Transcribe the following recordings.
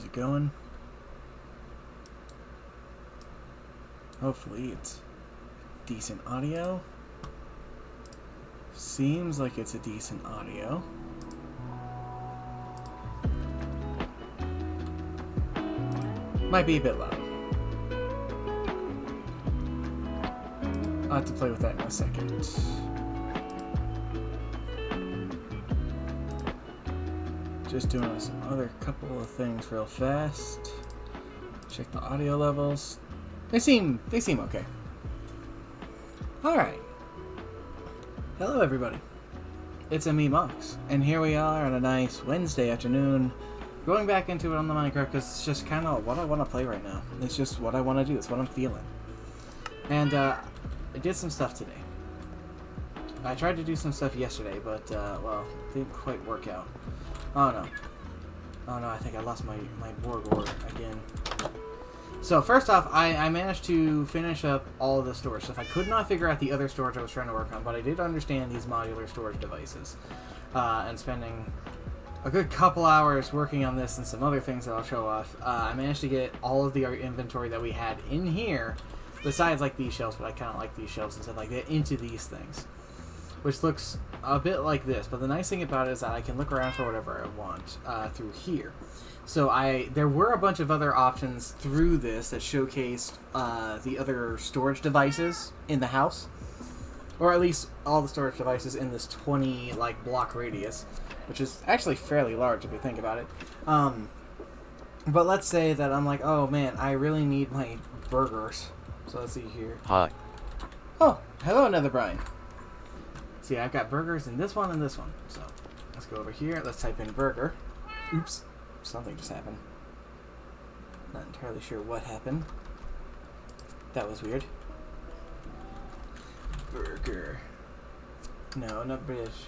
it going? Hopefully it's decent audio. Seems like it's a decent audio. Might be a bit loud. I'll have to play with that in a second. Just doing some other couple of things real fast. Check the audio levels. They seem okay. Alright. Hello everybody. It's me, Mox, and here we are on a nice Wednesday afternoon, going back into it on the Minecraft because it's just kind of what I want to play right now. It's just what I want to do. It's what I'm feeling. And I did some stuff today. I tried to do some stuff yesterday, but well, it didn't quite work out. Oh no, I think I lost my Borgor again. So first off, I managed to finish up all of the storage stuff. I could not figure out the other storage I was trying to work on, but I did understand these modular storage devices. And spending a good couple hours working on this and some other things that I'll show off, I managed to get all of the inventory that we had in here, besides like these shelves, but I kind of like these shelves and stuff like that, into these things. Which looks a bit like this, but the nice thing about it is that I can look around for whatever I want through here. So there were a bunch of other options through this that showcased the other storage devices in the house, or at least all the storage devices in this 20 block radius, which is actually fairly large if you think about it. But let's say that I'm like, oh man, I really need my burgers. So let's see here. Hi. Oh, hello, another Brian. See, I've got burgers in this one and this one. So let's go over here. Let's type in burger. Oops. Something just happened. Not entirely sure what happened. That was weird. Burger. No, not British.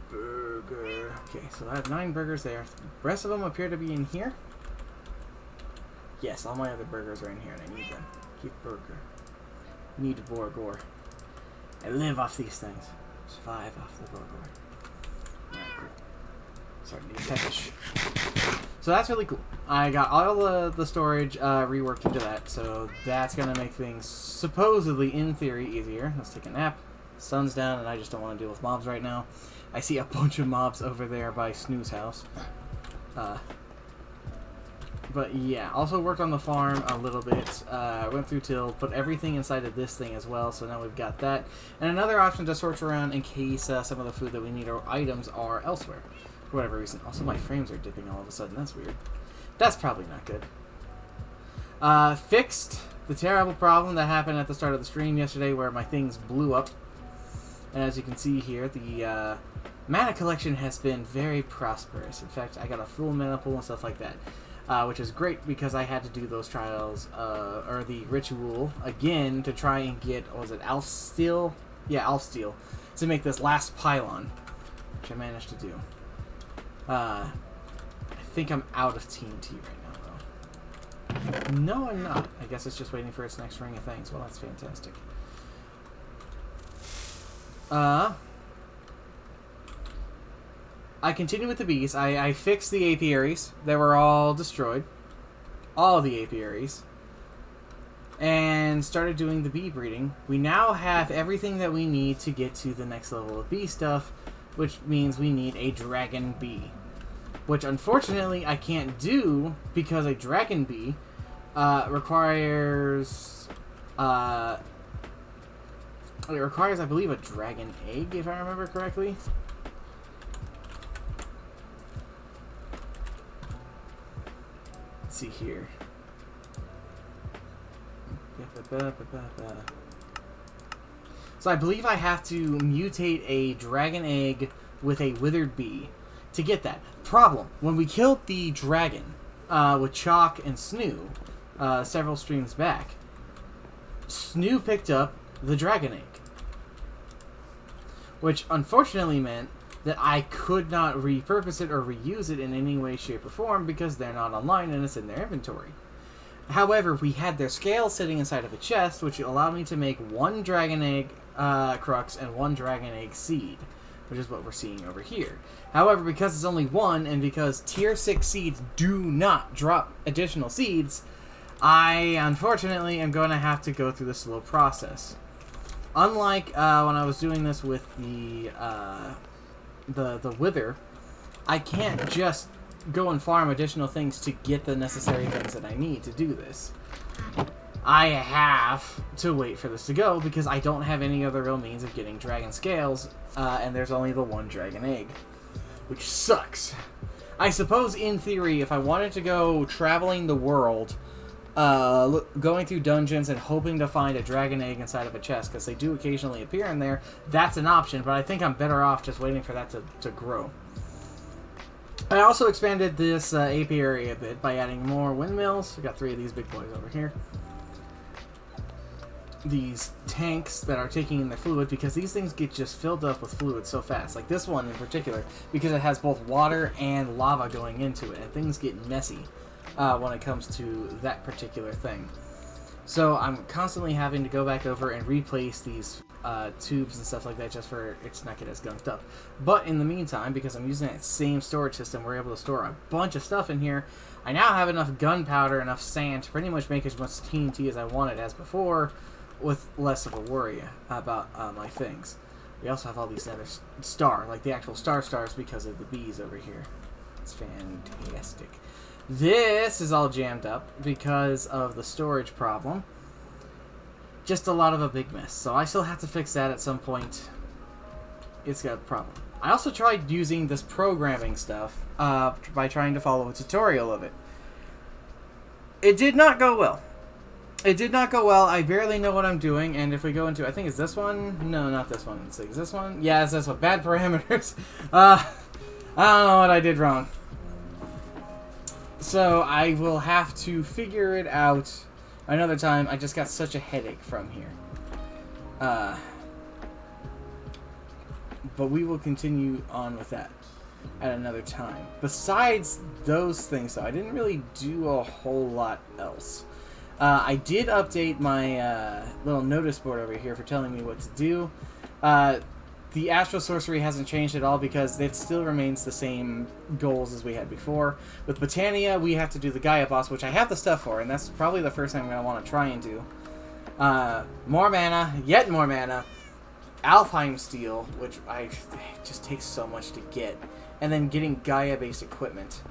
Burger. Okay, so I have 9 burgers there. The rest of them appear to be in here. Yes, all my other burgers are in here and I need them. Keep burger. Need Borgor. I live off these things. Survive off the Borgor. Sorry, need a fish. So that's really cool. I got all the storage reworked into that, so that's going to make things supposedly, in theory, easier. Let's take a nap. Sun's down, and I just don't want to deal with mobs right now. I see a bunch of mobs over there by Snoo's house. But yeah, also worked on the farm a little bit. Went through till, put everything inside of this thing as well, so now we've got that. And another option to search around in case some of the food that we need or items are elsewhere. For whatever reason. Also, my frames are dipping all of a sudden. That's weird. That's probably not good. Fixed the terrible problem that happened at the start of the stream yesterday where my things blew up. And as you can see here, the mana collection has been very prosperous. In fact, I got a full mana pool and stuff like that. Which is great because I had to do those trials, or the ritual, again to try and get, what was it, Alf Steel? Yeah, Alf Steel. To make this last pylon. Which I managed to do. I think I'm out of TNT right now, though. No, I'm not. I guess it's just waiting for its next ring of things. Well, that's fantastic. I continue with the bees. I fixed the apiaries. They were all destroyed. All the apiaries. And started doing the bee breeding. We now have everything that we need to get to the next level of bee stuff, which means we need a dragon bee. Which, unfortunately, I can't do because a dragon bee requires... it requires, I believe, a dragon egg, if I remember correctly. Let's see here. So I believe I have to mutate a dragon egg with a withered bee to get that. Problem, when we killed the dragon with Chalk and Snoo several streams back, Snoo picked up the dragon egg. Which unfortunately meant that I could not repurpose it or reuse it in any way, shape, or form because they're not online and it's in their inventory. However, we had their scale sitting inside of a chest, which allowed me to make 1 dragon egg crux and 1 dragon egg seed. which is what we're seeing over here. However, because it's only one, and because tier 6 seeds do not drop additional seeds, I, unfortunately, am going to have to go through the slow process. Unlike when I was doing this with the Wither, I can't just go and farm additional things to get the necessary things that I need to do this. I have to wait for this to go because I don't have any other real means of getting dragon scales, and there's only the one dragon egg, which sucks. I suppose, in theory, if I wanted to go traveling the world, going through dungeons and hoping to find a dragon egg inside of a chest, because they do occasionally appear in there, that's an option, but I think I'm better off just waiting for that to grow. I also expanded this apiary a bit by adding more windmills. We got 3 of these big boys over here. These tanks that are taking in the fluid, because these things get just filled up with fluid so fast. Like this one in particular, because it has both water and lava going into it, and things get messy when it comes to that particular thing. So I'm constantly having to go back over and replace these tubes and stuff like that just for it to not get as gunked up. But in the meantime, because I'm using that same storage system, we're able to store a bunch of stuff in here. I now have enough gunpowder, enough sand to pretty much make as much TNT as I wanted as before, with less of a worry about my things. We also have all these other like the actual stars because of the bees over here. It's fantastic. This is all jammed up because of the storage problem. Just a lot of a big mess. So I still have to fix that at some point. It's got a problem. I also tried using this programming stuff by trying to follow a tutorial of it. It did not go well. It did not go well. I barely know what I'm doing, and if we go into, I think it's this one? No, not this one. Is this one? Yeah, it's this one. Bad parameters. I don't know what I did wrong. So I will have to figure it out another time. I just got such a headache from here. But we will continue on with that at another time. Besides those things, though, I didn't really do a whole lot else. I did update my little notice board over here for telling me what to do. The Astral Sorcery hasn't changed at all because it still remains the same goals as we had before. With Botania, we have to do the Gaia boss, which I have the stuff for, and that's probably the first thing I'm going to want to try and do. More mana, yet more mana. Alfheim Steel, which it just takes so much to get. And then getting Gaia-based equipment.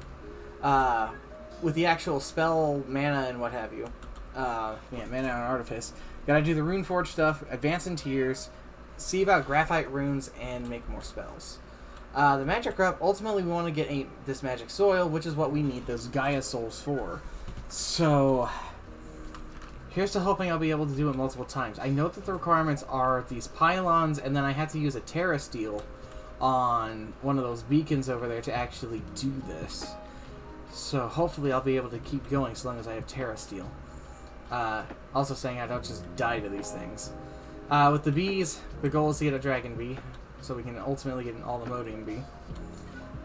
With the actual spell mana and what have you. Yeah, mana and artifice. Gotta do the Runeforge stuff, advance in tiers, see about graphite runes, and make more spells. The magic crop, ultimately we want to get this magic soil, which is what we need those Gaia souls for. So, here's to hoping I'll be able to do it multiple times. I know that the requirements are these pylons, and then I have to use a Terra Steel on one of those beacons over there to actually do this. So hopefully I'll be able to keep going so long as I have Terra Steel. Also saying I don't just die to these things. With the bees, the goal is to get a dragon bee, so we can ultimately get an all-emoting bee.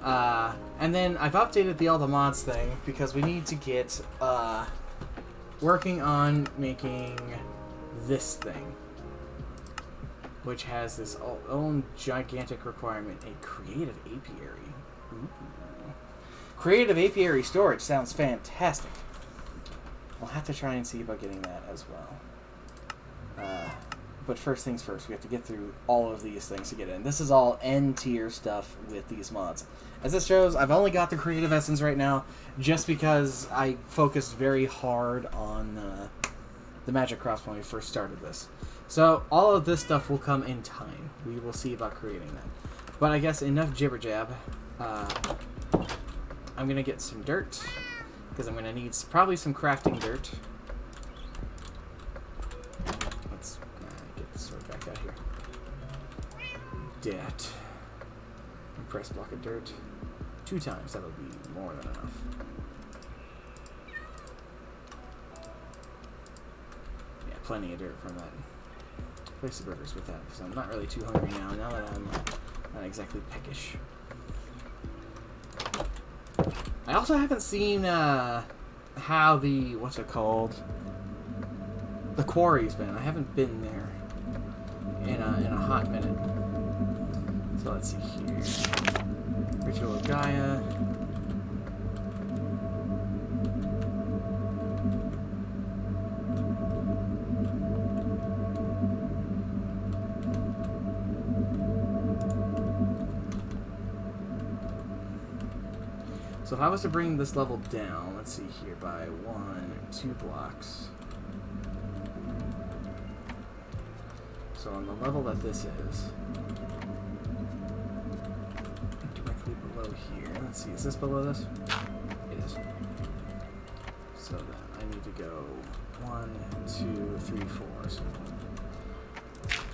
And then I've updated the all the mods thing because we need to get working on making this thing, which has this own gigantic requirement, a creative apiary. Ooh. Creative apiary storage sounds fantastic. We'll have to try and see about getting that as well. But first things first, we have to get through all of these things to get in. This is all N-tier stuff with these mods. As this shows, I've only got the creative essence right now just because I focused very hard on the magic crops when we first started this. So all of this stuff will come in time. We will see about creating that. But I guess enough jibber jab. I'm going to get some dirt because I'm going to need probably some crafting dirt. Let's get the sword back out here. Dirt. Press block of dirt 2 times. That'll be more than enough. Yeah, plenty of dirt from that. Place the burgers with that because I'm not really too hungry now that I'm not exactly peckish. I also haven't seen how the, what's it called? The quarry's been. I haven't been there in a hot minute. So So let's see here. Ritual of Gaia. So if I was to bring this level down, let's see here, by 2 blocks. So on the level that this is, directly below here, let's see, is this below this? It is. So then I need to go 1, 2, 3, 4. So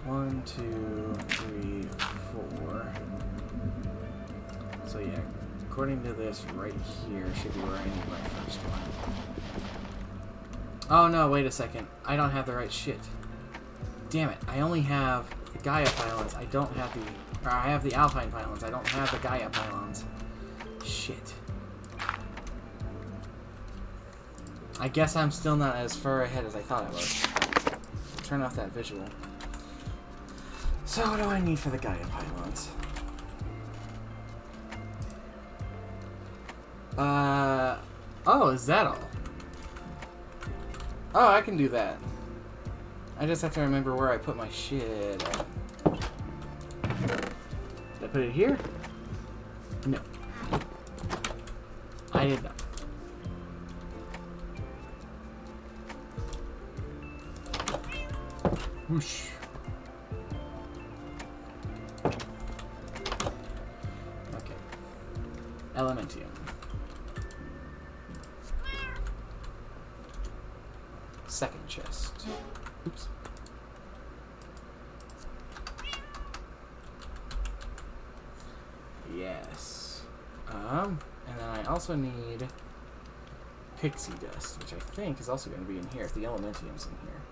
1, 2, 3, 4. So yeah. According to this, right here should be where I need my first one. Oh no, wait a second. I don't have the right shit. Damn it. I only have the Gaia pylons. I don't have the... Or I have the Alpine pylons. I don't have the Gaia pylons. Shit. I guess I'm still not as far ahead as I thought I was. Turn off that visual. So what do I need for the Gaia pylons? Oh, is that all? Oh, I can do that. I just have to remember where I put my shit. Did I put it here? No. I did not. Whoosh. Okay. Elementium. Second chest. Oops. Yes. And then I also need pixie dust, which I think is also going to be in here if the elementium's in here.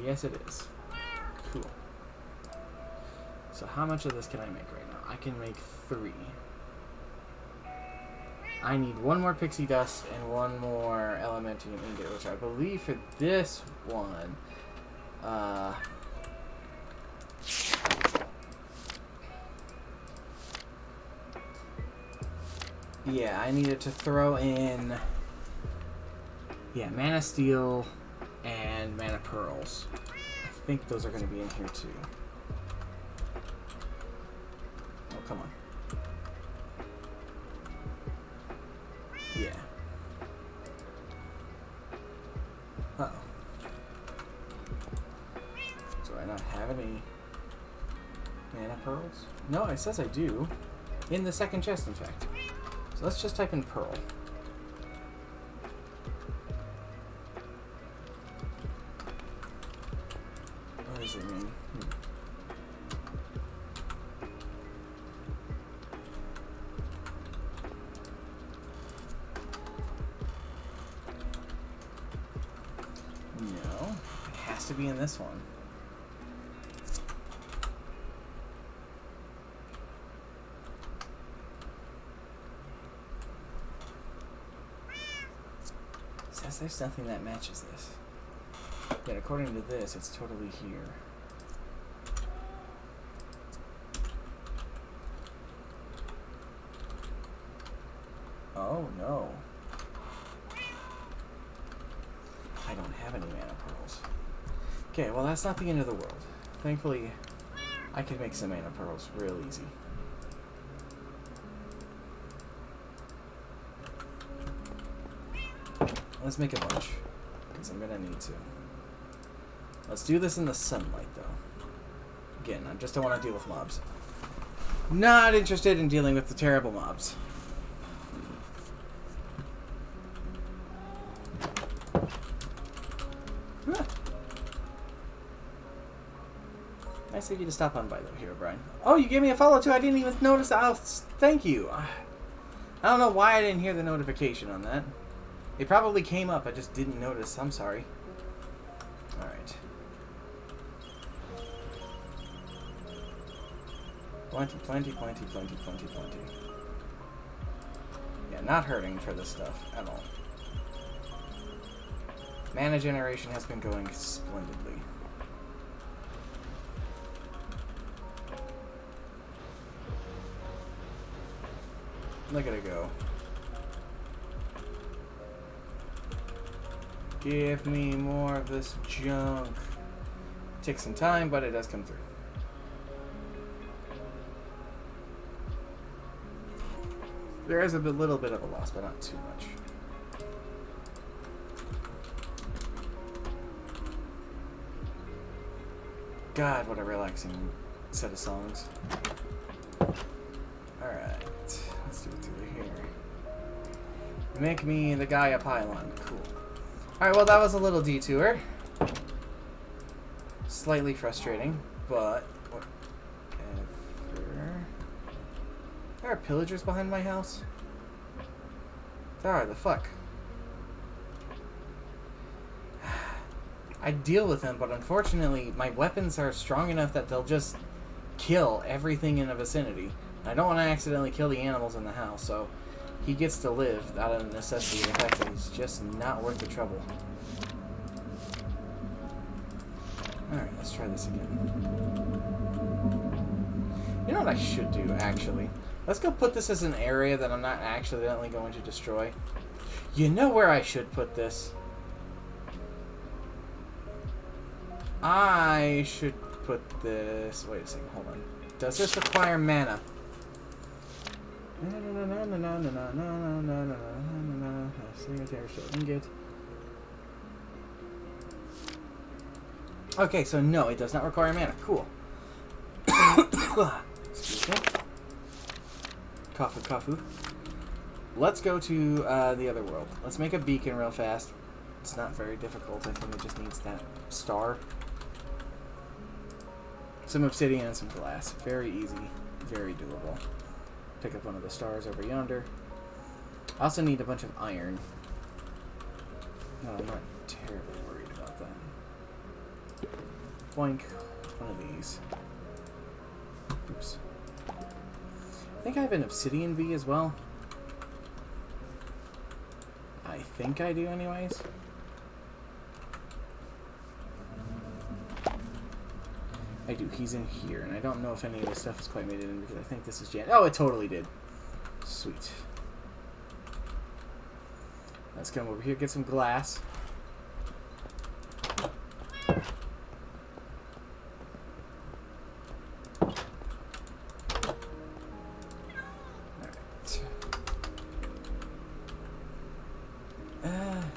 Yes, it is. Cool. So how much of this can I make right now? I can make 3. I need 1 more pixie dust and 1 more elementium ingot, which I believe for this one, yeah, I needed to throw in, yeah, mana steel and mana pearls. I think those are going to be in here too. Oh, come on. Yeah. Uh-oh. Do I not have any mana pearls? No, it says I do. In the second chest, in fact. So let's just type in pearl. What does it mean? No, it has to be in this one. Says there's nothing that matches this. Yet according to this, it's totally here. Oh no. I don't have any mana pearls. Okay, well that's not the end of the world. Thankfully, I can make some mana pearls real easy. Let's make a bunch, because I'm gonna need to. Let's do this in the sunlight, though. Again, I just don't want to deal with mobs. Not interested in dealing with the terrible mobs. Nice of you to stop on by, though, here, Brian. Oh, you gave me a follow, too. I didn't even notice. Oh, thank you. I don't know why I didn't hear the notification on that. It probably came up. I just didn't notice. I'm sorry. Alright. Plenty, plenty, plenty, plenty, plenty, plenty. Yeah, not hurting for this stuff at all. Mana generation has been going splendidly. Look at it go. Give me more of this junk. Takes some time, but it does come through. There is a little bit of a loss, but not too much. God, what a relaxing set of songs. Alright, let's do it through here. Make me the Gaia pylon. Cool. Alright, well, that was a little detour. Slightly frustrating, but whatever. There are pillagers behind my house? There are, the fuck. I deal with them, but unfortunately, my weapons are strong enough that they'll just kill everything in the vicinity. I don't want to accidentally kill the animals in the house, so he gets to live out of necessity. The fact that he's just not worth the trouble. Alright, let's try this again. You know what I should do, actually? Let's go put this as an area that I'm not accidentally going to destroy. You know where I should put this? I should put this... Wait a second, hold on. Does this require mana? Okay, so no, it does not require mana. Cool. Excuse me. Kafu, kafu. Let's go to the other world. Let's make a beacon real fast. It's not very difficult. I think it just needs that star. Some obsidian and some glass. Very easy. Very doable. Pick up one of the stars over yonder. I also need a bunch of iron. No, I'm not terribly worried about that. Boink. One of these. Oops. I think I have an obsidian bee as well. I think I do anyways. I do. He's in here, and I don't know if any of this stuff is quite made it in because I think this is Jan. Oh, it totally did. Sweet. Let's come over here, get some glass.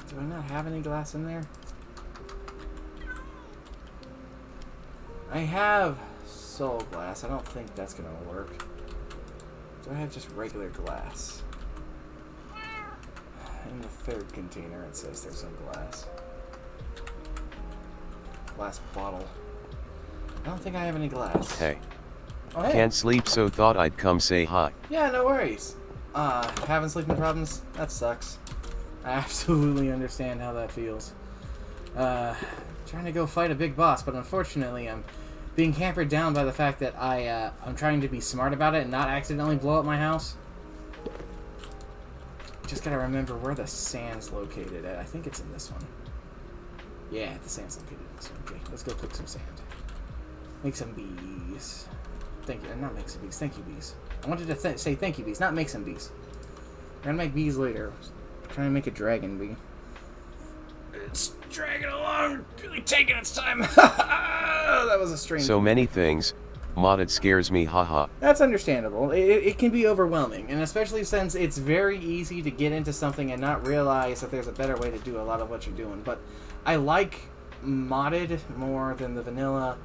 Do I not have any glass in there? I have soul glass. I don't think that's gonna work. Do I have just regular glass? In the third container it says there's some glass. Glass bottle. I don't think I have any glass. Hey. Oh, hey. Can't sleep, so thought I'd come say hi. Yeah, no worries. Having sleeping problems? That sucks. I absolutely understand how that feels. Trying to go fight a big boss, but unfortunately I'm being hampered down by the fact that I'm trying to be smart about it and not accidentally blow up my house. Just gotta remember where the sand's located at. I think it's in this one. Yeah, the sand's located in this one. Okay, let's go cook some sand. Make some bees. Thank you. Not make some bees. Thank you, bees. I wanted to say thank you, bees, not make some bees. We're gonna make bees later. I'm trying to make a dragon bee. It's dragging along, really taking its time. That was a strange. So many things. Modded scares me, haha. That's understandable. It can be overwhelming, and especially since it's very easy to get into something and not realize that there's a better way to do a lot of what you're doing. But I like modded more than the vanilla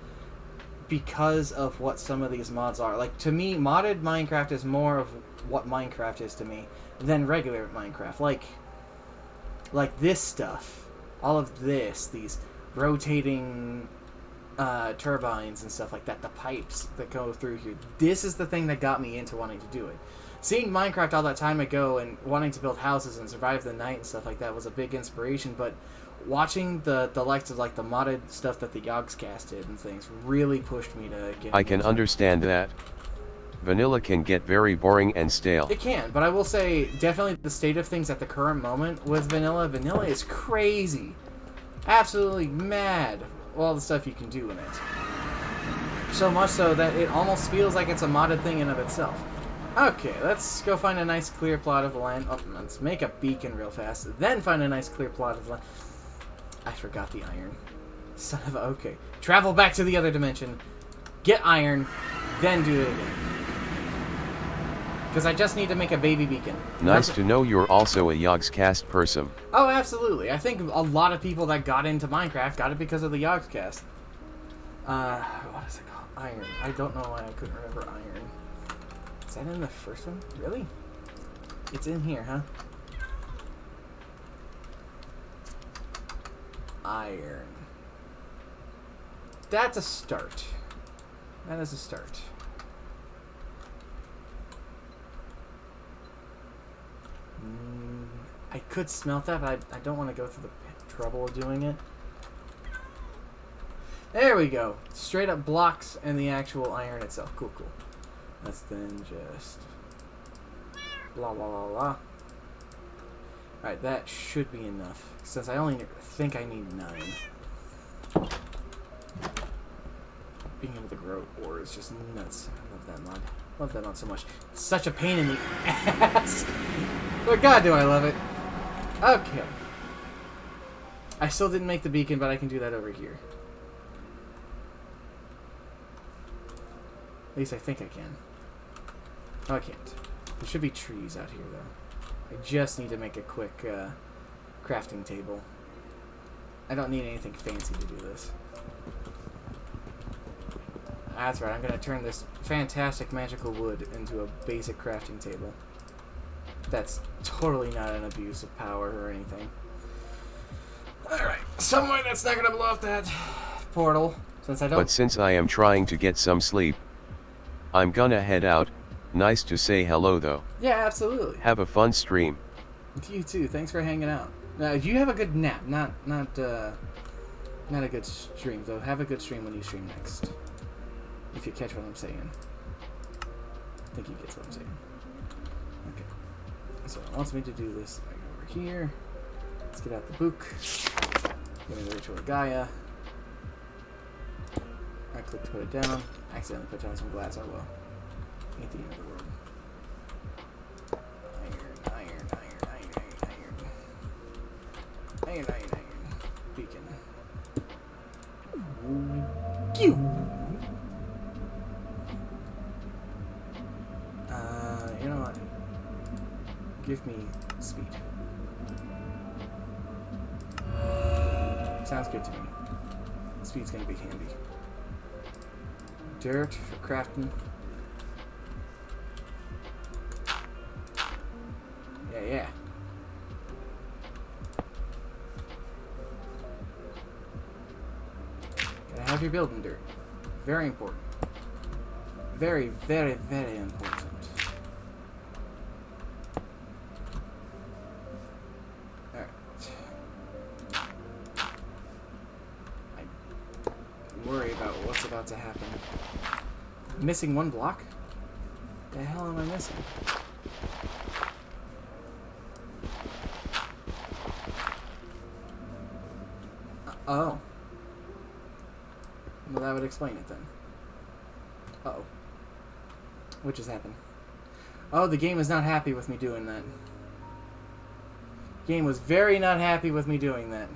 because of what some of these mods are. Like, to me, modded Minecraft is more of what Minecraft is to me than regular Minecraft. Like this stuff. All of this, these rotating turbines and stuff like that, the pipes that go through here. This is the thing that got me into wanting to do it. Seeing Minecraft all that time ago and wanting to build houses and survive the night and stuff like that was a big inspiration, but watching the likes of like the modded stuff that the Yogscast did and things really pushed me to get I can understand that. Vanilla can get very boring and stale. It can, but I will say definitely the state of things at the current moment with vanilla is crazy. Absolutely mad. All the stuff you can do in it. So much so that it almost feels like it's a modded thing in of itself. Okay, let's go find a nice clear plot of land. Oh, let's make a beacon real fast. Then find a nice clear plot of land. I forgot the iron. Son of a... Okay. Travel back to the other dimension. Get iron. Then do it again. Because I just need to make a baby beacon. Nice to know you're also a Yogscast person. Oh, absolutely. I think a lot of people that got into Minecraft got it because of the Yogscast. What is it called? Iron. I don't know why I couldn't remember iron. Is that in the first one? Really? It's in here, huh? Iron. That's a start. That is a start. I could smelt that, but I don't want to go through the trouble of doing it. There we go. Straight up blocks and the actual iron itself. Cool, cool. Let's then just... blah, blah, blah, blah. Alright, that should be enough. Since I only think I need 9. Being able to grow ore is just nuts. I love that mod. Love that mod so much. It's such a pain in the ass. But God, do I love it. Okay. I still didn't make the beacon, but I can do that over here. At least I think I can. No, I can't. There should be trees out here, though. I just need to make a quick crafting table. I don't need anything fancy to do this. That's right, I'm going to turn this fantastic magical wood into a basic crafting table. That's totally not an abuse of power or anything. Alright, some way that's not going to blow up that portal, since I don't... But since I am trying to get some sleep, I'm gonna head out. Nice to say hello, though. Yeah, absolutely. Have a fun stream. You too. Thanks for hanging out. You have a good nap, not a good stream, though. Have a good stream when you stream next. If you catch what I'm saying. I think he gets what I'm saying. Okay. So it wants me to do this right over here. Let's get out the book. Get in the ritual of Gaia. I click to put it down. Accidentally put down some glass. Oh well. Ain't the end of the world. Iron. Beacon. Q. You know what? Give me speed. Sounds good to me. Speed's gonna be handy. Dirt for crafting. Yeah. Gotta have your building dirt. Very important. Very, very, very important. Alright. I worry about what's about to happen. Missing one block? The hell am I missing? Oh. Well, that would explain it then. Uh-oh. What just happened? Oh, the game is not happy with me doing that. The game was very not happy with me doing that.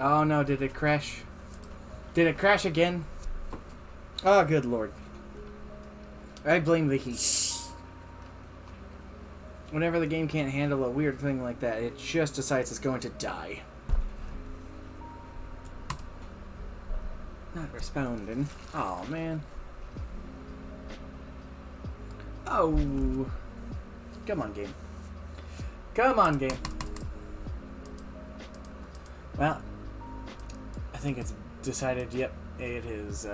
Oh no, did it crash? Did it crash again? Oh, good lord. I blame the heat. Whenever the game can't handle a weird thing like that, it just decides it's going to die. Not responding. Oh man. Oh. Come on, game. Come on, game. Well, I think it's decided, yep, it is,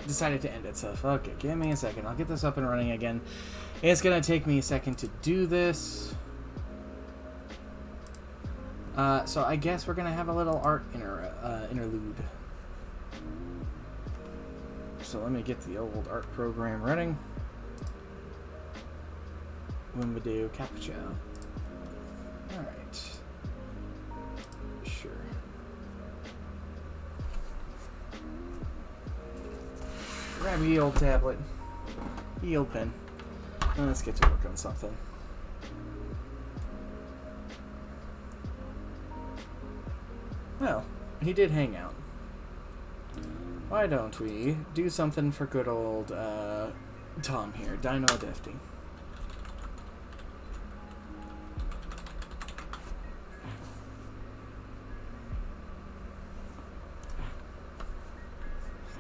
decided to end itself. Okay, give me a second. I'll get this up and running again. It's gonna take me a second to do this. So I guess we're gonna have a little art interlude. So let me get the old art program running. Video capture. Alright. Sure. Grab ye old tablet. Ye old pen. And let's get to work on something. Well, he did hang out. Why don't we do something for good old Tom here, Dino Defty?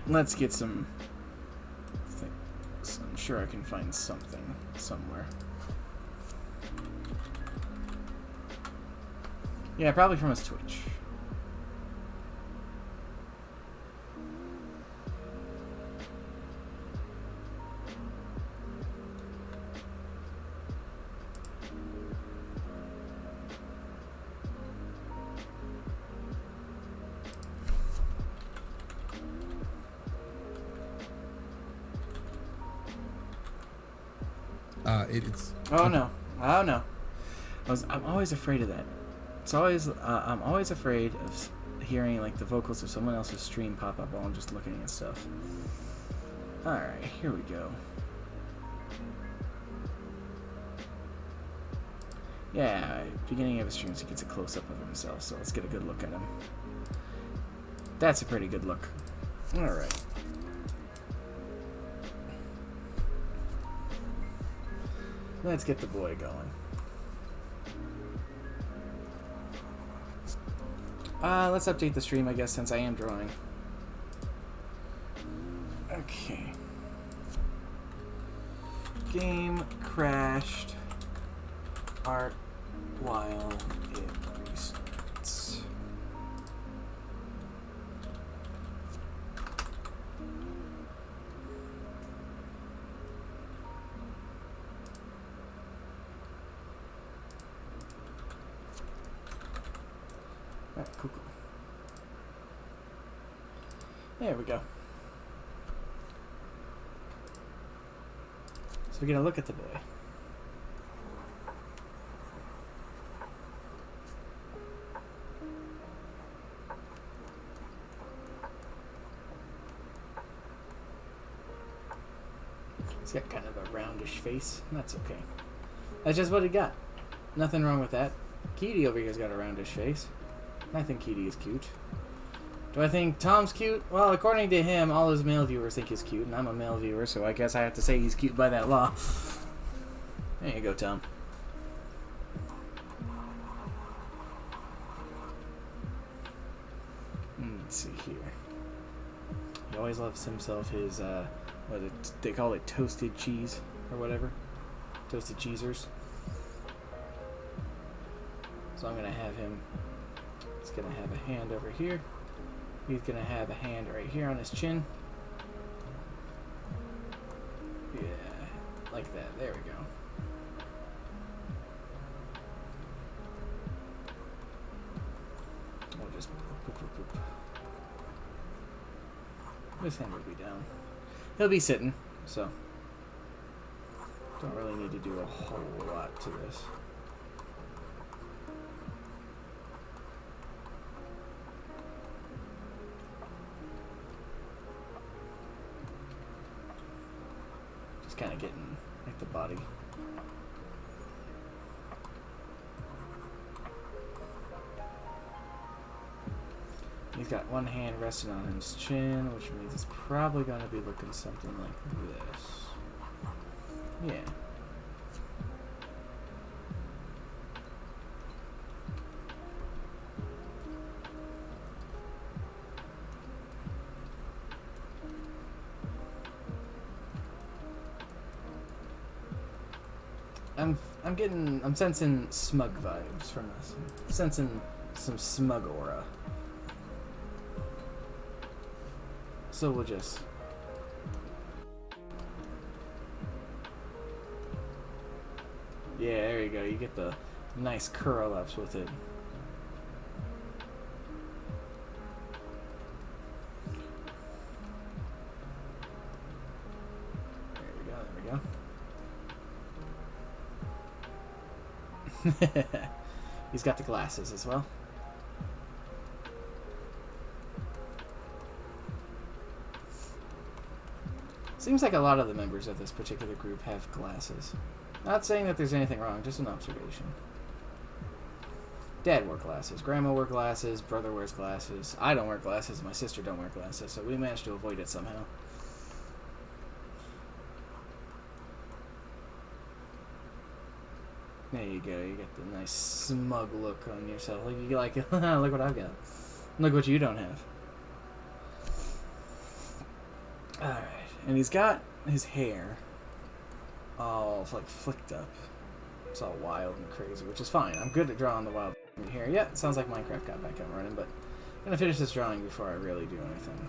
Let's get some things. I'm sure I can find something somewhere. Yeah, probably from his Twitch. It's. Oh no! Oh no! I'm always afraid of that. It's always I'm always afraid of hearing like the vocals of someone else's stream pop up while I'm just looking at stuff. All right, here we go. Yeah, beginning of his streams, he gets a close up of himself. So let's get a good look at him. That's a pretty good look. All right. Let's get the boy going. Let's update the stream, I guess, since I am drawing. Okay. Game crashed. Art while it restarts. Alright, cool. There we go. So we're gonna look at the boy. He's got kind of a roundish face. That's okay. That's just what he got. Nothing wrong with that. Keaty over here's got a roundish face. I think Keaty is cute. Do I think Tom's cute? Well, according to him, all his male viewers think he's cute, and I'm a male viewer, so I guess I have to say he's cute by that law. There you go, Tom. Let's see here. He always loves himself his, they call it toasted cheese, or whatever. Toasted cheesers. So I'm going to have him, he's going to have a hand over here. He's going to have a hand right here on his chin. Yeah, like that. There we go. We'll just poop, poop, poop. This hand will be down. He'll be sitting, so don't really need to do a whole lot to this. Just kind of getting like the body. He's got one hand resting on his chin, which means it's probably going to be looking something like this. Yeah. I'm sensing smug vibes from this. I'm sensing some smug aura. So we'll just... Yeah, there you go. You get the nice curl-ups with it. He's got the glasses as well. Seems like a lot of the members of this particular group have glasses. Not saying that there's anything wrong, just an observation. Dad wore glasses, Grandma wore glasses, brother wears glasses. I don't wear glasses, my sister don't wear glasses, so we managed to avoid it somehow. There you go, you get the nice smug look on yourself. Like, you like, look what I've got. Look what you don't have. Alright, and he's got his hair all, like, flicked up. It's all wild and crazy, which is fine. I'm good at drawing the wild hair. Yeah, it sounds like Minecraft got back up and running, but I'm going to finish this drawing before I really do anything.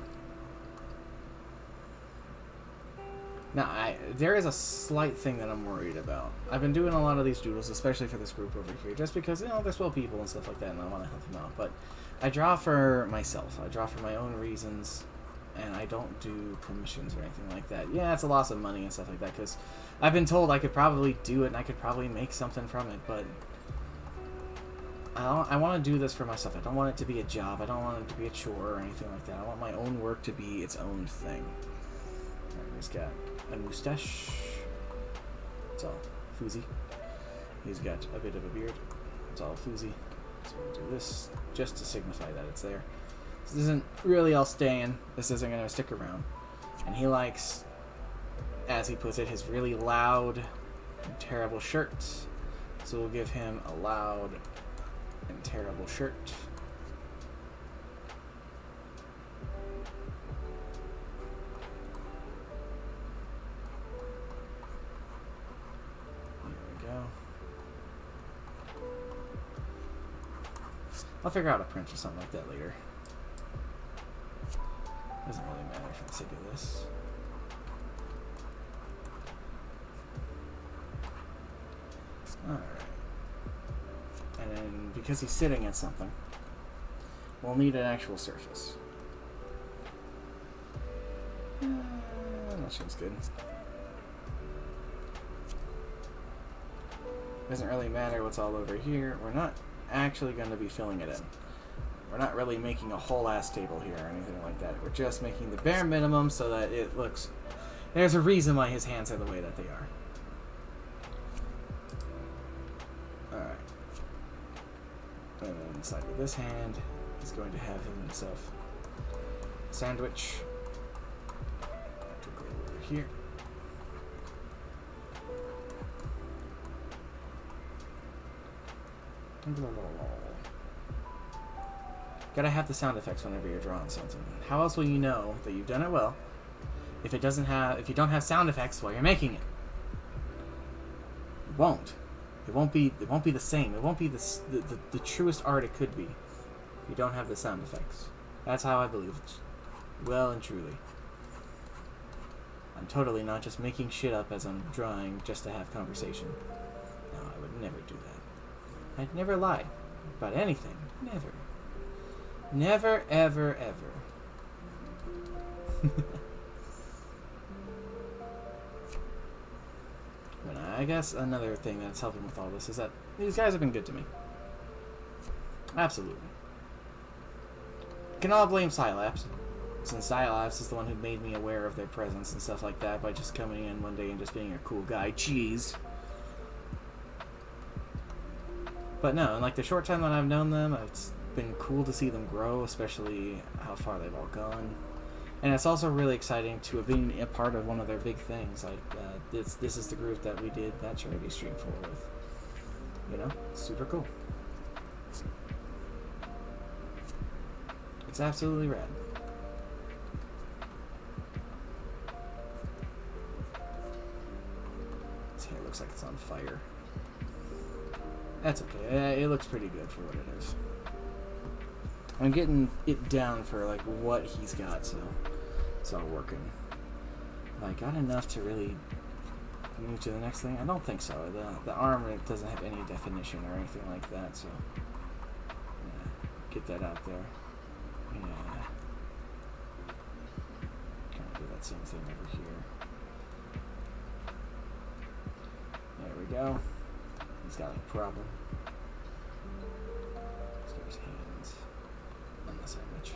Now, there is a slight thing that I'm worried about. I've been doing a lot of these doodles, especially for this group over here, just because, you know, they're swell people and stuff like that, and I want to help them out. But I draw for myself. I draw for my own reasons, and I don't do commissions or anything like that. Yeah, it's a loss of money and stuff like that, because I've been told I could probably do it, and I could probably make something from it, but I want to do this for myself. I don't want it to be a job. I don't want it to be a chore or anything like that. I want my own work to be its own thing. Alright, he's got a mustache. It's all foozy. He's got a bit of a beard. It's all foozy. So we'll do this just to signify that it's there. This isn't really all staying. This isn't going to stick around. And he likes, as he puts it, his really loud and terrible shirt. So we'll give him a loud and terrible shirt. I'll figure out a print or something like that later. Doesn't really matter for the sake of this. Alright. And then, because he's sitting at something, we'll need an actual surface. That seems good. Doesn't really matter what's all over here. We're not actually going to be filling it in. We're not really making a whole ass table here or anything like that. We're just making the bare minimum so that it looks... There's a reason why his hands are the way that they are. Alright. And then inside of this hand, he's going to have himself a sandwich. We'll go over here. Gotta have the sound effects whenever you're drawing something. How else will you know that you've done it well if you don't have sound effects while you're making it? It won't. It won't be the same. It won't be the truest art it could be if you don't have the sound effects. That's how I believe it. Well and truly. I'm totally not just making shit up as I'm drawing just to have conversation. No, I would never do that. I'd never lie about anything. Never. Never, ever, ever. But I guess another thing that's helping with all this is that these guys have been good to me. Absolutely. Can all blame Scilabs, since Scilabs is the one who made me aware of their presence and stuff like that by just coming in one day and just being a cool guy. Jeez. But no, in like the short time that I've known them, it's been cool to see them grow, especially how far they've all gone. And it's also really exciting to have been a part of one of their big things. Like, this is the group that we did that charity stream for with. You know? It's super cool. It's absolutely rad. This hair looks like it's on fire. That's okay. It looks pretty good for what it is. I'm getting it down for like what he's got, so it's all working. Have I got enough to really move to the next thing? I don't think so. The arm doesn't have any definition or anything like that, so yeah, get that out there. Yeah. Kind of do that same thing over here. There we go. He's got a problem. He's got his hands on the sandwich.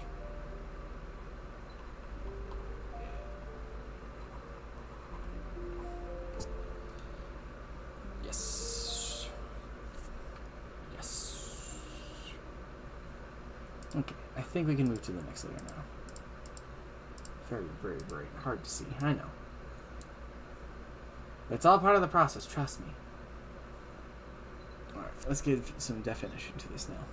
Okay, I think we can move to the next layer now. Very, very, very hard to see. I know. It's all part of the process, trust me. Alright, let's give some definition to this now.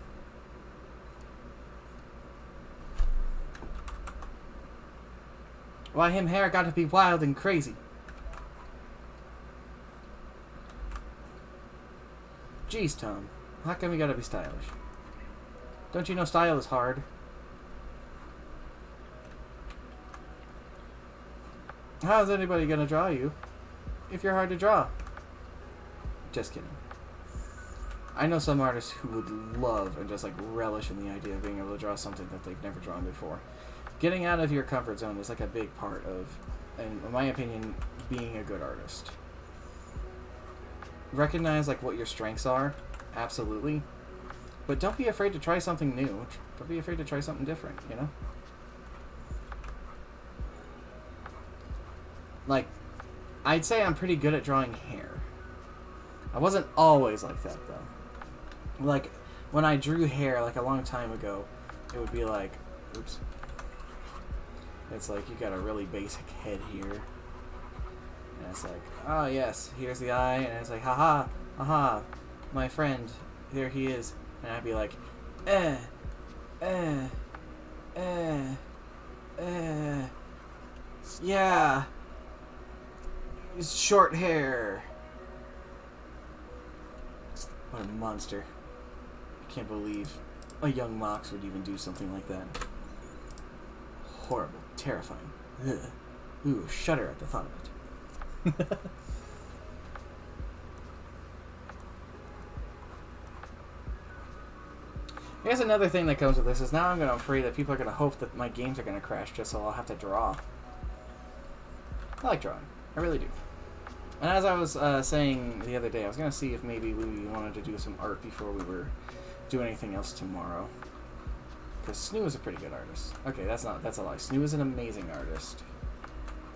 Why him hair got to be wild and crazy? Jeez, Tom. How come you gotta be stylish? Don't you know style is hard? How's anybody gonna draw you if you're hard to draw? Just kidding. I know some artists who would love and just like relish in the idea of being able to draw something that they've never drawn before. Getting out of your comfort zone is like a big part of, in my opinion, being a good artist. Recognize like what your strengths are, absolutely, but don't be afraid to try something new. Don't be afraid to try something different, you know? Like, I'd say I'm pretty good at drawing hair. I wasn't always like that, though. Like, when I drew hair, like, a long time ago, it would be like, oops. It's like, you got a really basic head here. And it's like, oh, yes, here's the eye. And it's like, haha, aha, my friend, there he is. And I'd be like, eh, yeah. It's short hair. What a monster. I can't believe a young Mox would even do something like that. Horrible. Terrifying. Ugh. Ooh, shudder at the thought of it. Here's another thing that comes with this is now I'm afraid that people are going to hope that my games are going to crash just so I'll have to draw. I like drawing. I really do. And as I was saying the other day, I was going to see if maybe we wanted to do some art before we were doing anything else tomorrow. Because Snoo is a pretty good artist. Okay, that's a lie. Snoo is an amazing artist.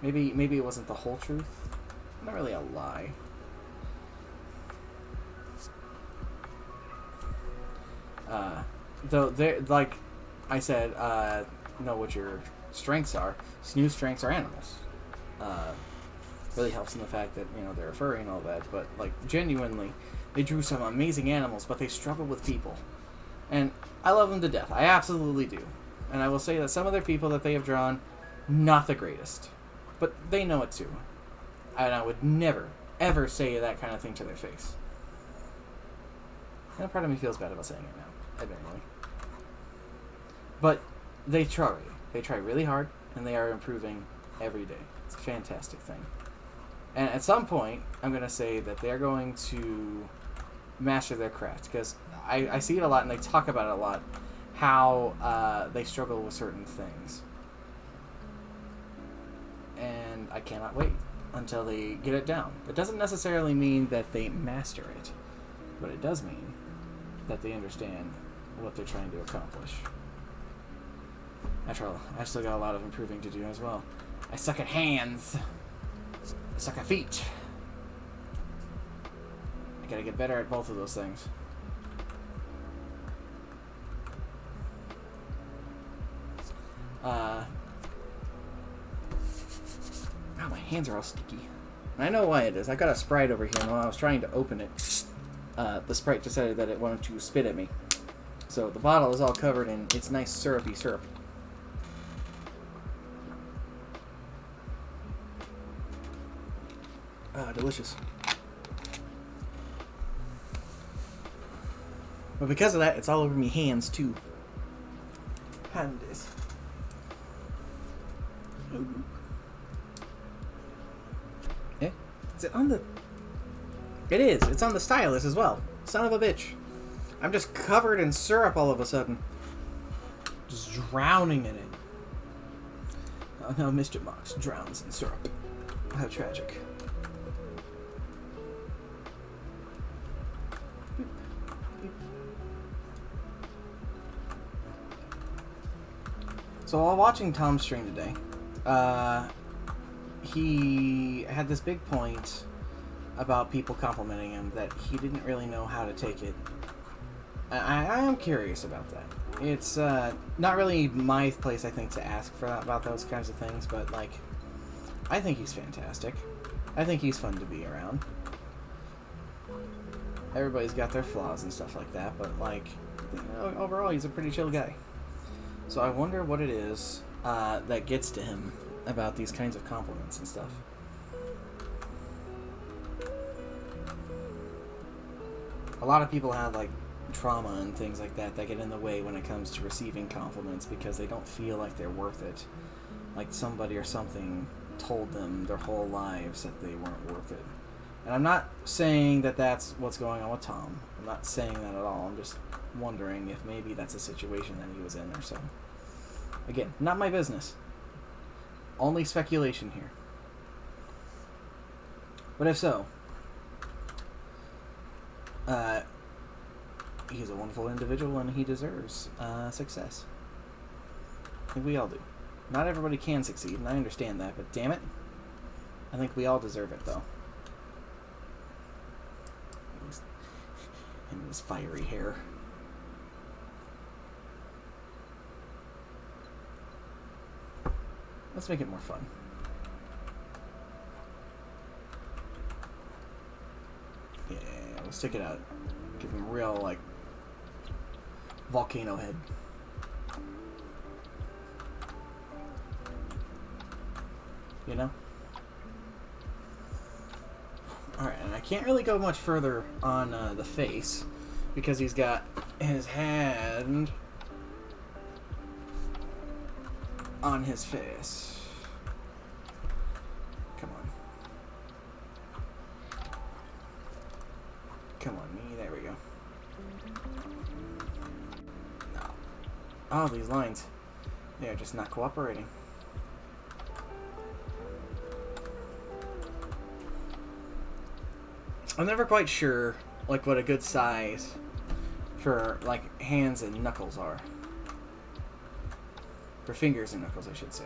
Maybe it wasn't the whole truth. Not really a lie. Though, like I said, know what your strengths are. Snoo's strengths are animals. Really helps in the fact that, you know, they're a furry and all that, but, like, genuinely, they drew some amazing animals, but they struggle with people. And I love them to death. I absolutely do. And I will say that some of their people that they have drawn, not the greatest. But they know it too. And I would never, ever say that kind of thing to their face. And a part of me feels bad about saying it now, admittedly. But they try. They try really hard, and they are improving every day. It's a fantastic thing. And at some point, I'm going to say that they're going to master their craft. Because I see it a lot, and they talk about it a lot, how they struggle with certain things. And I cannot wait until they get it down. It doesn't necessarily mean that they master it, but it does mean that they understand what they're trying to accomplish. After all, I've still got a lot of improving to do as well. I suck at hands. I suck at feet. I gotta get better at both of those things. Oh, my hands are all sticky. And I know why it is. I got a Sprite over here, and while I was trying to open it, the Sprite decided that it wanted to spit at me. So the bottle is all covered in its nice syrupy syrup. Ah, delicious. But because of that, it's all over me hands, too. Hands. Eh? Is it on the... It is. It's on the stylus as well. Son of a bitch. I'm just covered in syrup all of a sudden. Just drowning in it. Oh no, Mr. Mox drowns in syrup. How tragic. So while watching Tom's stream today, he had this big point about people complimenting him that he didn't really know how to take it. I am curious about that. It's not really my place, I think, to ask for that, about those kinds of things, but, like, I think he's fantastic. I think he's fun to be around. Everybody's got their flaws and stuff like that, but, like, you know, overall, he's a pretty chill guy. So I wonder what it is that gets to him about these kinds of compliments and stuff. A lot of people have, like, trauma and things like that get in the way when it comes to receiving compliments because they don't feel like they're worth it. Like somebody or something told them their whole lives that they weren't worth it. And I'm not saying that that's what's going on with Tom. I'm not saying that at all. I'm just wondering if maybe that's a situation that he was in or so. Again, not my business. Only speculation here. But if so, he's a wonderful individual and he deserves success. I think we all do. Not everybody can succeed, and I understand that, but damn it, I think we all deserve it, though. And his fiery hair. Let's make it more fun. Yeah, we'll stick it out. Give him real, like, volcano head. You know? Alright, and I can't really go much further on the face because he's got his hand on his face. Come on. Come on, me. There we go. No. Oh, these lines. They're just not cooperating. I'm never quite sure, like, what a good size for, like, hands and knuckles are. For fingers and knuckles, I should say.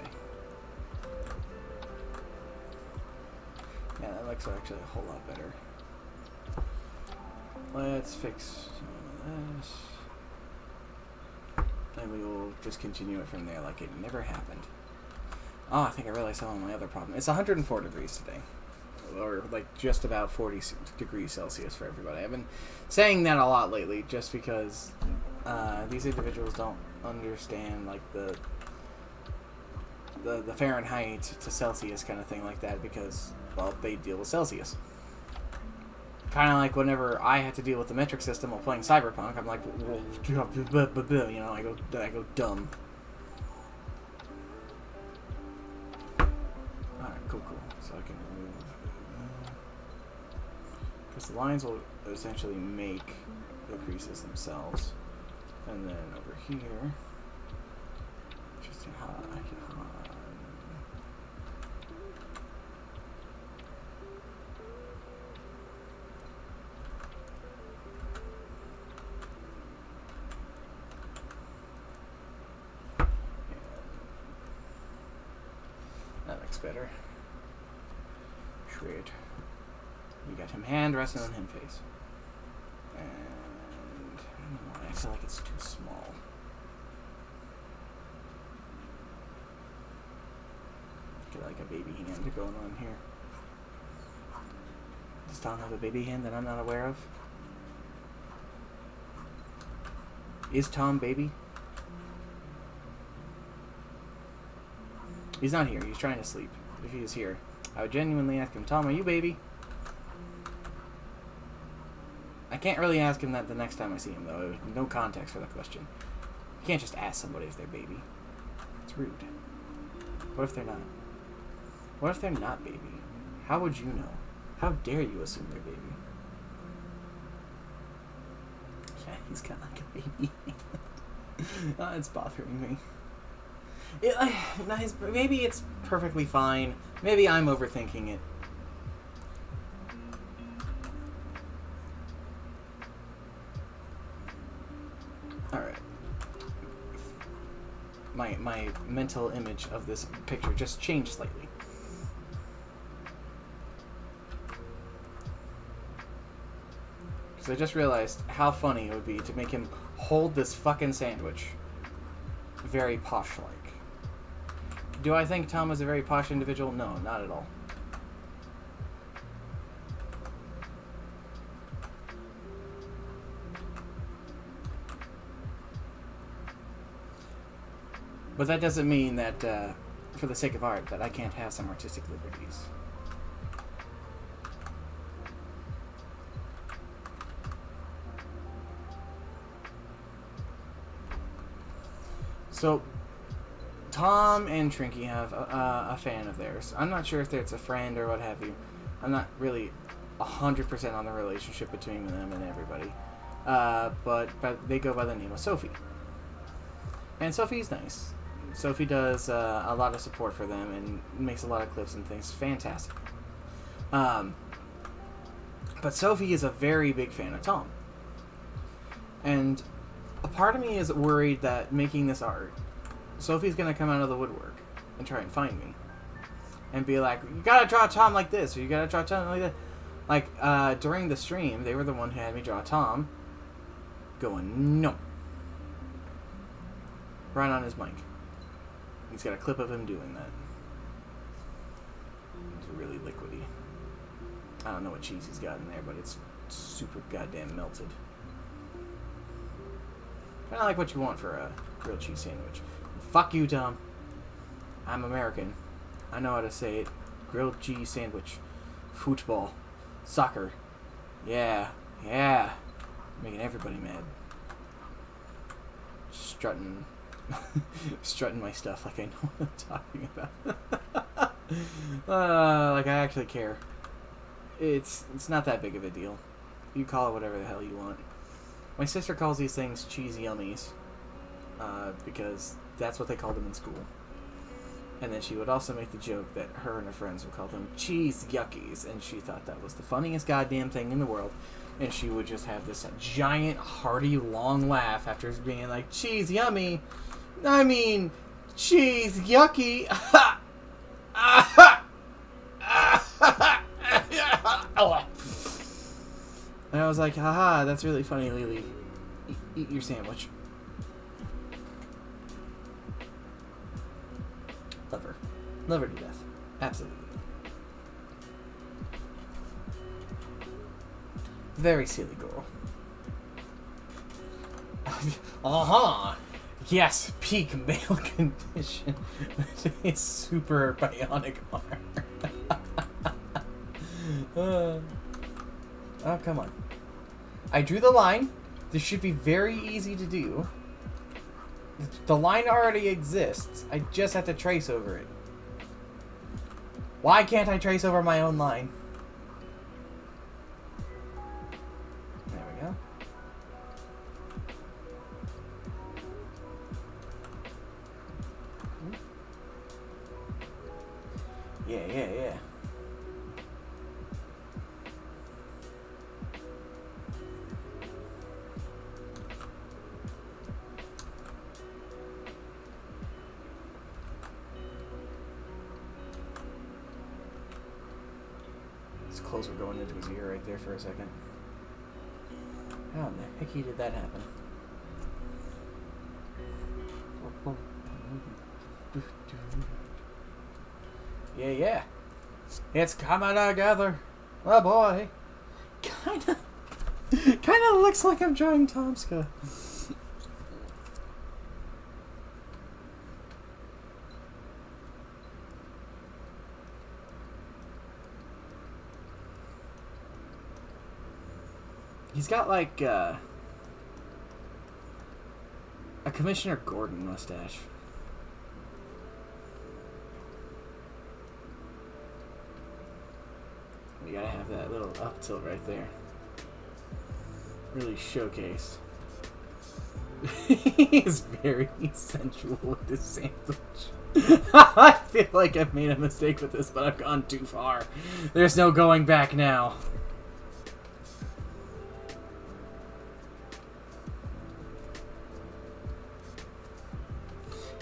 Yeah, that looks actually a whole lot better. Let's fix some of this. And we will just continue it from there like it never happened. Oh, I think I realized some of my other problem. It's 104 degrees today. Or like just about 40 degrees Celsius for everybody. I've been saying that a lot lately just because these individuals don't understand like the Fahrenheit to Celsius kind of thing like that because, well, they deal with Celsius. Kind of like whenever I had to deal with the metric system while playing Cyberpunk, I'm like, you know, I go dumb. Alright, cool. So I can remove... because the lines will essentially make the creases themselves. And then over here... just that looks better. Shred. We got him hand resting on him face. And I don't know why I feel like it's too small. Get like a baby hand going on here. Does Tom have a baby hand that I'm not aware of? Is Tom baby? He's not here. He's trying to sleep. If he is here, I would genuinely ask him, Tom, are you baby? I can't really ask him that the next time I see him, though. No context for that question. You can't just ask somebody if they're baby. It's rude. What if they're not? What if they're not baby? How would you know? How dare you assume they're baby? Yeah, he's got like a baby. Oh, it's bothering me. Maybe it's perfectly fine. Maybe I'm overthinking it. Alright. My mental image of this picture just changed slightly. Because I just realized how funny it would be to make him hold this fucking sandwich very posh-like. Do I think Tom is a very posh individual? No, not at all. But that doesn't mean that, for the sake of art, that I can't have some artistic liberties. So, Tom and Trinky have a fan of theirs. I'm not sure if it's a friend or what have you. I'm not really 100% on the relationship between them and everybody. But they go by the name of Sophie. And Sophie's nice. Sophie does a lot of support for them and makes a lot of clips and things. Fantastic. But Sophie is a very big fan of Tom. And a part of me is worried that making this art, Sophie's going to come out of the woodwork and try and find me. And be like, you gotta draw Tom like this, or you gotta draw Tom like that. Like, during the stream, they were the one who had me draw Tom. Going, no. Right on his mic. He's got a clip of him doing that. It's really liquidy. I don't know what cheese he's got in there, but it's super goddamn melted. Kind of like what you want for a grilled cheese sandwich. Fuck you, Tom. I'm American. I know how to say it. Grilled cheese sandwich. Football. Soccer. Yeah. Yeah. Making everybody mad. Strutting. Strutting my stuff like I know what I'm talking about. Like I actually care. It's not that big of a deal. You call it whatever the hell you want. My sister calls these things cheese yummies. Because that's what they called them in school. And then she would also make the joke that her and her friends would call them cheese yuckies. And she thought that was the funniest goddamn thing in the world. And she would just have this giant, hearty, long laugh after being like, cheese yummy. I mean, cheese yucky. And I was like, haha, that's really funny, Lily. Eat your sandwich. Love her. Love her to death. Absolutely. Very silly girl. Uh-huh. Yes, peak male condition with a super bionic arm. Oh, come on. I drew the line. This should be very easy to do. The line already exists. I just have to trace over it. Why can't I trace over my own line? There we go. Yeah, yeah, yeah. His clothes were going into his ear right there for a second. How in the heck did that happen? Yeah, yeah. It's coming together. Oh boy. Kinda looks like I'm drawing Tomska. He's got like a Commissioner Gordon mustache. You gotta have that little up tilt right there. Really showcased. He's very sensual with this sandwich. I feel like I've made a mistake with this, but I've gone too far. There's no going back now.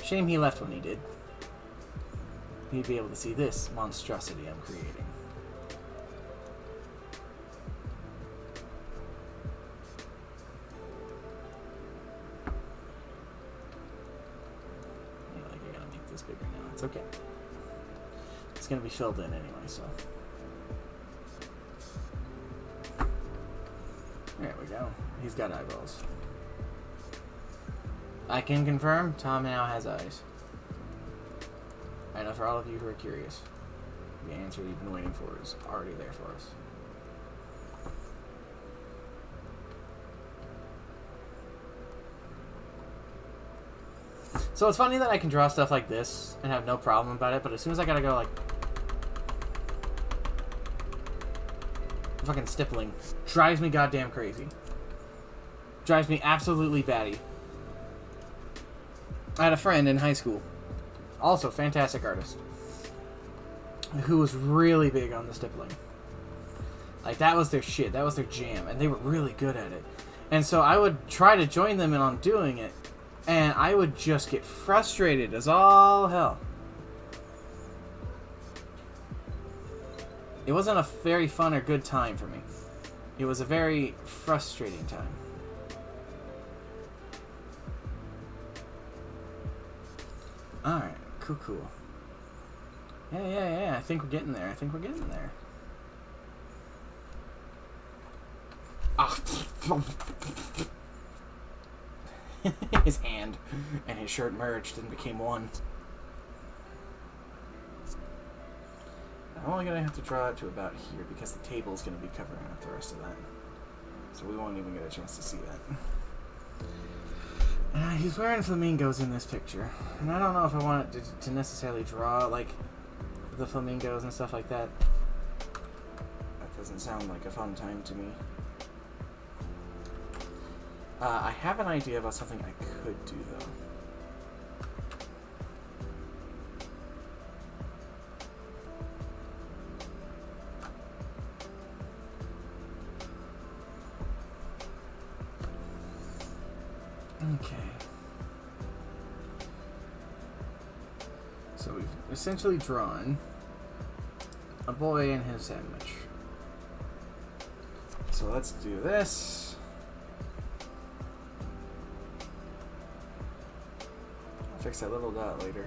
Shame he left when he did. He'd be able to see this monstrosity I'm creating. bigger now. It's okay. It's going to be filled in anyway, so. There we go. He's got eyeballs. I can confirm, Tom now has eyes. I know for all of you who are curious, the answer you've been waiting for is already there for us. So it's funny that I can draw stuff like this and have no problem about it, but as soon as I gotta go like fucking stippling, drives me goddamn crazy. Drives me absolutely batty. I had a friend in high school, also fantastic artist, who was really big on the stippling. Like, that was their shit, that was their jam, and they were really good at it. And so I would try to join them in on doing it, and I would just get frustrated as all hell. It wasn't a very fun or good time for me. It was a very frustrating time. Alright, cool. Yeah, I think we're getting there. Ah. His hand and his shirt merged and became one. I'm only going to have to draw it to about here because the table is going to be covering up the rest of that. So we won't even get a chance to see that. He's wearing flamingos in this picture. And I don't know if I want to necessarily draw, like, the flamingos and stuff like that. That doesn't sound like a fun time to me. I have an idea about something I could do, though. Okay. So we've essentially drawn a boy and his sandwich. So let's do this. I'll fix that little dot later.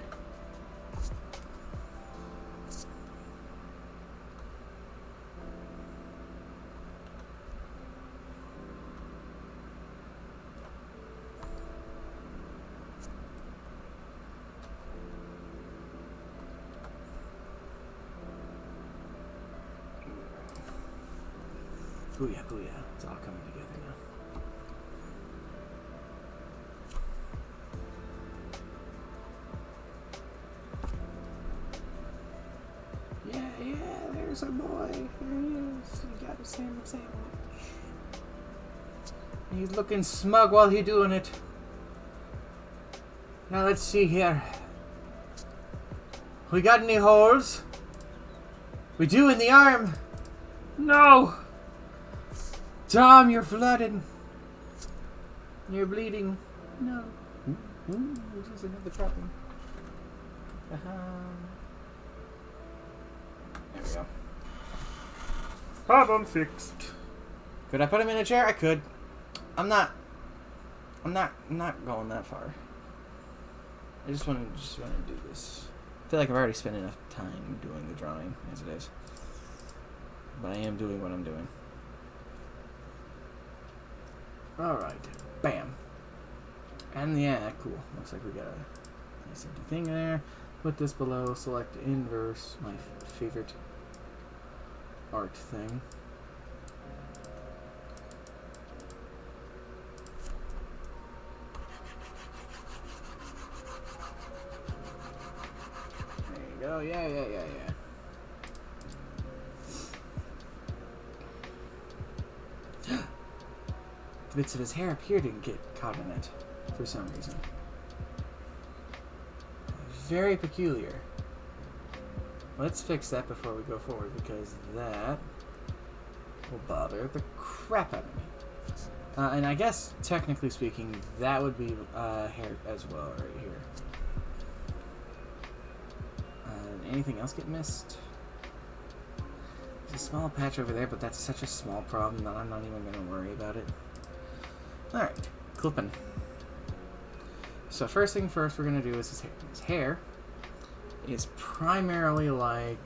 Booyah. It's all coming together now. Yeah, there's a boy. There he is. He got a sandwich. He's looking smug while he's doing it. Now let's see here. We got any holes? We do in the arm. No! Tom, you're flooded. You're bleeding. No. This is another problem. There we go. Problem fixed. Could I put him in a chair? I could. I'm not going that far. I just want to do this. I feel like I've already spent enough time doing the drawing as it is. But I am doing what I'm doing. Alright. Bam. And yeah, cool. Looks like we got a nice empty thing there. Put this below. Select inverse. My favorite art thing. There you go. Yeah. The bits of his hair appear to get caught in it for some reason. Very peculiar. Let's fix that before we go forward because that will bother the crap out of me. And I guess, technically speaking, that would be hair as well right here. Anything else get missed? There's a small patch over there, but that's such a small problem that I'm not even going to worry about it. Alright, clipping. So first thing first we're going to do is his hair. is primarily like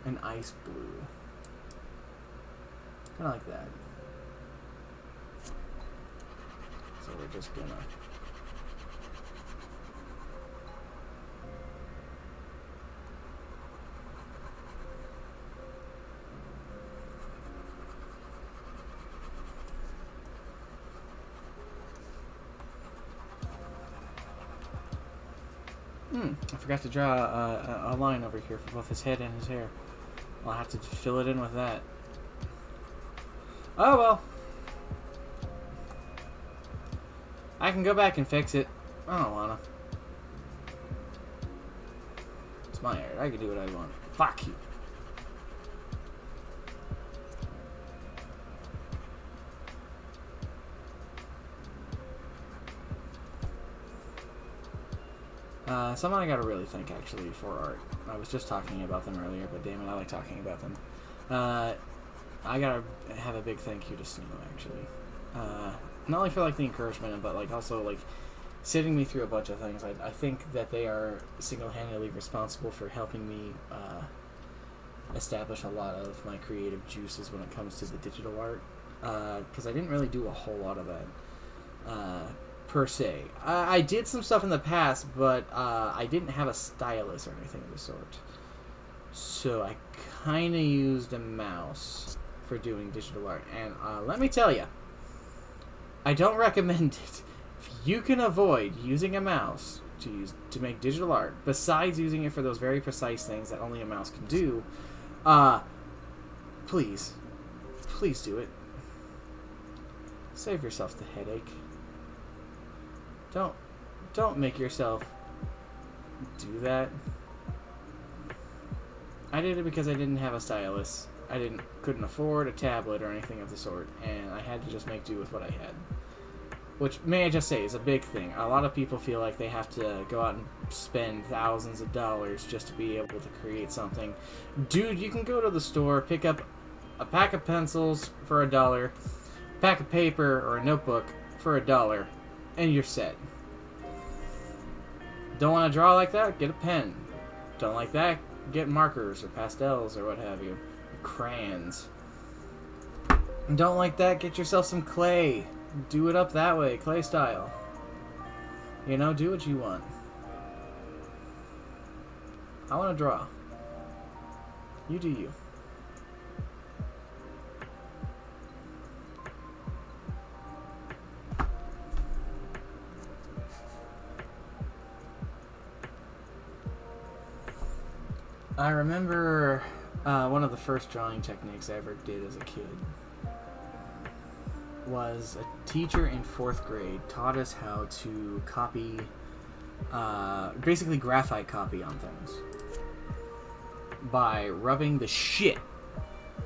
an ice blue. Kind of like that. So we're just gonna... I forgot to draw a line over here for both his head and his hair. I'll have to fill it in with that. Oh well. I can go back and fix it. I don't wanna. It's my art. I can do what I want. Fuck you. Someone I gotta really thank, actually, for art. I was just talking about them earlier, but damn it, I like talking about them. I gotta have a big thank you to Snow, actually. Not only for, like, the encouragement, but, like, also, like, sitting me through a bunch of things. I think that they are single-handedly responsible for helping me, establish a lot of my creative juices when it comes to the digital art. Because I didn't really do a whole lot of that. Per se. I did some stuff in the past, but I didn't have a stylus or anything of the sort. So I kind of used a mouse for doing digital art. And let me tell you, I don't recommend it. If you can avoid using a mouse to make digital art, besides using it for those very precise things that only a mouse can do, please do it. Save yourself the headache. Don't make yourself do that. I did it because I didn't have a stylus. I couldn't afford a tablet or anything of the sort, and I had to just make do with what I had. Which, may I just say, is a big thing. A lot of people feel like they have to go out and spend thousands of dollars just to be able to create something. Dude, you can go to the store, pick up a pack of pencils for $1, a pack of paper or a notebook for $1, and you're set. Don't want to draw like that? Get a pen. Don't like that? Get markers or pastels or what have you. Crayons. Don't like that? Get yourself some clay. Do it up that way, clay style. You know, do what you want. I want to draw. You do you. I remember one of the first drawing techniques I ever did as a kid was a teacher in 4th grade taught us how to copy, basically graphite copy on things by rubbing the shit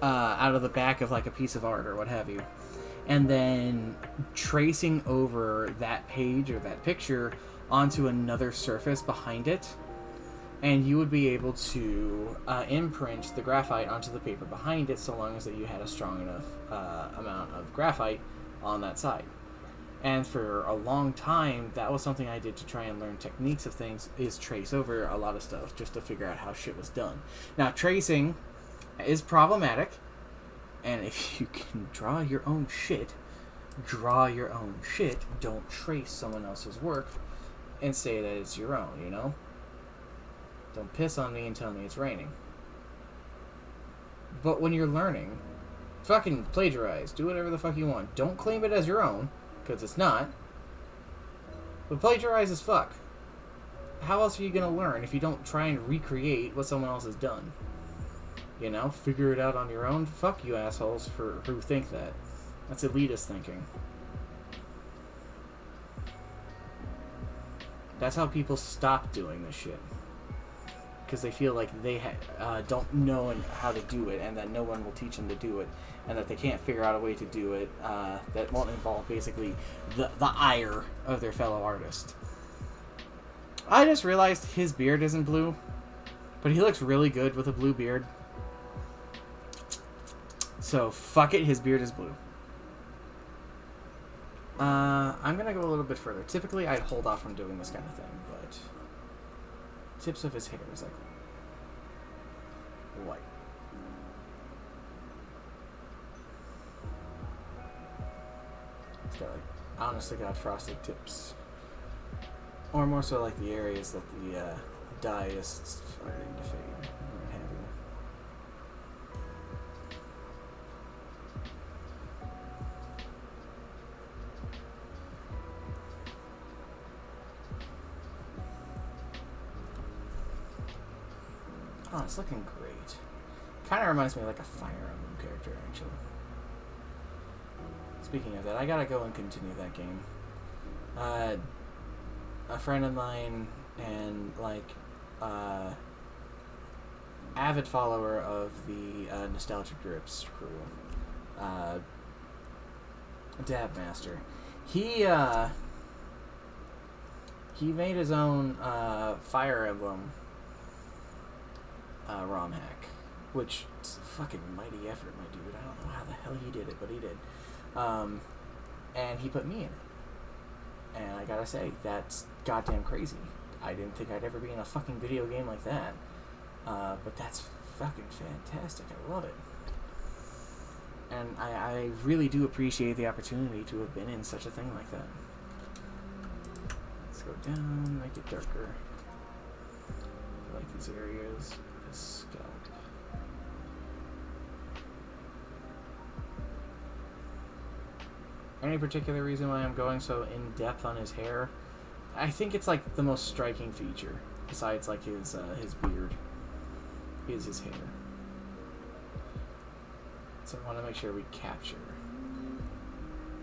out of the back of like a piece of art or what have you, and then tracing over that page or that picture onto another surface behind it. And you would be able to imprint the graphite onto the paper behind it, so long as that you had a strong enough amount of graphite on that side. And for a long time, that was something I did to try and learn techniques of things, is trace over a lot of stuff, just to figure out how shit was done. Now, tracing is problematic, and if you can draw your own shit, draw your own shit. Don't trace someone else's work and say that it's your own, you know? Don't piss on me and tell me it's raining. But when you're learning, fucking plagiarize. Do whatever the fuck you want. Don't claim it as your own, because it's not. But plagiarize as fuck. How else are you going to learn if you don't try and recreate what someone else has done? You know, figure it out on your own. Fuck you assholes who think that. That's elitist thinking. That's how people stop doing this shit. Because they feel like they don't know how to do it, and that no one will teach them to do it, and that they can't figure out a way to do it that won't involve basically the ire of their fellow artist. I just realized his beard isn't blue, but he looks really good with a blue beard. So fuck it, his beard is blue. I'm gonna go a little bit further. Typically I'd hold off from doing this kind of thing, but tips of his hair is like white. It's got like, honest to God, frosted tips. Or more so like the areas that the dye is starting to fade. What have you. Oh, it's looking great. Kind of reminds me of like a Fire Emblem character, actually. Speaking of that, I gotta go and continue that game. A friend of mine and like avid follower of the Nostalgic Drips crew, Dab Master, he made his own Fire Emblem ROM hack, which is a fucking mighty effort, my dude. I don't know how the hell he did it, but he did. And he put me in it. And I gotta say, that's goddamn crazy. I didn't think I'd ever be in a fucking video game like that. But that's fucking fantastic. I love it. And I really do appreciate the opportunity to have been in such a thing like that. Let's go down, make it darker. I like these areas. His scalp. Any particular reason why I'm going so in depth on his hair? I think it's like the most striking feature, besides like his beard, is his hair. So I want to make sure we capture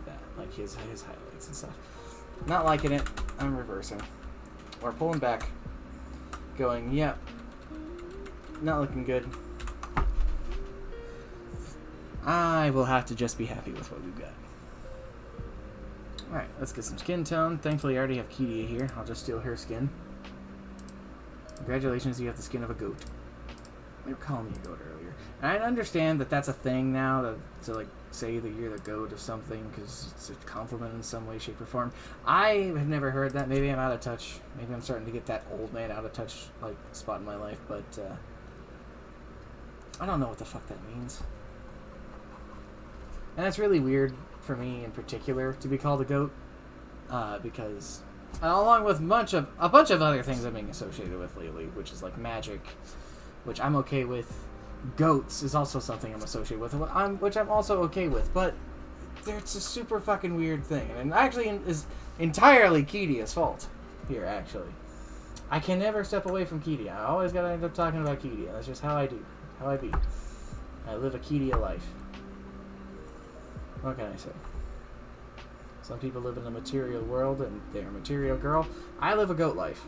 that, like his highlights and stuff. Not liking it. I'm reversing or pulling back, going, yep, not looking good. I will have to just be happy with what we've got. Alright, let's get some skin tone. Thankfully, I already have Kidia here. I'll just steal her skin. Congratulations, you have the skin of a goat. They were calling me a goat earlier. And I understand that that's a thing now, to like say that you're the goat of something because it's a compliment in some way, shape, or form. I have never heard that. Maybe I'm out of touch. Maybe I'm starting to get that old man out of touch like spot in my life, but I don't know what the fuck that means. And that's really weird for me in particular to be called a goat, because along with a bunch of other things I'm being associated with lately, which is like magic, which I'm okay with. Goats is also something I'm associated with, which I'm also okay with, but it's a super fucking weird thing, and actually is entirely Kidia's fault here, actually. I can never step away from Kidia. I always gotta end up talking about Kidia. That's just how I do. How I be. I live a Kidia life. What can I say? Some people live in a material world and they're a material girl. I live a goat life.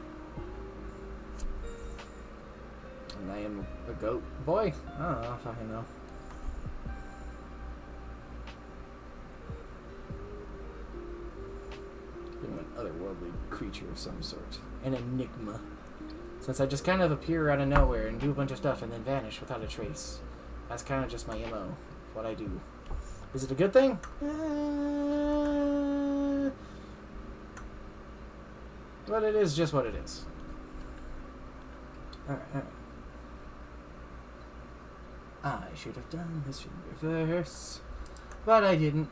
And I am a goat boy? I don't know if I know. I'm an otherworldly creature of some sort. An enigma. Since I just kind of appear out of nowhere and do a bunch of stuff and then vanish without a trace. That's kind of just my MO. What I do. Is it a good thing? But it is just what it is. Alright, alright. I should have done this in reverse. But I didn't.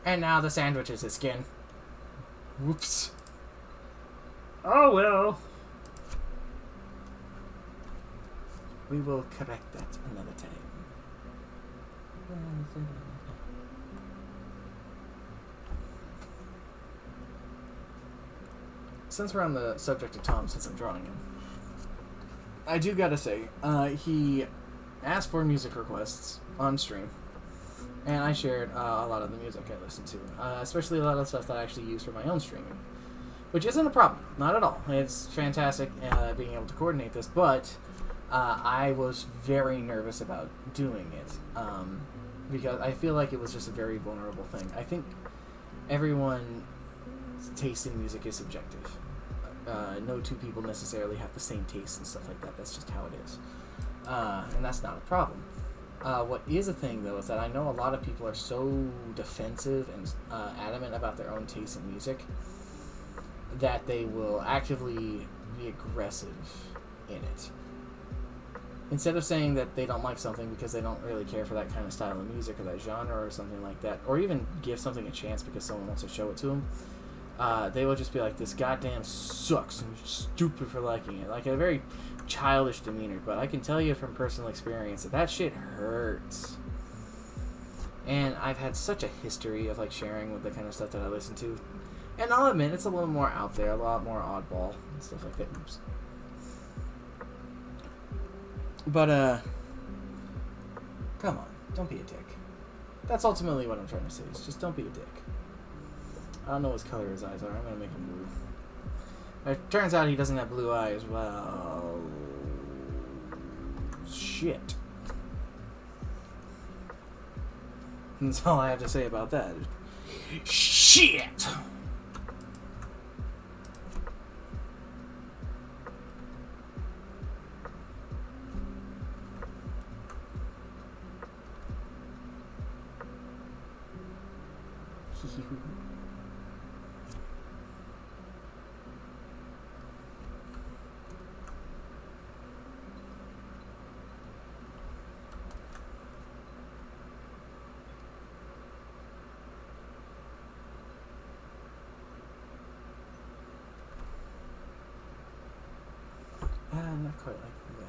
And now the sandwich is his skin. Whoops. Oh well. We will correct that another time. Since we're on the subject of Tom, since I'm drawing him, I do gotta say, he asked for music requests on stream, and I shared a lot of the music I listened to, especially a lot of stuff that I actually use for my own streaming, which isn't a problem, not at all. It's fantastic being able to coordinate this, but I was very nervous about doing it, because I feel like it was just a very vulnerable thing. I think everyone's taste in music is subjective. No two people necessarily have the same taste and stuff like that. That's just how it is. And that's not a problem. What is a thing, though, is that I know a lot of people are so defensive and adamant about their own taste in music that they will actively be aggressive in it. Instead of saying that they don't like something because they don't really care for that kind of style of music or that genre or something like that, or even give something a chance because someone wants to show it to them, they will just be like, this goddamn sucks and you're stupid for liking it. Like a very childish demeanor. But I can tell you from personal experience that shit hurts. And I've had such a history of like sharing with the kind of stuff that I listen to. And I'll admit, it's a little more out there, a lot more oddball and stuff like that. Oops. But, come on, don't be a dick. That's ultimately what I'm trying to say, is just don't be a dick. I don't know what color his eyes are, I'm gonna make him blue. It turns out he doesn't have blue eyes, well... shit. That's all I have to say about that. Shit! Not quite like that.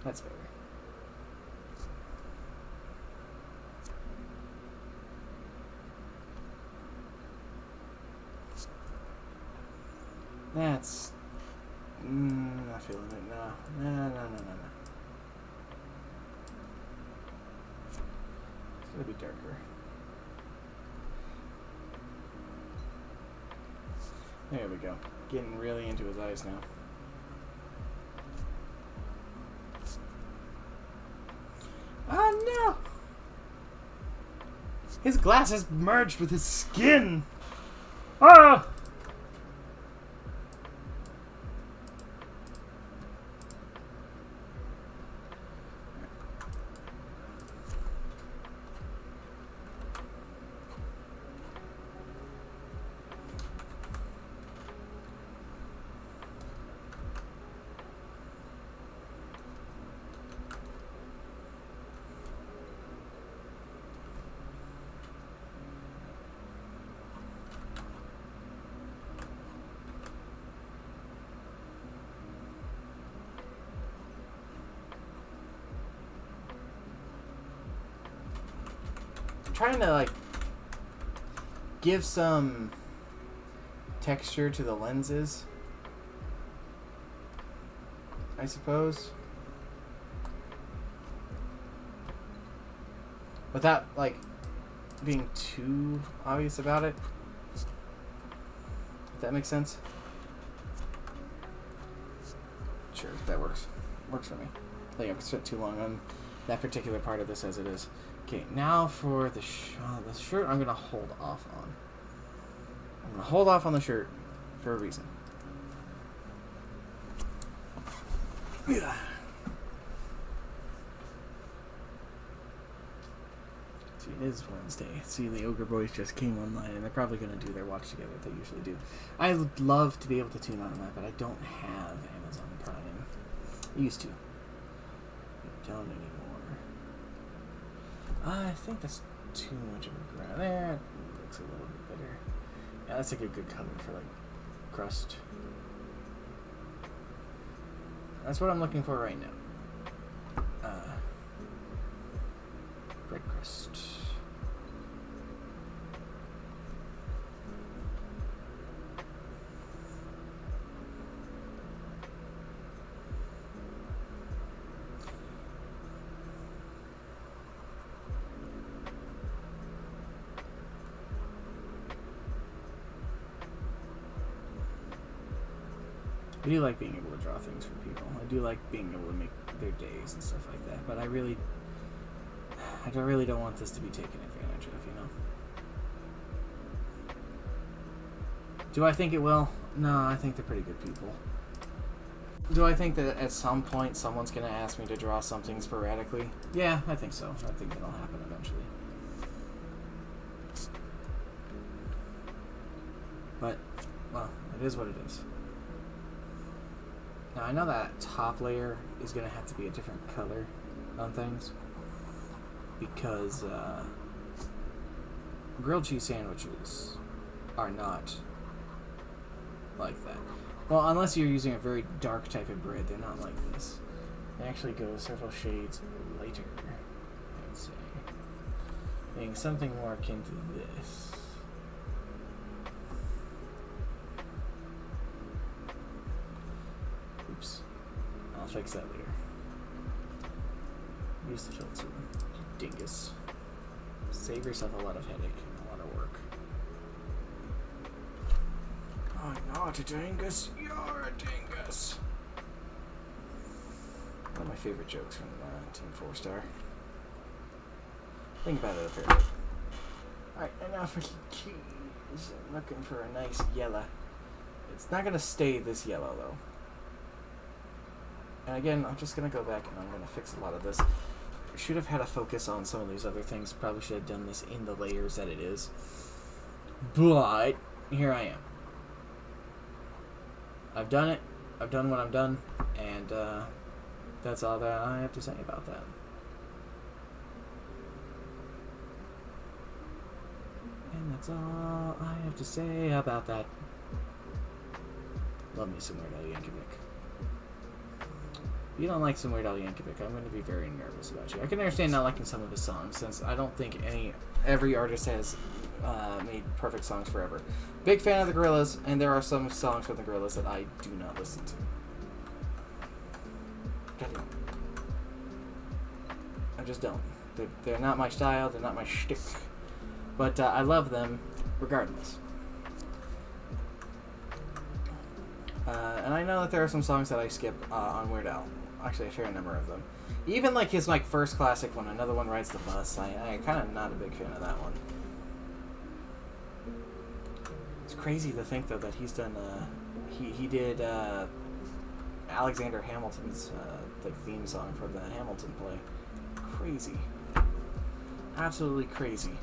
That's better. That's... not feeling it. No. It's gonna be darker. There we go. Getting really into his eyes now. Oh no! His glasses merged with his skin! Ah! Trying to like give some texture to the lenses, I suppose, without like being too obvious about it, if that makes sense. Sure, that works for me. I think I've spent too long on that particular part of this as it is. Okay, now for the shirt, I'm going to hold off on. I'm going to hold off on the shirt for a reason. Yeah. See, it is Wednesday. See, the Ogre Boys just came online, and they're probably going to do their watch together. They usually do. I would love to be able to tune on that, but I don't have Amazon Prime. I used to. I don't anymore. I think that's too much of a brown. There, looks a little bit better. Yeah, that's like a good color for like crust. That's what I'm looking for right now. Bread crust. I do like being able to draw things for people. I do like being able to make their days and stuff like that. But I really don't want this to be taken advantage of, you know? Do I think it will? No, I think they're pretty good people. Do I think that at some point someone's going to ask me to draw something sporadically? Yeah, I think so. I think it'll happen eventually. It is what it is. Now, I know that top layer is going to have to be a different color on things. Because grilled cheese sandwiches are not like that. Well, unless you're using a very dark type of bread, they're not like this. They actually go several shades lighter, I would say. Being something more akin to this. Oops. I'll fix that later. Use the filter. You dingus. Save yourself a lot of headache and a lot of work. I'm not a dingus. You're a dingus. One of my favorite jokes from Team 4 Star. Think about it a fair bit. Alright, and now for the keys. I'm looking for a nice yellow. It's not going to stay this yellow, though. And again, I'm just going to go back and I'm going to fix a lot of this. Should have had a focus on some of these other things. Probably should have done this in the layers that it is. But here I am. I've done it. I've done what I've done. And that's all that I have to say about that. And that's all I have to say about that. Love me some Weird Al Yankovic. If you don't like some Weird Al Yankovic, I'm going to be very nervous about you. I can understand not liking some of his songs, since I don't think every artist has made perfect songs forever. Big fan of the Gorillaz, and there are some songs from the Gorillaz that I do not listen to. Goddamn. I just don't. They're not my style, they're not my shtick. But I love them regardless. And I know that there are some songs that I skip on Weird Al. Actually, a fair number of them. Even like his first classic one, Another One Rides the Bus. I kind of not a big fan of that one. It's crazy to think though that he's done. He did Alexander Hamilton's theme song for the Hamilton play. Crazy. Absolutely crazy.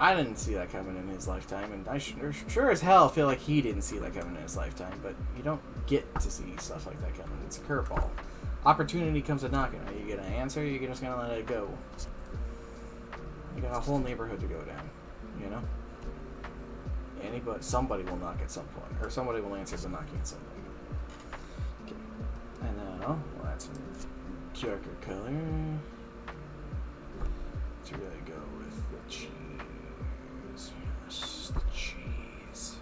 I didn't see that coming in his lifetime, and I sure as hell feel like he didn't see that coming in his lifetime, but you don't get to see stuff like that coming. It's a curveball. Opportunity comes a knocking. Are you going to answer, or are you just going to let it go? You got a whole neighborhood to go down, you know? Somebody will knock at some point, or somebody will answer the knocking at some point. Okay. And now, we'll add some darker color to really go with the cheese. Yes, the cheese.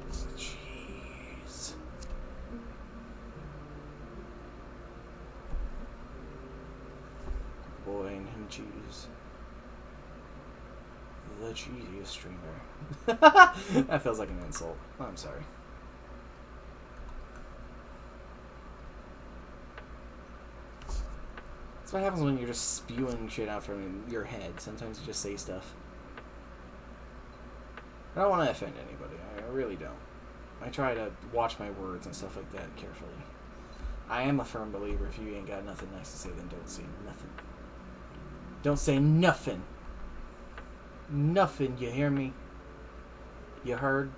The cheese. Boy and him cheese. The cheesiest streamer. That feels like an insult. I'm sorry. That's what happens when you're just spewing shit out from your head. Sometimes you just say stuff. I don't want to offend anybody. I really don't. I try to watch my words and stuff like that carefully. I am a firm believer if you ain't got nothing nice to say, then don't say nothing. Don't say nothing. Nothing, you hear me? You heard?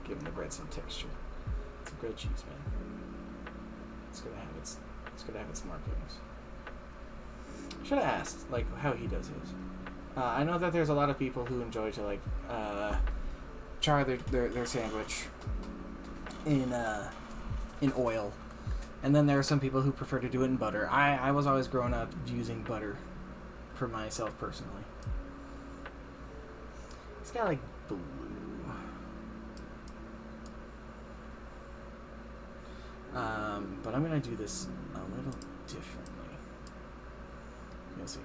Giving the bread some texture. It's a grilled cheese, man. It's gonna have its markings. Should have asked how he does his. I know that there's a lot of people who enjoy to char their sandwich in oil, and then there are some people who prefer to do it in butter. I was always growing up using butter for myself personally. It's got blue. But I'm going to do this a little differently. You'll see.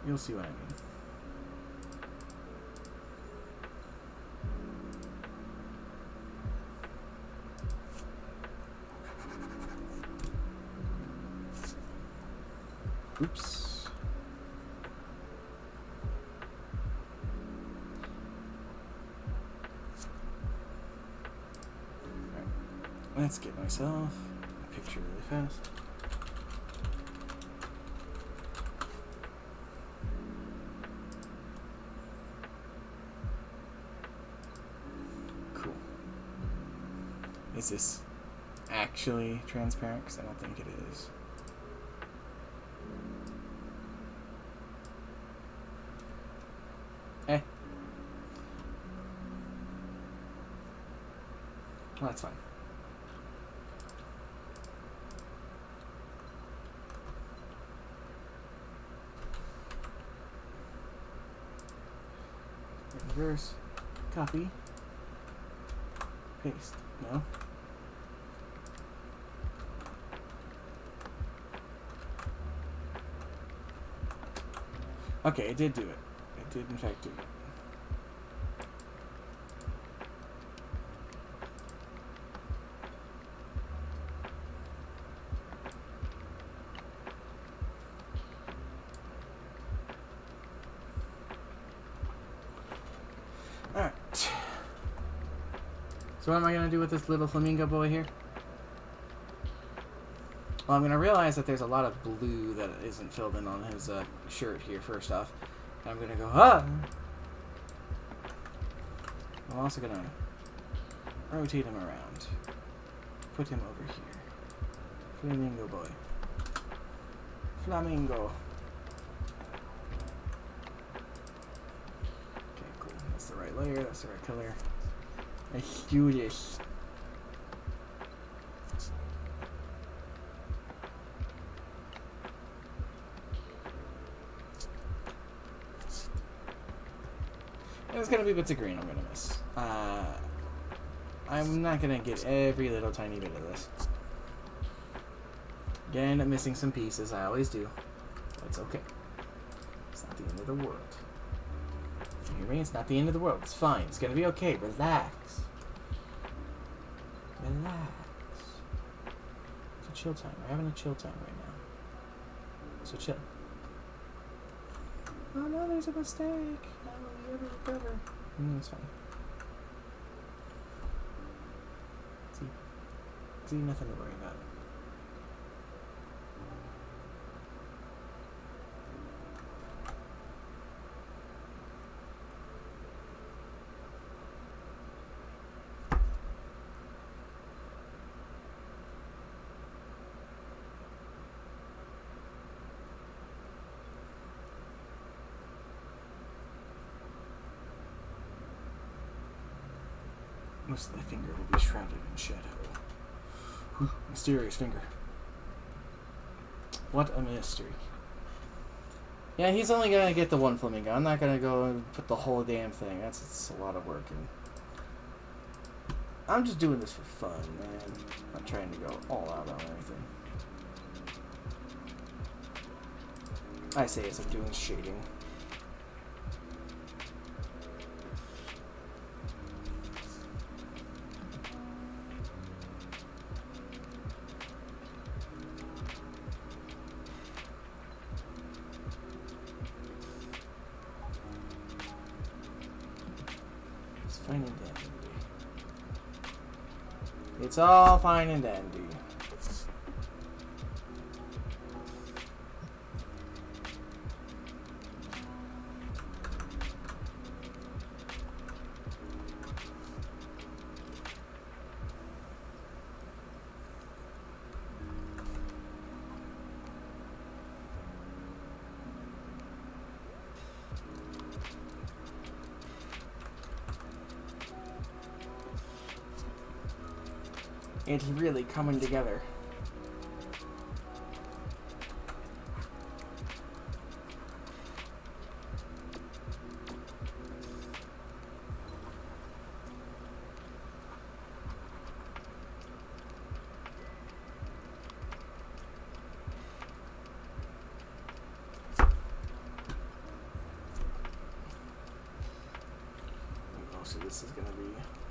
You'll see what I mean. Oops. Alright. Let's get myself a picture really fast. Cool. Is this actually transparent? Because I don't think it is. Eh. Well, that's fine. Reverse. Copy. Paste. No. Okay, it did do it. It did in fact do it. Alright. So what am I going to do with this little flamingo boy here? Well, I'm going to realize that there's a lot of blue that isn't filled in on his shirt here, first off. And I'm going to go, ah! I'm also going to rotate him around. Put him over here. Flamingo boy. Flamingo. Okay, cool. That's the right layer. That's the right color. Let's do this. There's gonna be bits of green I'm gonna miss. I'm not gonna get every little tiny bit of this. Gonna end up missing some pieces, I always do. But it's okay. It's not the end of the world. You hear me? It's not the end of the world. It's fine. It's gonna be okay. Relax. Relax. It's a chill time. We're having a chill time right now. So chill. Oh no, there's a mistake. How will we ever recover? It's fine. See, nothing to worry about. Most of the finger will be shrouded in shadow. Whew, mysterious finger. What a mystery. Yeah, he's only gonna get the one flamingo. I'm not gonna go and put the whole damn thing. It's a lot of work, and I'm just doing this for fun, man. I'm not trying to go all out on anything. I say as I'm doing shading. Fine and dandy. It's all fine and dandy. It's really coming together. Most of this is going to be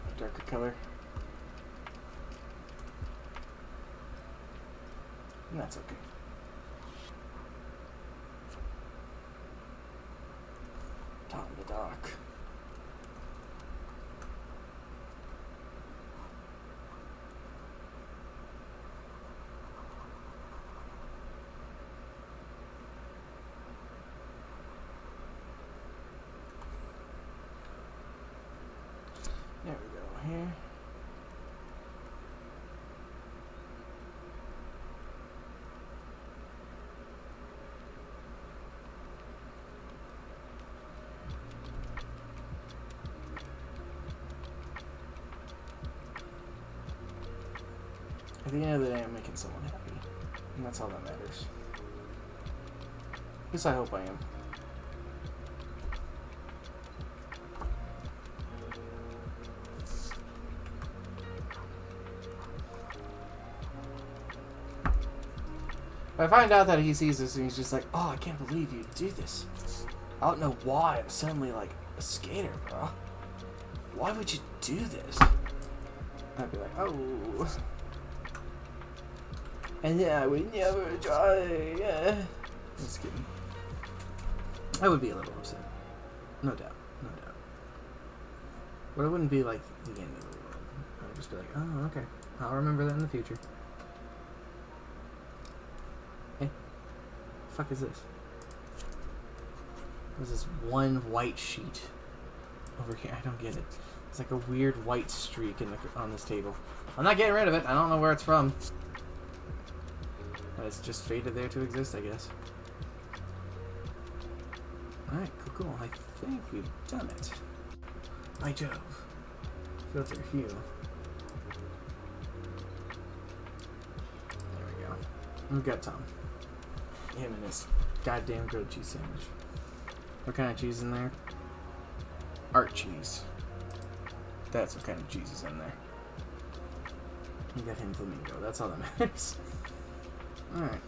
a darker color. And that's okay. the dock. There we go, here. At the end of the day, I'm making someone happy. And that's all that matters. At least I hope I am. If I find out that he sees this and he's just like, oh, I can't believe you do this. I don't know why I'm suddenly like a skater, bro. Why would you do this? I'd be like, oh. And yeah, we never try. Yeah. Just kidding. I would be a little upset. No doubt. No doubt. But it wouldn't be like the end of the world. I would just be like, oh, okay. I'll remember that in the future. Hey. The fuck is this? There's this one white sheet over here. I don't get it. It's like a weird white streak in on this table. I'm not getting rid of it. I don't know where it's from. But it's just fated there to exist, I guess. Alright, cool. I think we've done it. By Jove. Filter hue. There we go. We've got Tom. Him and his goddamn goat cheese sandwich. What kind of cheese is in there? Art cheese. That's what kind of cheese is in there. You got him flamingo. That's all that matters. Alright.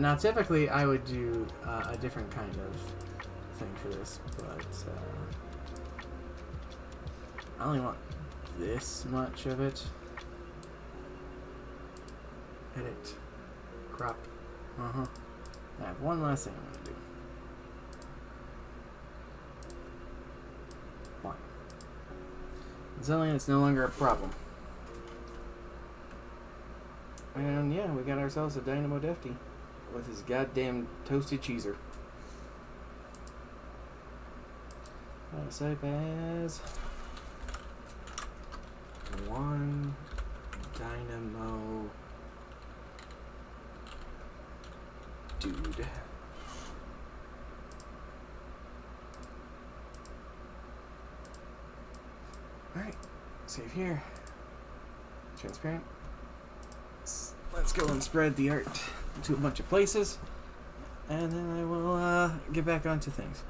Now, typically, I would do a different kind of thing for this, but I only want this much of it. Edit. Crop. I have one last thing I'm going to do. Fine. Suddenly, it's no longer a problem. And yeah, we got ourselves a Dynamo Defty with his goddamn toasted cheeser. Save as one Dynamo dude. Alright, save here. Transparent. Let's go and spread the art to a bunch of places, and then I will get back onto things.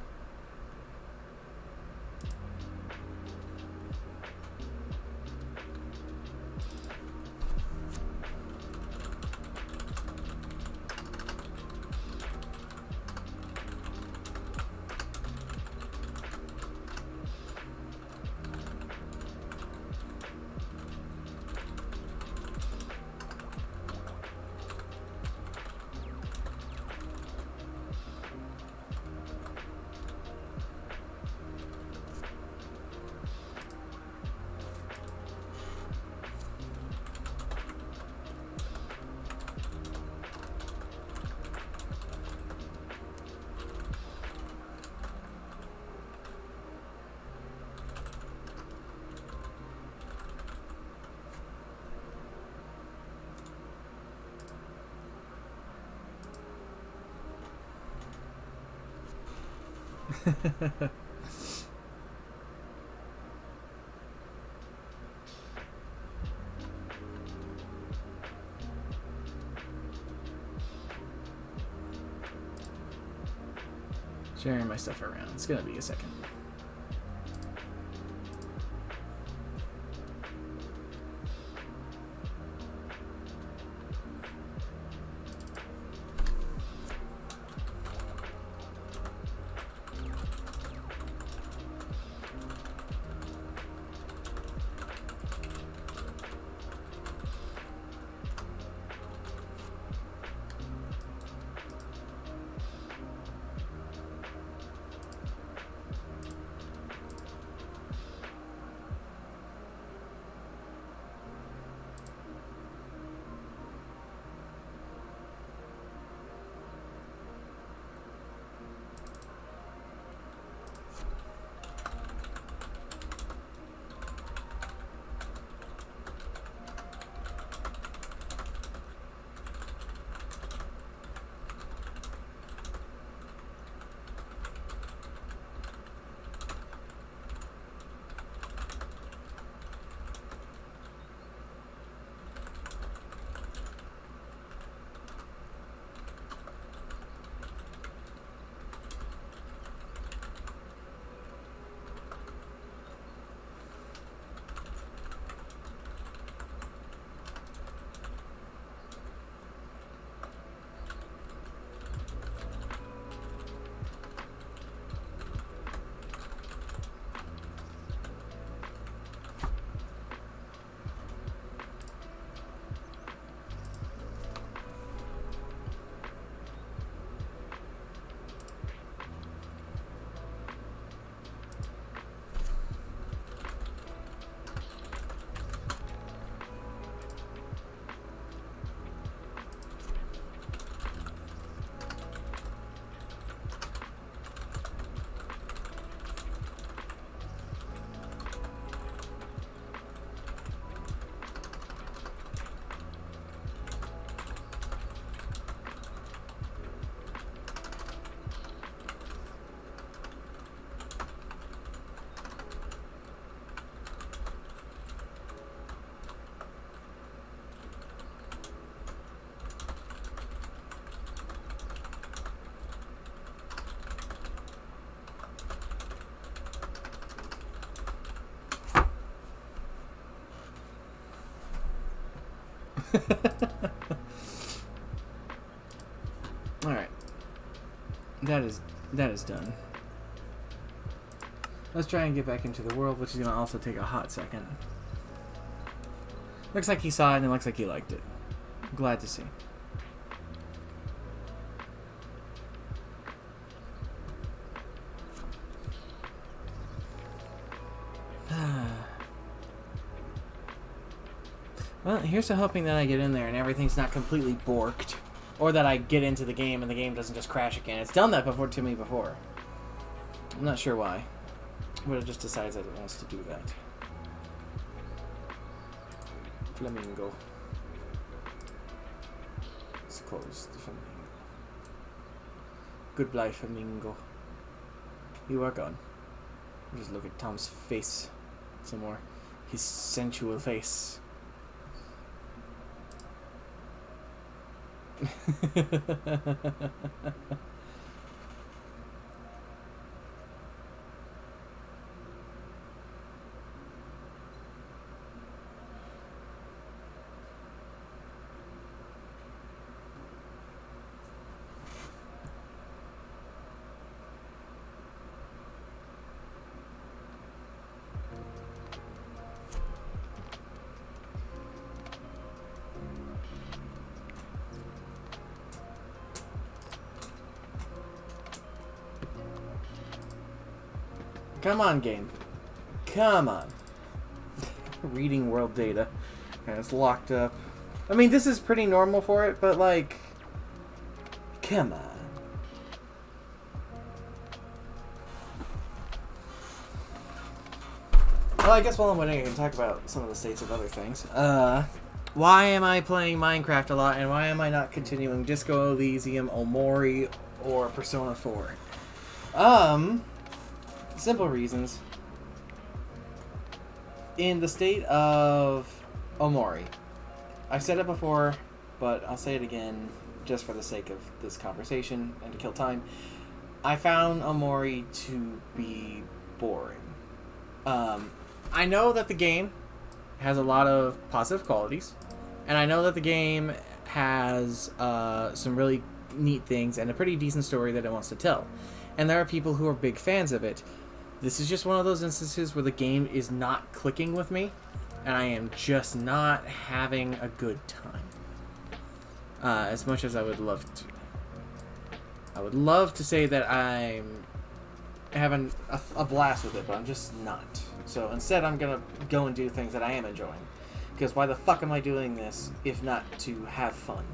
Sharing my stuff around. It's gonna be a second. Alright. That is done. Let's try and get back into the world, which is going to also take a hot second. Looks like he saw it, and it looks like he liked it. Glad to see. Well, here's to hoping that I get in there and everything's not completely borked. Or that I get into the game and the game doesn't just crash again. It's done that to me before. I'm not sure why. But it just decides that it wants to do that. Flamingo. It's closed. Flamingo. Goodbye, Flamingo. You are gone. Just look at Tom's face some more. His sensual face. Come on, game. Come on. Reading world data. And it's locked up. I mean, this is pretty normal for it, but like... Come on. Well, I guess while I'm waiting, I can talk about some of the states of other things. Why am I playing Minecraft a lot, and why am I not continuing Disco Elysium, Omori, or Persona 4? Simple reasons. In the state of Omori, I've said it before, but I'll say it again just for the sake of this conversation and to kill time. I found Omori to be boring. I know that the game has a lot of positive qualities, and I know that the game has some really neat things and a pretty decent story that it wants to tell. And there are people who are big fans of it. This is just one of those instances where the game is not clicking with me, and I am just not having a good time. As much as I would love to. I would love to say that I'm having a blast with it, but I'm just not. So instead, I'm going to go and do things that I am enjoying. Because why the fuck am I doing this if not to have fun?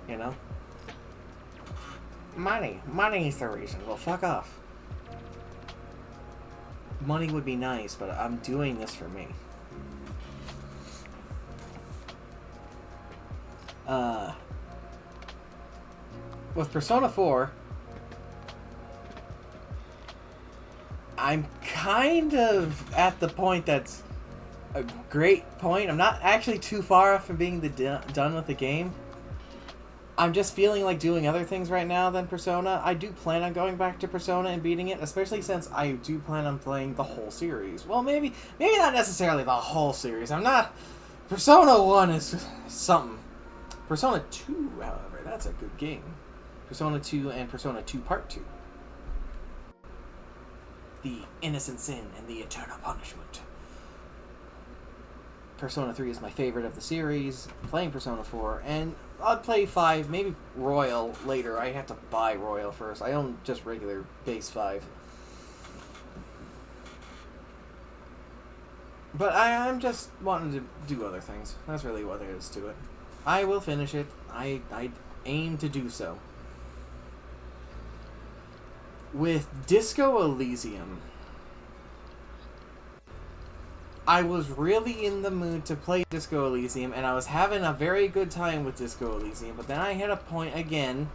You know? Money. Money is the reason. Well, fuck off. Money would be nice, but I'm doing this for me. With Persona 4, I'm kind of at the point that's a great point. I'm not actually too far off from being done with the game. I'm just feeling like doing other things right now than Persona. I do plan on going back to Persona and beating it, especially since I do plan on playing the whole series. Well, maybe not necessarily the whole series. I'm not... Persona 1 is something. Persona 2, however, that's a good game. Persona 2 and Persona 2 Part 2. The Innocent Sin and the Eternal Punishment. Persona 3 is my favorite of the series. Playing Persona 4, and I'll play 5, maybe Royal later. I have to buy Royal first. I own just regular base 5. But I'm just wanting to do other things. That's really what there is to it. I will finish it. I aim to do so. With Disco Elysium, I was really in the mood to play Disco Elysium, and I was having a very good time with Disco Elysium, but then I hit a point again,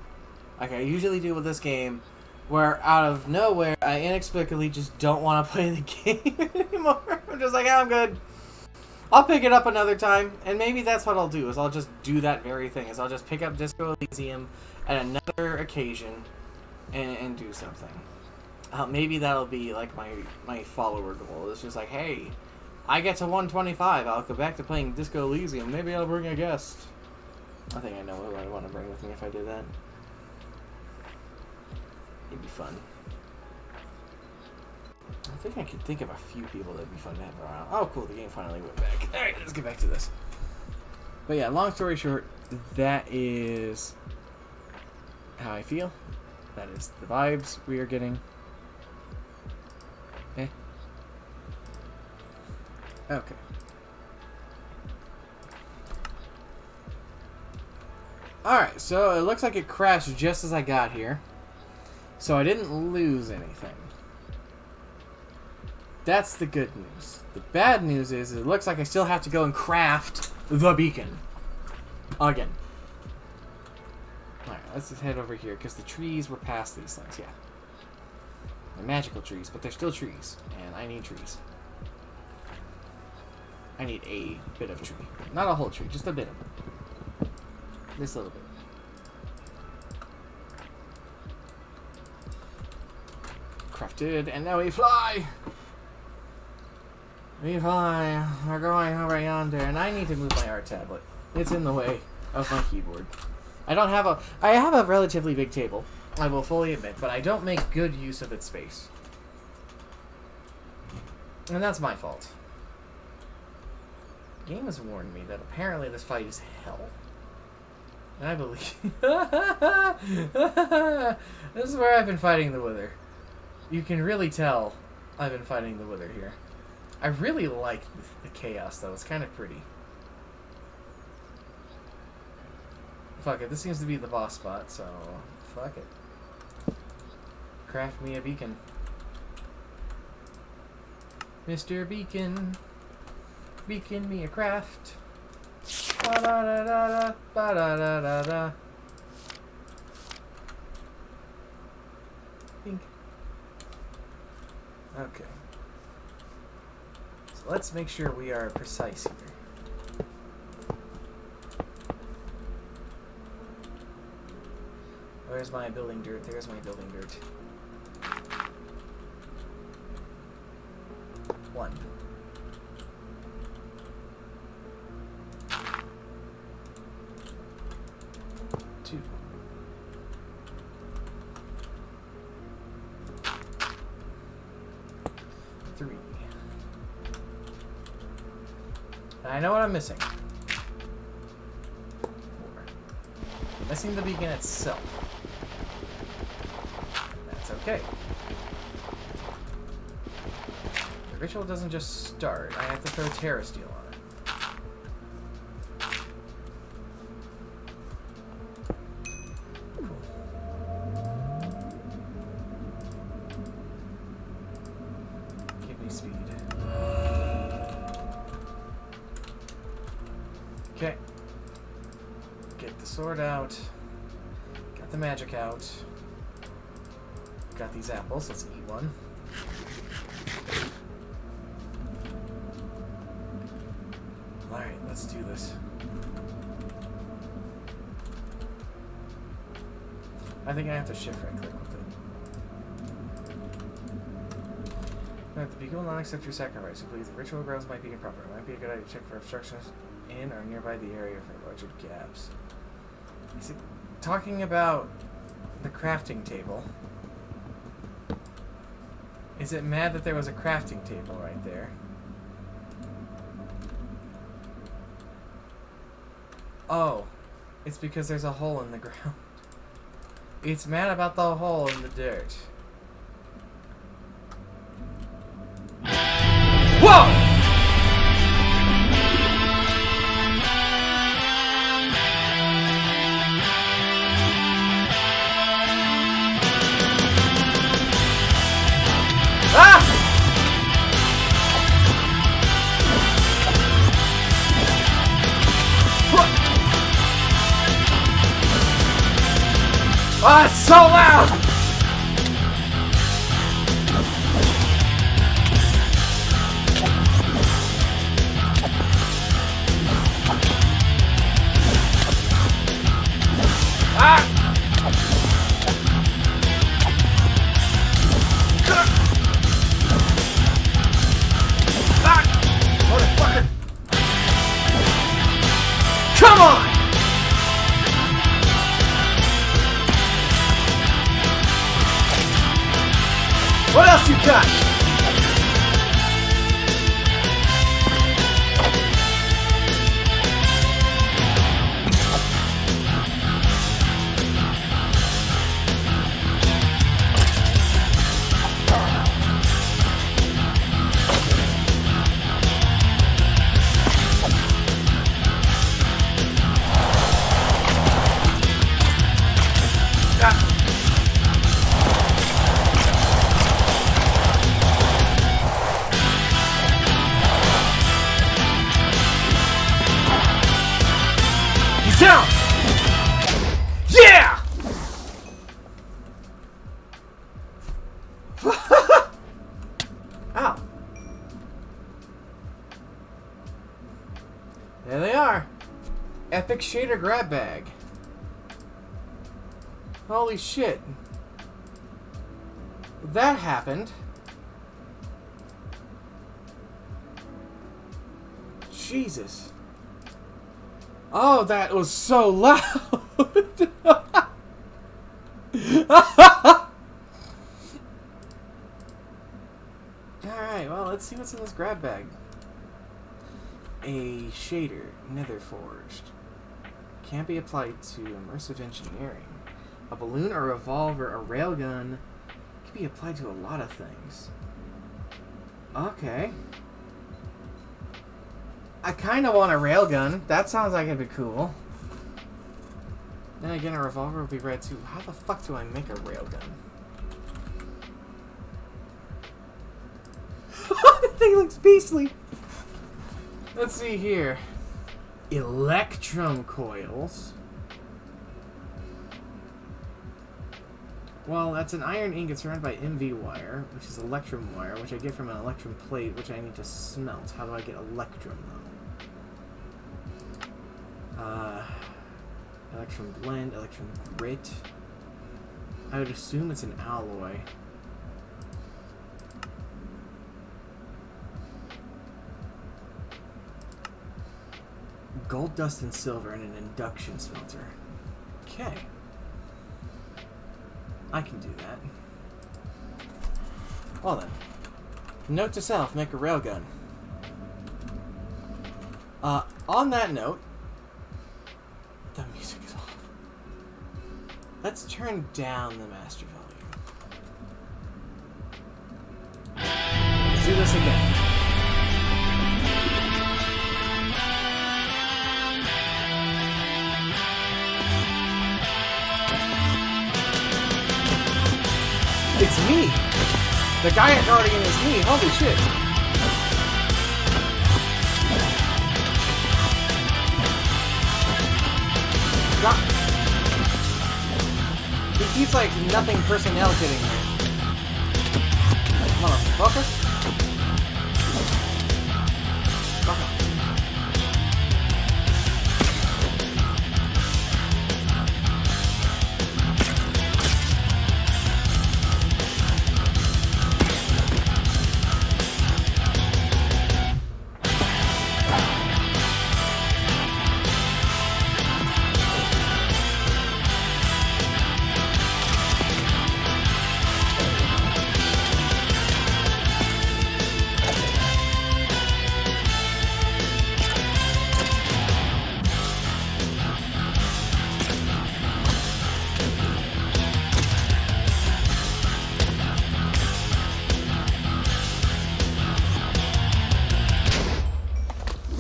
like I usually do with this game, where out of nowhere, I inexplicably just don't want to play the game anymore. I'm just like, I'm good. I'll pick it up another time, and maybe that's what I'll do, is I'll just do that very thing, is I'll just pick up Disco Elysium at another occasion, and do something. Maybe that'll be like my follower goal. It's just like, hey, I get to 125, I'll go back to playing Disco Elysium. Maybe I'll bring a guest. I think I know who I'd want to bring with me if I did that. It'd be fun. I think I could think of a few people that'd be fun to have around. Oh, cool, the game finally went back. Alright, let's get back to this. But yeah, long story short, that is how I feel. That is the vibes we are getting. Eh. Okay. Alright, so it looks like it crashed just as I got here. So I didn't lose anything. That's the good news. The bad news is it looks like I still have to go and craft the beacon. Again. Alright, let's just head over here, because the trees were past these things, yeah. They're magical trees, but they're still trees, and I need trees. I need a bit of tree. Not a whole tree, just a bit of it. This little bit. Crafted, and now we fly! We fly. We're going over yonder, and I need to move my art tablet. It's in the way of my keyboard. I have a relatively big table, I will fully admit, but I don't make good use of its space. And that's my fault. The game has warned me that apparently this fight is hell. And I believe... This is where I've been fighting the Wither. You can really tell I've been fighting the Wither here. I really like the chaos, though. It's kind of pretty. Fuck it. This seems to be the boss spot, so... Fuck it. Craft me a beacon. Mr. Beacon. Beacon me a craft. Ba-da-da-da-da. Ba-da-da-da-da. Bink. Okay. So let's make sure we are precise here. Where's my building dirt? There's my building dirt. 1. 2. 3. And I know what I'm missing. 4. I'm missing the beacon itself. That's okay. The ritual doesn't just start. I have to throw Terra Steel on it. Cool. Give me speed. Okay. Get the sword out. Got the magic out. Got these apples. Let's eat one. Alright, let's do this. I think I have to shift right click with it. Alright, the beacon will not accept your sacrifice. So please, the ritual grows might be improper. It might be a good idea to check for obstructions in or nearby the area for larger gaps. Is it talking about the crafting table? Is it mad that there was a crafting table right there? Oh, it's because there's a hole in the ground. It's mad about the hole in the dirt. Whoa! Oh, it's so loud! Ah! Ah! epic shader grab bag. Holy shit. That happened. Jesus. Oh, that was so loud. Alright, well, let's see what's in this grab bag. A shader, nether forged. Can't be applied to immersive engineering. A balloon, a revolver, a railgun. Can be applied to a lot of things. Okay. I kind of want a railgun. That sounds like it'd be cool. Then again, a revolver would be rad too. How the fuck do I make a railgun? The thing looks beastly. Let's see here. Electrum coils. Well, that's an iron ingot surrounded by MV wire, which is electrum wire, which I get from an electrum plate, which I need to smelt. How do I get electrum, though? Electrum blend, electrum grit. I would assume it's an alloy. Gold dust and silver and an induction smelter. Okay. I can do that. Well then. Note to self, make a railgun. On that note, the music is off. Let's turn down the master volume. Let's do this again. It's me! The Gaia Guardian is me! Holy shit! He keeps like nothing personnel kidding me. Come on, focus. Focus.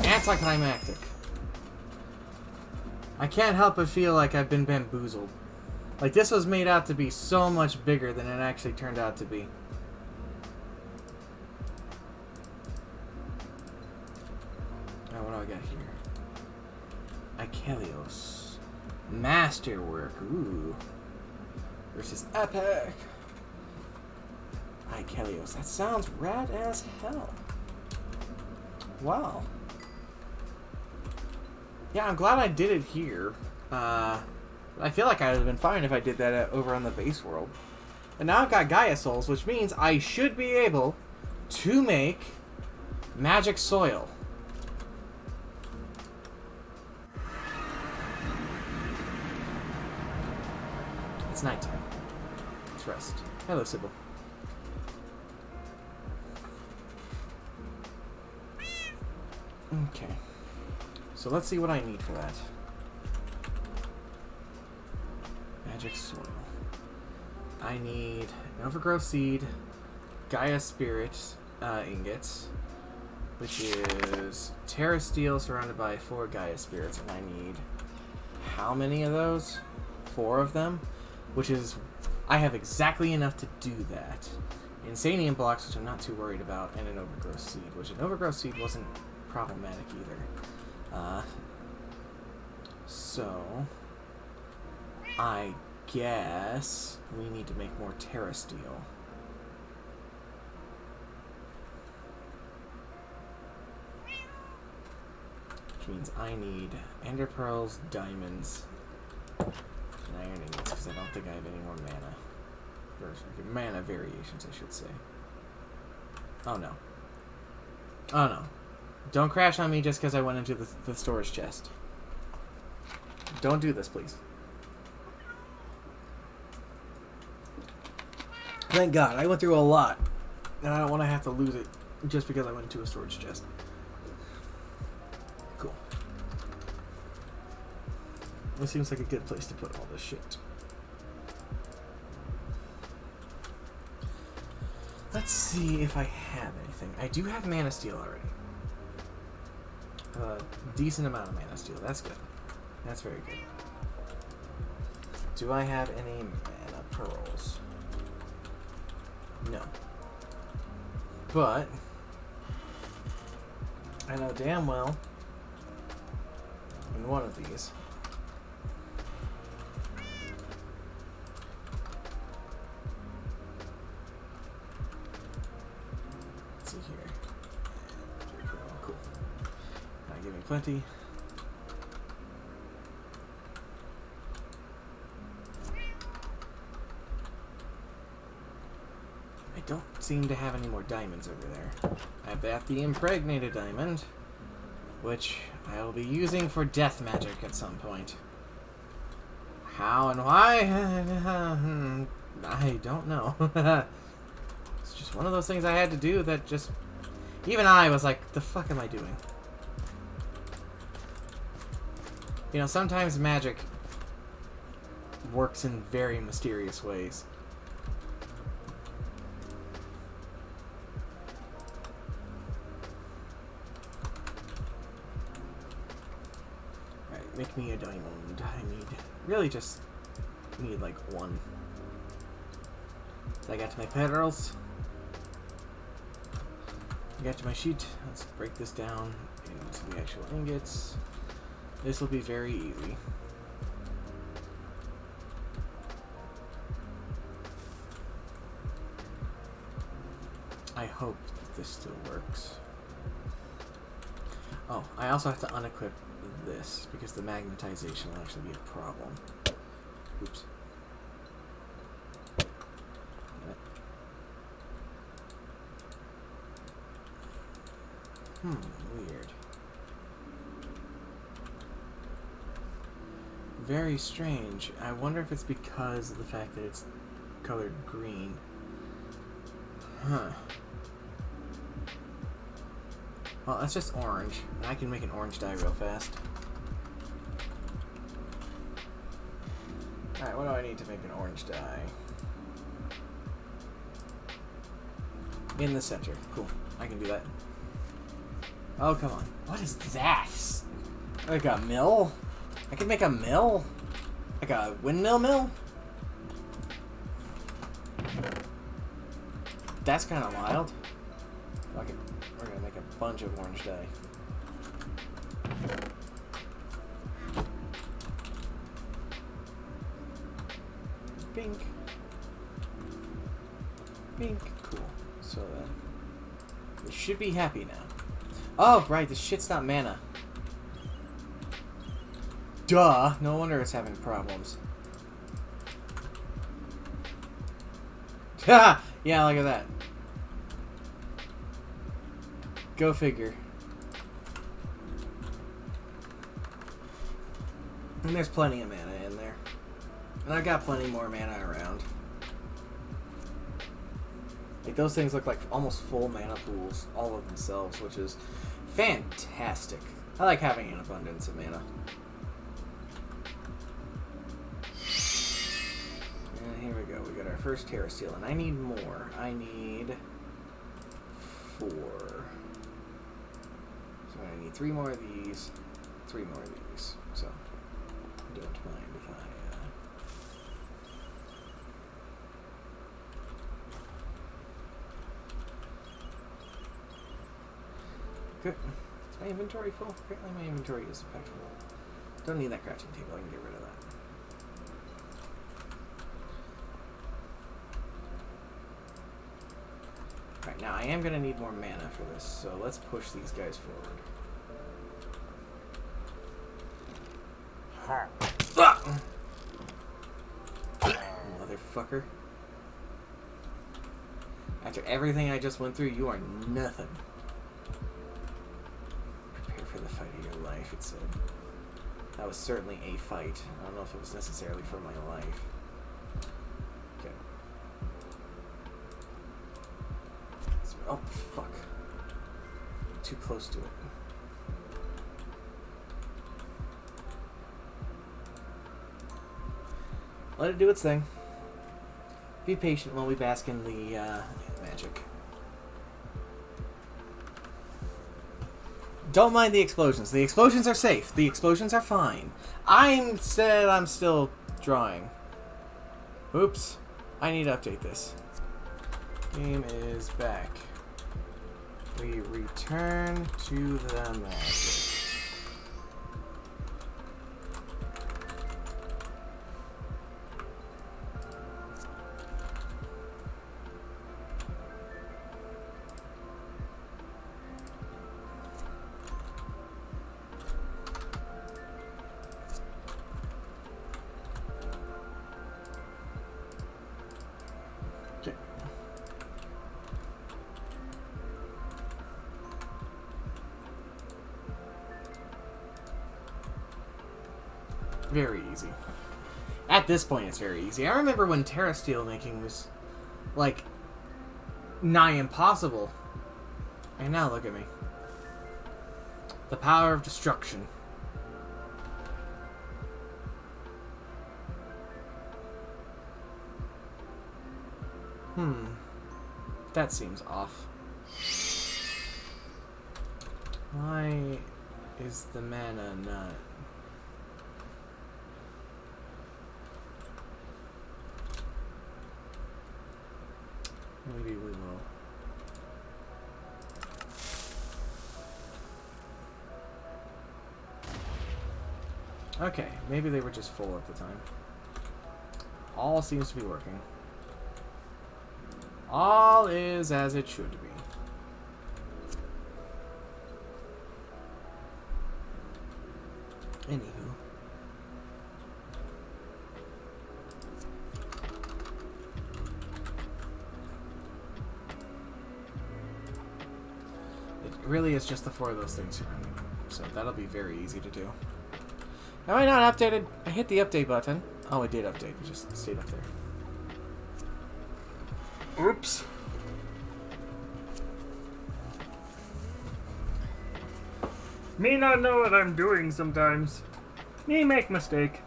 Anticlimactic. I can't help but feel like I've been bamboozled. Like this was made out to be so much bigger than it actually turned out to be. Now what do I got here? Icelios. Masterwork. Ooh. Versus Epic. Icelios. That sounds rad as hell. Wow. Yeah, I'm glad I did it here. I feel like I would have been fine if I did that over on the base world. And now I've got Gaia Souls, which means I should be able to make magic soil. It's nighttime. Let's rest. Hello, Sybil. Okay. So let's see what I need for that. Magic soil. I need an overgrowth seed, Gaia spirit ingots, which is Terra steel surrounded by 4 Gaia spirits, and I need how many of those? 4 of them, which is I have exactly enough to do that. Insanium blocks, which I'm not too worried about, and an overgrowth seed, which an overgrowth seed wasn't problematic either. So I guess we need to make more Terra steel. Which means I need ender pearls, diamonds, and iron ingots, because I don't think I have any more mana. Or mana variations, I should say. Oh no. Oh no. Don't crash on me just because I went into the storage chest. Don't do this, please. Thank God. I went through a lot. And I don't want to have to lose it just because I went into a storage chest. Cool. This seems like a good place to put all this shit. Let's see if I have anything. I do have mana steel already. Decent amount of mana steel. That's good. That's very good. Do I have any mana pearls? No. But I know damn well in one of these let's see here. Cool. Give me plenty. I don't seem to have any more diamonds over there. I've got the impregnated diamond, which I will be using for death magic at some point. How and why? I don't know. It's just one of those things I had to do that just... Even I was like, the fuck am I doing? You know, sometimes magic works in very mysterious ways. Alright, make me a diamond. I need... Really just need like one. So I got to my pearls. I got to my sheet. Let's break this down into the actual ingots. This will be very easy. I hope that this still works. Oh, I also have to unequip this because the magnetization will actually be a problem. Oops. Weird. Very strange. I wonder if it's because of the fact that it's colored green. Huh. Well, that's just orange. And I can make an orange dye real fast. Alright, what do I need to make an orange dye? In the center. Cool. I can do that. Oh, come on. What is that? Like a mill? I can make a mill? Like a windmill mill? That's kind of wild. Okay, we're gonna make a bunch of orange dye. Pink. Pink. Cool. So then, we should be happy now. Oh, right, this shit's not mana. Duh! No wonder it's having problems. Ha! Yeah, look at that. Go figure. And there's plenty of mana in there. And I've got plenty more mana around. Like, those things look like almost full mana pools, all of themselves, which is fantastic. I like having an abundance of mana. And here we go. We got our first Terra Steel, and I need more. I need 4. So I need 3 more of these, 3 more of these. So I don't mind if I... Good. Is my inventory full? Apparently my inventory is effectively full. Don't need that crafting table. I can get rid of that. Alright, now I am going to need more mana for this, so let's push these guys forward. Ah! Motherfucker. After everything I just went through, you are nothing. Prepare for the fight of your life, it said. That was certainly a fight. I don't know if it was necessarily for my life. Okay. Oh, fuck. Too close to it. Let it do its thing. Be patient while we bask in the magic. Don't mind the explosions. The explosions are safe. The explosions are fine. I'm still drawing. Oops. I need to update this. Game is back. We return to the magic. Very easy. At this point, it's very easy. I remember when Terra Steel making was, like, nigh impossible. And now look at me. The power of destruction. That seems off. Why is the mana not... Maybe we will. Okay, maybe they were just full at the time. All seems to be working. All is as it should be. Anywho. Really is just the four of those things surrounding them, so that'll be very easy to do. Have I not updated? I hit the update button. Oh, it did update. It just stayed up there. Oops. Me not know what I'm doing sometimes. Me make mistake.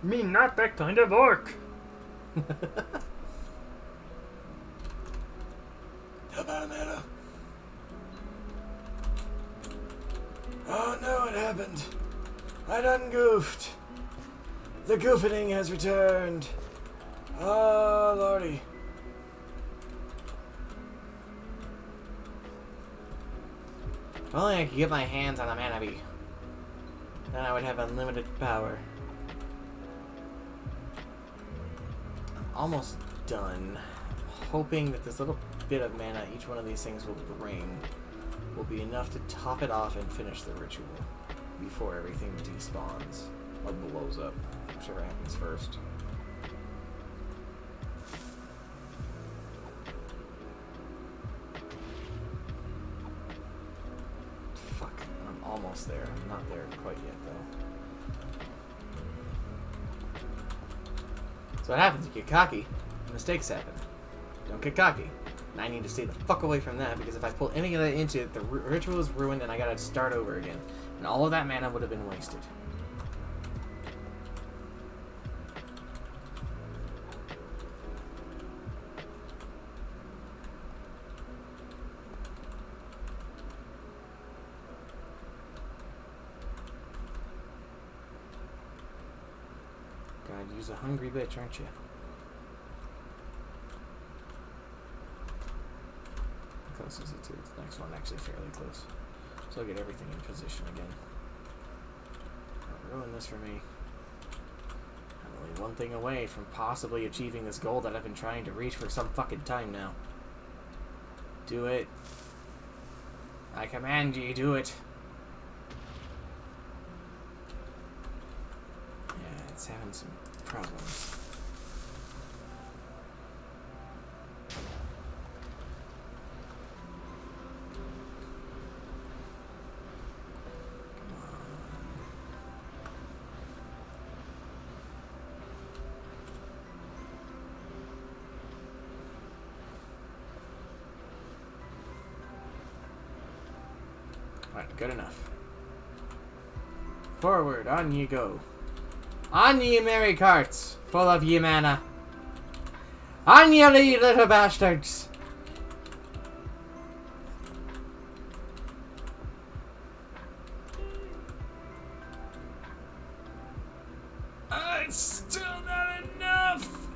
Me not that kind of orc. Oh no, it happened. I done goofed. The goofing has returned. Oh lordy. If only I could get my hands on a mana bee. Then I would have unlimited power. I'm almost done. Hoping that this little bit of mana each one of these things will bring will be enough to top it off and finish the ritual before everything despawns or blows up, whichever happens first. Fuck, I'm almost there. I'm not there quite yet though. So what happens? You get cocky, mistakes happen. Don't get cocky. And I need to stay the fuck away from that, because if I pull any of that into it, the ritual is ruined and I gotta start over again. And all of that mana would have been wasted. God, you're a hungry bitch, aren't you? Close is it to the next one? Actually fairly close. So I'll get everything in position again. Don't ruin this for me. I'm only one thing away from possibly achieving this goal that I've been trying to reach for some fucking time now. Do it. I command ye, do it. It's having some problems. Alright, good enough. Forward, on ye go. On ye merry carts, full of ye manna. On ye little bastards. It's still not enough.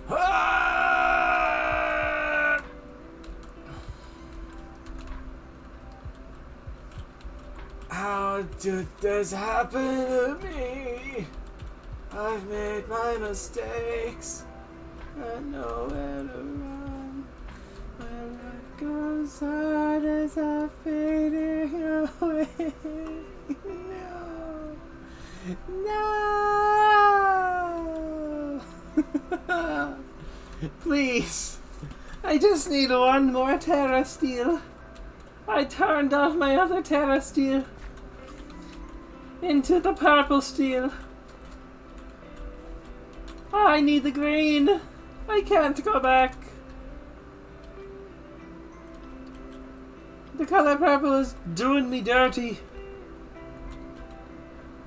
Ah! How did this happen to me? I've made my mistakes. I know where to run. Where it goes hard as I'm fading away. No! No! Please! I just need one more Terra Steel. I turned off my other Terra Steel into the purple steel. I need the green. I can't go back. The color purple is doing me dirty.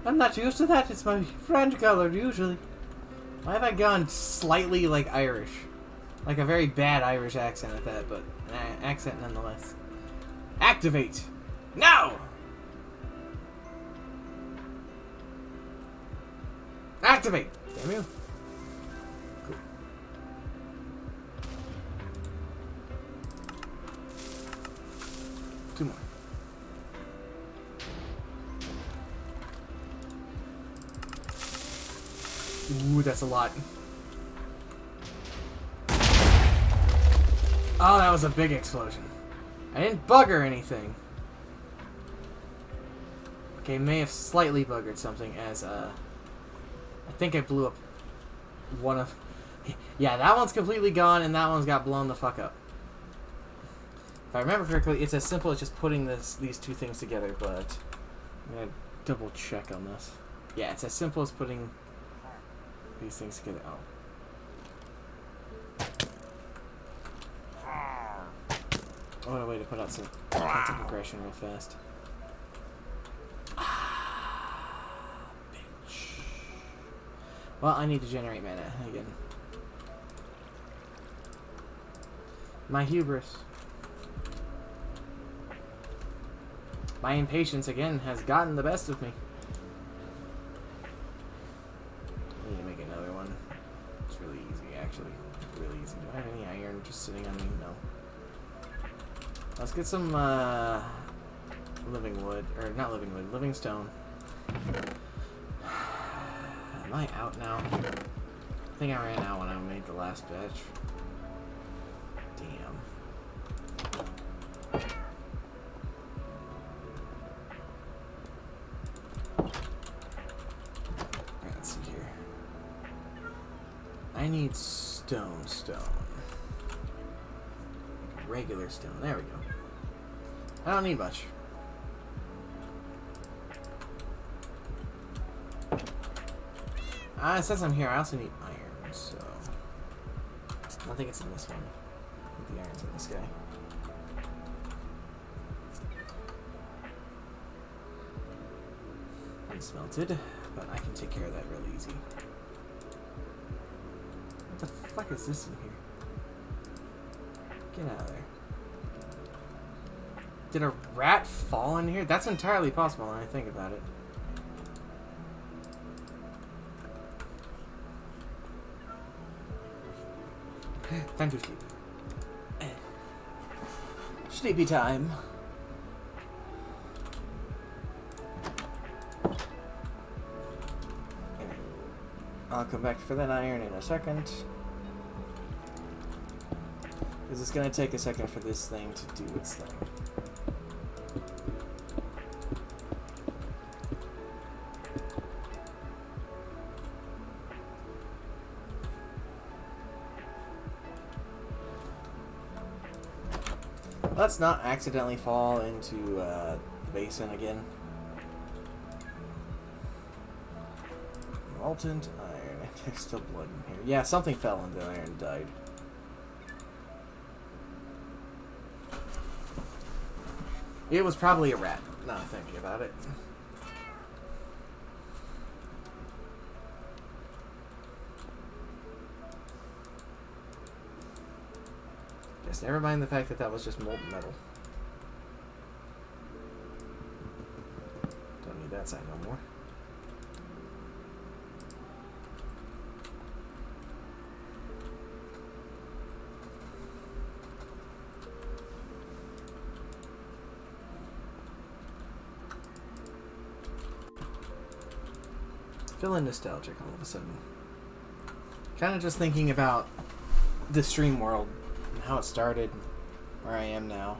I'm not used to that. It's my friend color usually. Why have I gone slightly like Irish? Like a very bad Irish accent at that, but accent nonetheless. Activate! Now! Activate! Damn you. Cool. Two more. Ooh, that's a lot. Oh, that was a big explosion. I didn't bugger anything. Okay, may have slightly buggered something as, I think I blew up one of... Yeah, that one's completely gone, and that one's got blown the fuck up. If I remember correctly, it's as simple as just putting these two things together, but... I'm gonna double check on this. Yeah, it's as simple as putting these things together. Oh. What a way to put out some content aggression real fast. Bitch. Well, I need to generate mana again. My hubris. My impatience again has gotten the best of me. I need to make another one. It's really easy, actually. Really easy. Do I have any iron just sitting on me? No. Let's get some living wood, or not living wood, living stone. Am I out now? I think I ran out when I made the last batch. Damn. Let's see here. I need stone. Regular stone. There we go. I don't need much. Since I'm here, I also need iron, so... I think it's in this one. I think the iron's in this guy. Unsmelted, but I can take care of that really easy. What the fuck is this in here? Get out of there. Did a rat fall in here? That's entirely possible when I think about it. Time to sleep. Sleepy time. I'll come back for that iron in a second. Because it's going to take a second for this thing to do its thing. Let's not accidentally fall into the basin again. Molten iron. There's still blood in here. Yeah, something fell into the iron and died. It was probably a rat, now thinking about it. Just never mind the fact that that was just molten metal. Don't need that side no more. Feeling nostalgic all of a sudden. Kind of just thinking about the stream world and how it started, where I am now.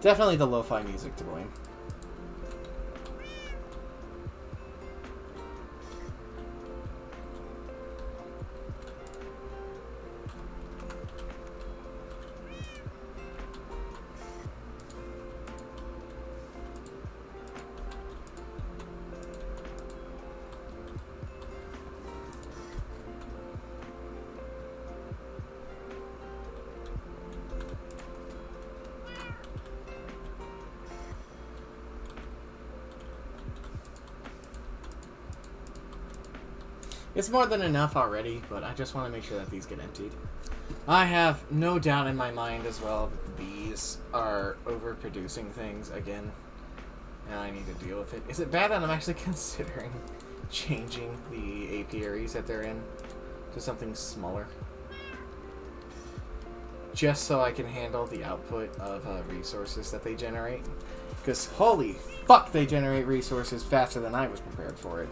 Definitely the lo-fi music to blame. It's more than enough already, but I just want to make sure that these get emptied. I have no doubt in my mind as well that the bees are overproducing things again, and I need to deal with it. Is it bad that I'm actually considering changing the apiaries that they're in to something smaller? Just so I can handle the output of resources that they generate. Because holy fuck, they generate resources faster than I was prepared for it.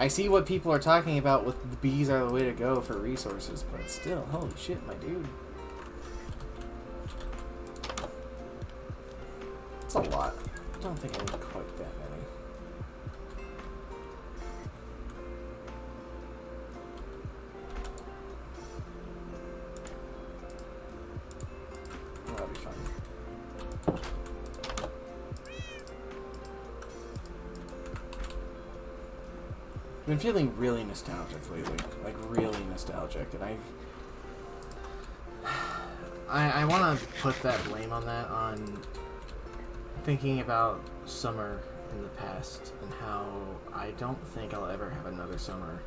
I see what people are talking about with the bees are the way to go for resources, but still, holy shit, my dude. It's a lot. I don't think I need quite that many. That'll be fine. I've been feeling really nostalgic lately, like really nostalgic, and I want to put that blame on that on thinking about summer in the past and how I don't think I'll ever have another summer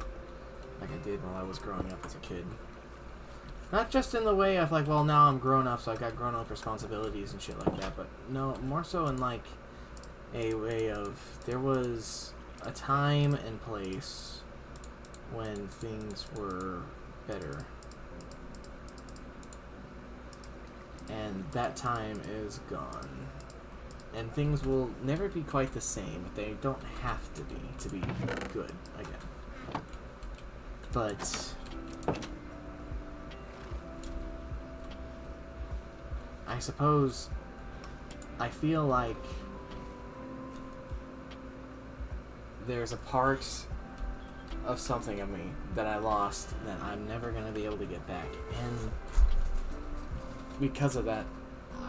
like I did while I was growing up as a kid. Not just in the way of like, well, now I'm grown up, so I got grown up responsibilities and shit like that, but no, more so in like a way of there was a time and place when things were better. And that time is gone. And things will never be quite the same, but they don't have to be good again. But I suppose I feel like there's a part of something of me that I lost that I'm never going to be able to get back. And because of that,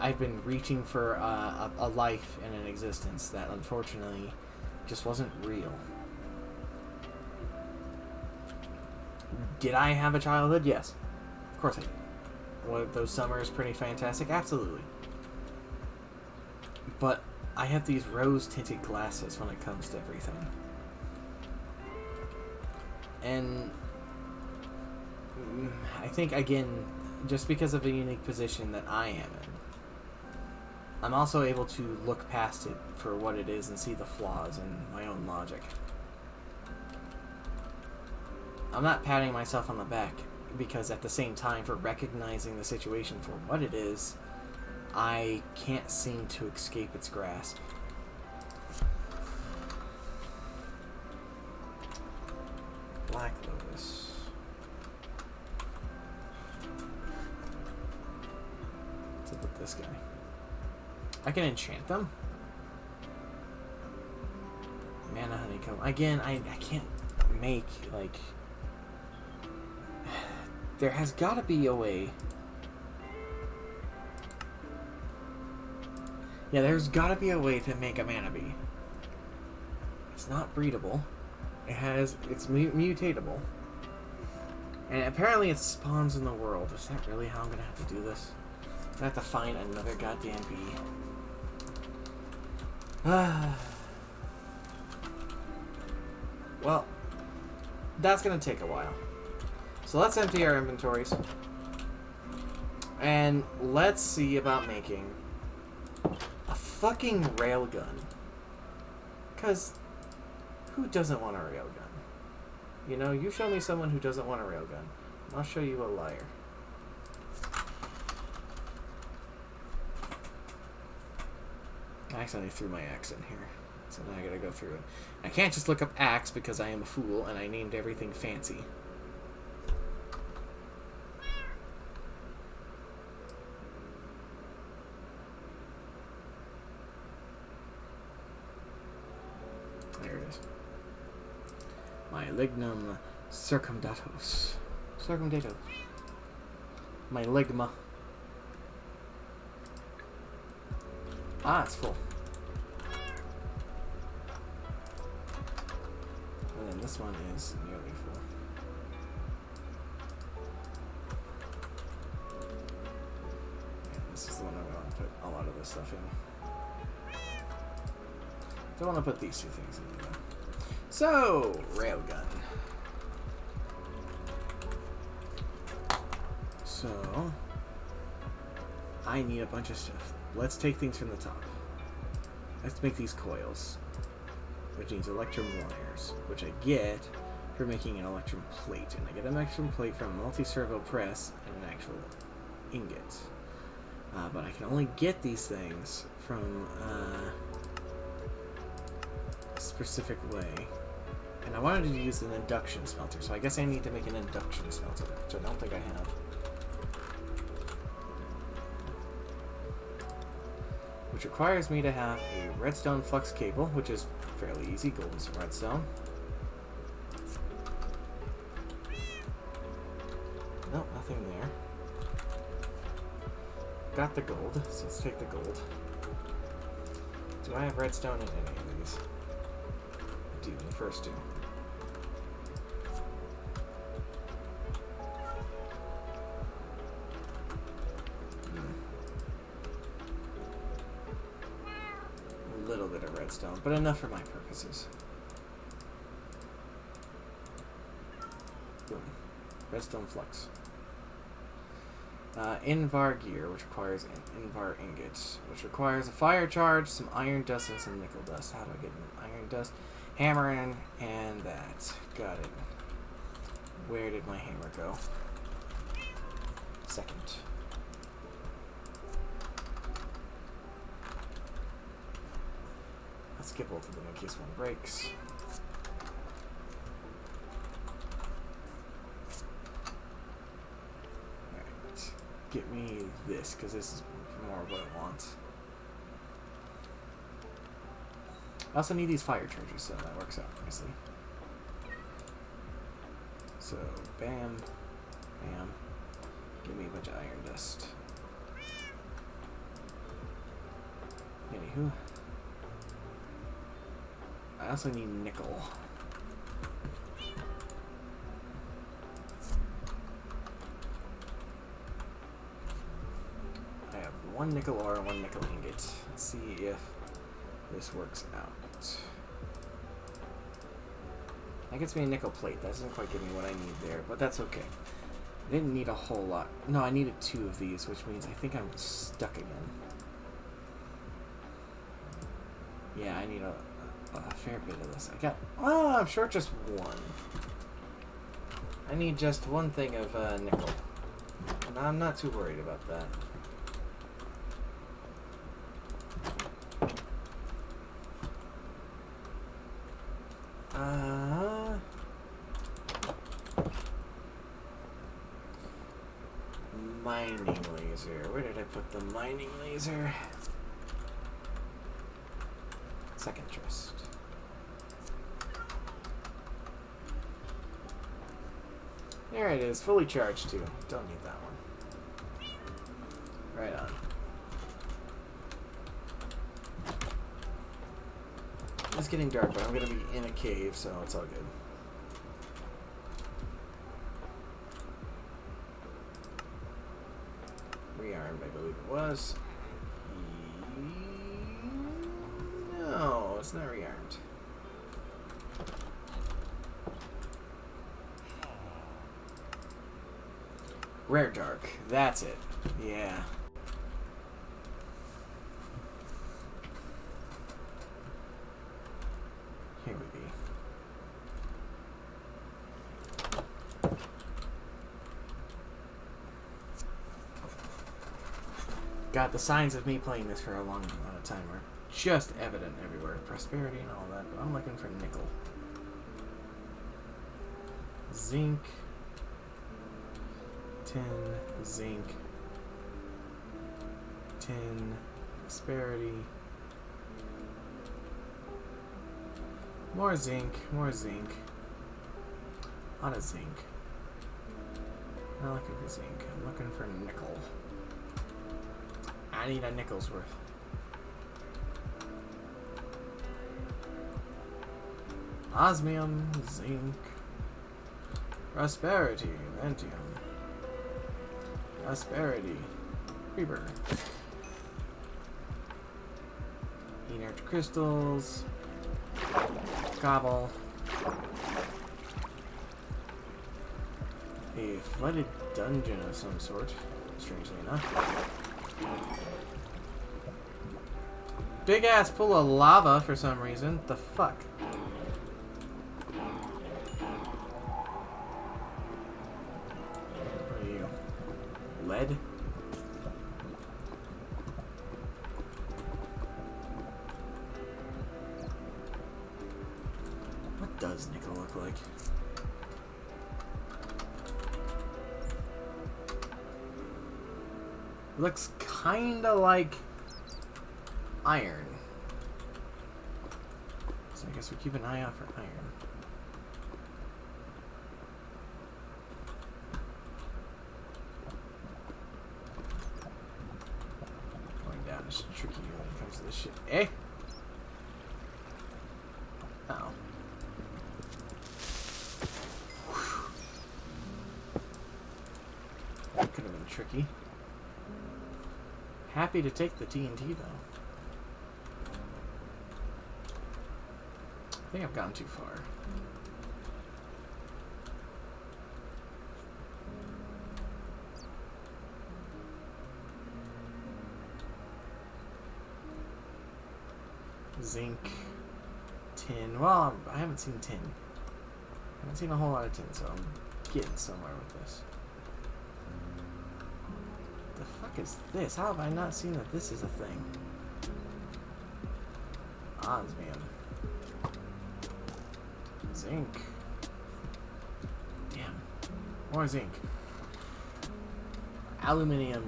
I've been reaching for a life and an existence that unfortunately just wasn't real. Did I have a childhood? Yes. Of course I did. Were those summers pretty fantastic? Absolutely. But I have these rose-tinted glasses when it comes to everything. And I think, again, just because of a unique position that I am in, I'm also able to look past it for what it is and see the flaws in my own logic. I'm not patting myself on the back because at the same time, for recognizing the situation for what it is, I can't seem to escape its grasp. Black Lotus. What's up with this guy? I can enchant them? Mana honeycomb. Again, I can't make, like... There has got to be a way... Yeah, there's got to be a way to make a mana bee. It's not breedable. It's mutatable. And apparently it spawns in the world. Is that really how I'm going to have to do this? I have to find another goddamn bee. Well, that's going to take a while. So let's empty our inventories. And let's see about making a fucking railgun. Because who doesn't want a railgun? You know, you show me someone who doesn't want a railgun. I'll show you a liar. I accidentally threw my axe in here. So now I gotta go through it. I can't just look up axe because I am a fool and I named everything fancy. There it is. My lignum circumdatus. Circumdatus. My ligma. Ah, it's full. And then this one is nearly full. Yeah, this is the one I want to put a lot of this stuff in. Don't want to put these two things in though. So, railgun. So, I need a bunch of stuff. Let's take things from the top. Let's make these coils, which needs electrum wires, which I get for making an electrum plate. And I get an electrum plate from a multi-servo press and an actual ingot. But I can only get these things from a specific way. And I wanted to use an induction smelter, so I guess I need to make an induction smelter, which I don't think I have. Which requires me to have a redstone flux cable, which is fairly easy, gold and some redstone. Nope, nothing there. Got the gold, so let's take the gold. Do I have redstone in any of these? I do, in the first two. Little bit of redstone, but enough for my purposes. Boom. Redstone flux. Invar gear, which requires an Invar ingot, which requires a fire charge, some iron dust, and some nickel dust. How do I get an iron dust? Hammer in, and that. Got it. Where did my hammer go? Second. Let's skip both of them in case one breaks. Alright. Get me this, because this is more of what I want. I also need these fire chargers, so that works out nicely. So, bam, bam. Give me a bunch of iron dust. Anywho. I also need nickel. I have one nickel ore and one nickel ingot. Let's see if this works out. That gets me a nickel plate. That doesn't quite give me what I need there, but that's okay. I didn't need a whole lot. No, I needed 2 of these, which means I think I'm stuck again. Yeah, I need a fair bit of this. I got... Oh, I'm short just 1. I need just 1 thing of nickel. And I'm not too worried about that. Mining laser. Where did I put the mining laser? Second chest. There it is, fully charged too. Don't need that one. Right on. It's getting dark, but I'm gonna be in a cave, so it's all good. Rearmed, I believe it was. No, it's not rearmed. Rare dark. That's it. Yeah. Here we be. God, the signs of me playing this for a long amount of time are just evident everywhere. Prosperity and all that, but I'm looking for nickel. Zinc. Tin. Zinc. Tin. Prosperity. More zinc. More zinc. A lot of zinc. I'm not looking for zinc. I'm looking for nickel. I need a nickel's worth. Osmium, zinc, prosperity, vantium, prosperity, creeper, inert crystals, cobble, a flooded dungeon of some sort, strangely enough. Big ass pool of lava for some reason. The fuck? What are you? Lead? What does nickel look like? Looks kinda like iron. So I guess we keep an eye out for iron. Going down is tricky when it comes to this shit. Eh? Uh-oh. That could have been tricky. Happy to take the TNT though. I think I've gone too far. Zinc, tin. Well, I haven't seen tin. I haven't seen a whole lot of tin, so I'm getting somewhere with this. The fuck is this? How have I not seen that this is a thing? Osmium. Zinc. Damn. More zinc. Aluminium.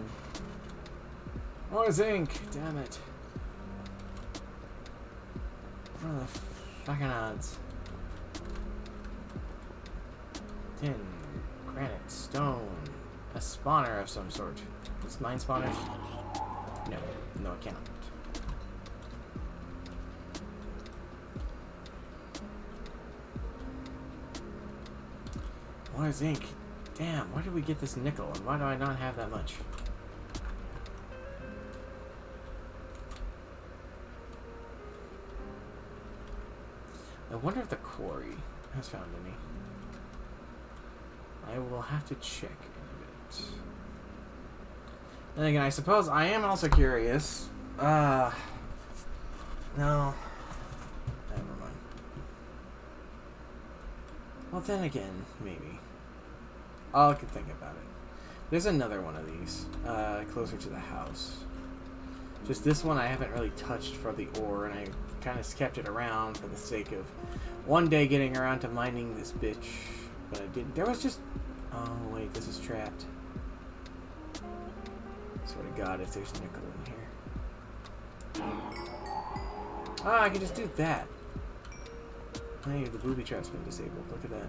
More zinc. Damn it. What are the fucking odds? Tin. Granite. Stone. A spawner of some sort. Is mine spawners? No. No, it can't. More zinc. Damn, where did we get this nickel? And why do I not have that much? I wonder if the quarry has found any. I will have to check in a bit. And again, I suppose I am also curious. No. Never mind. Well, then again, maybe. I could think about it. There's another one of these, closer to the house. Just this one I haven't really touched for the ore, and I kind of kept it around for the sake of one day getting around to mining this bitch. But I didn't. There was just... Oh, wait, this is trapped. Swear to God, if there's nickel in here. Ah, I can just do that. Hey, the booby trap's been disabled. Look at that.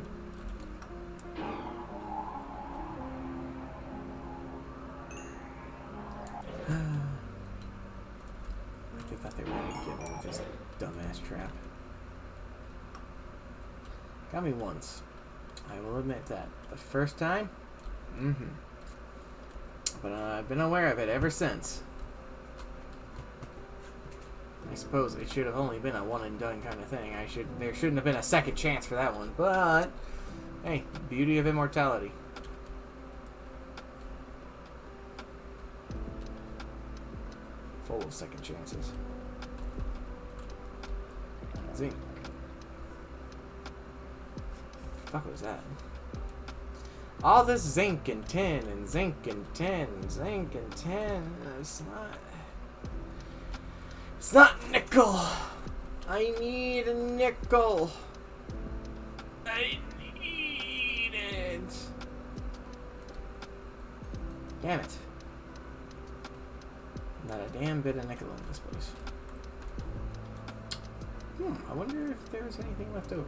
trap. Got me once. I will admit that. The first time? Mm-hmm. But I've been aware of it ever since. I suppose it should have only been a one and done kind of thing. There shouldn't have been a second chance for that one. But hey, beauty of immortality. Full of second chances. Zinc. Fuck was that? All this zinc and tin and zinc and tin and zinc and tin. It's not nickel. I need a nickel. I need it. Damn it. Not a damn bit of nickel in this place. I wonder if there's anything left over.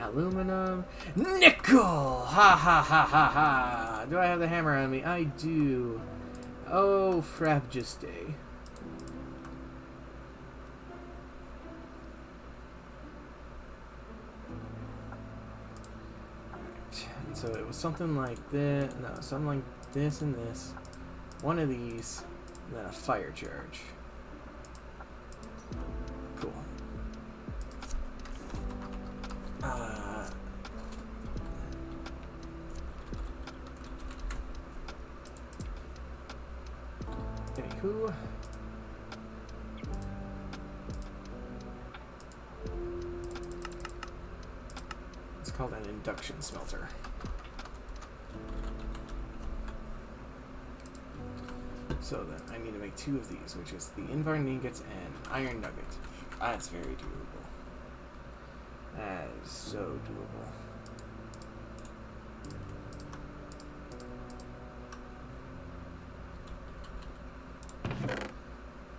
Aluminum. Nickel! Ha ha ha ha ha! Do I have the hammer on me? I do. Oh, frabjiste. So it was something like this. No, something like this and this. One of these, and then a fire charge. Cool. Anywho. It's called an induction smelter. So then I need to make 2 of these, which is the invar ingots and iron nugget. That's very doable. That is so doable.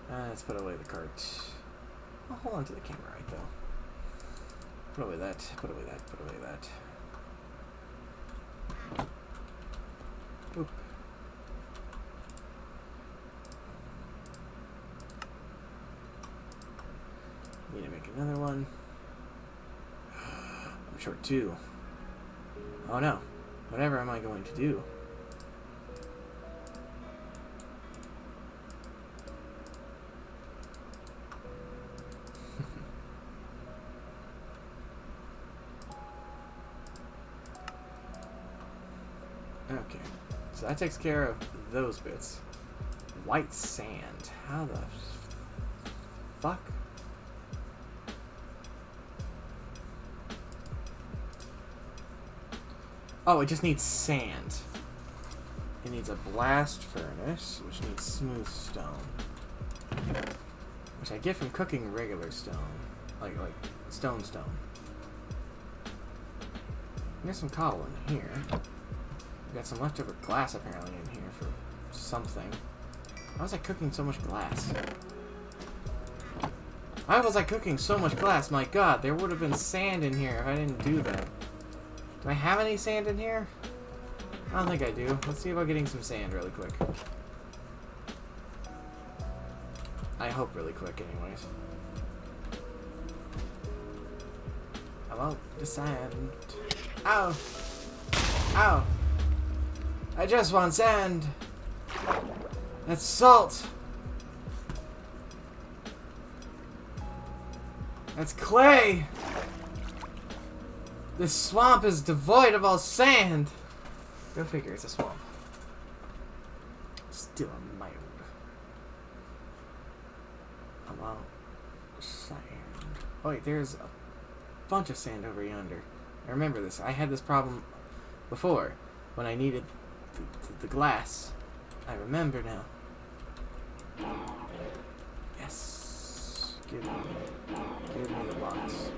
Let's put away the cart. I'll hold on to the camera right though. Put away that, put away that, put away that. Oop. Need to make another one. I'm short 2. Oh no. Whatever am I going to do? Okay. So that takes care of those bits. White sand. How the fuck? Oh, it just needs sand. It needs a blast furnace, which needs smooth stone. Which I get from cooking regular stone. Like stone. There's some cobble in here. We got some leftover glass apparently in here for something. Why was I cooking so much glass? Why was I cooking so much glass? My god, there would have been sand in here if I didn't do that. Do I have any sand in here? I don't think I do. Let's see about getting some sand really quick. I hope really quick anyways. I want the sand. Ow! Ow! I just want sand! That's salt! That's clay! This swamp is devoid of all sand! Go figure, it's a swamp. Still a mound. I want sand. Oh wait, there's a bunch of sand over yonder. I remember this. I had this problem before when I needed the glass. I remember now. Yes. Give me the box.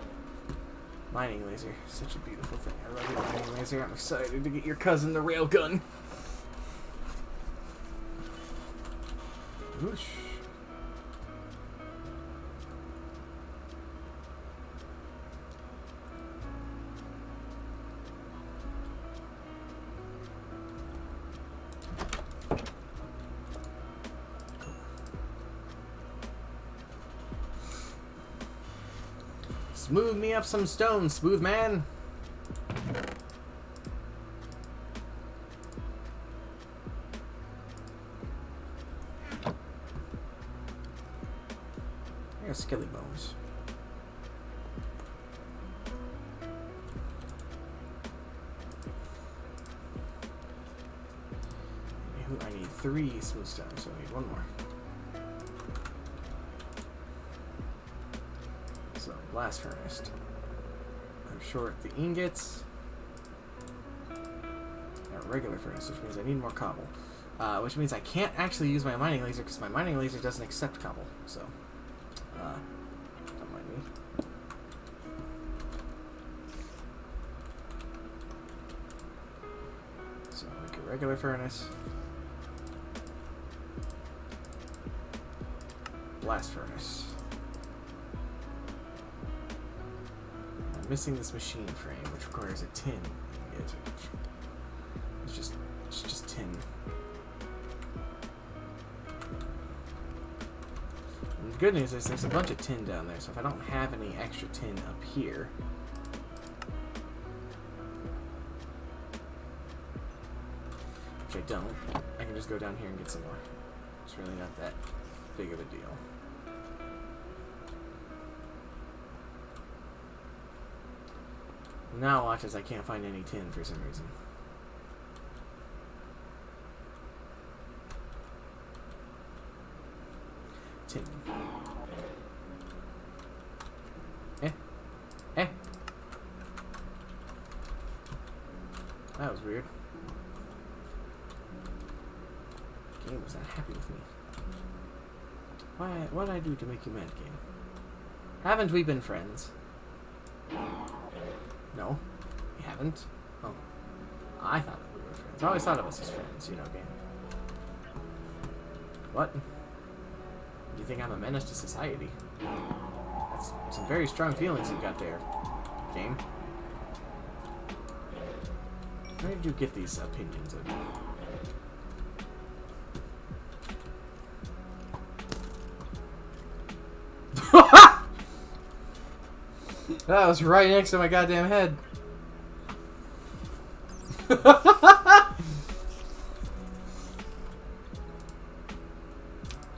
Mining laser. Such a beautiful thing. I love your mining laser. I'm excited to get your cousin the railgun. Whoosh. Smooth me up some stone, smooth man. I got skilly bones. I need 3 smooth stone, so I need 1 more. So, blast furnace. I'm short the ingots. A regular furnace, which means I need more cobble. Which means I can't actually use my mining laser because my mining laser doesn't accept cobble. So, don't mind me. So, I'll make a regular furnace. Blast furnace. I'm missing this machine frame, which requires a tin. It's just tin. And the good news is there's a bunch of tin down there, so if I don't have any extra tin up here, which I don't, I can just go down here and get some more. It's really not that big of a deal. Now watch as I can't find any tin for some reason. Tin. Eh? That was weird. The game was not happy with me. What did I do to make you mad, game? Haven't we been friends? No, we haven't. Oh, I thought that we were friends. I always thought of us as friends, you know, game. What? Do you think I'm a menace to society? That's some very strong feelings you got there, game. Where did you get these opinions of me? That was right next to my goddamn head.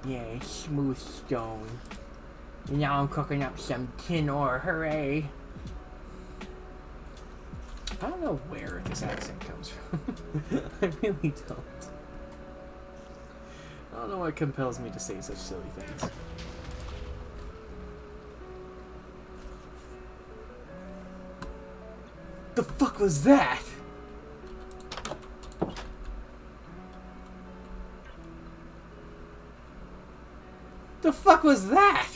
Yeah, smooth stone. Now I'm cooking up some tin ore, hooray. I don't know where this accent comes from. I really don't. I don't know what compels me to say such silly things. The fuck was that? The fuck was that?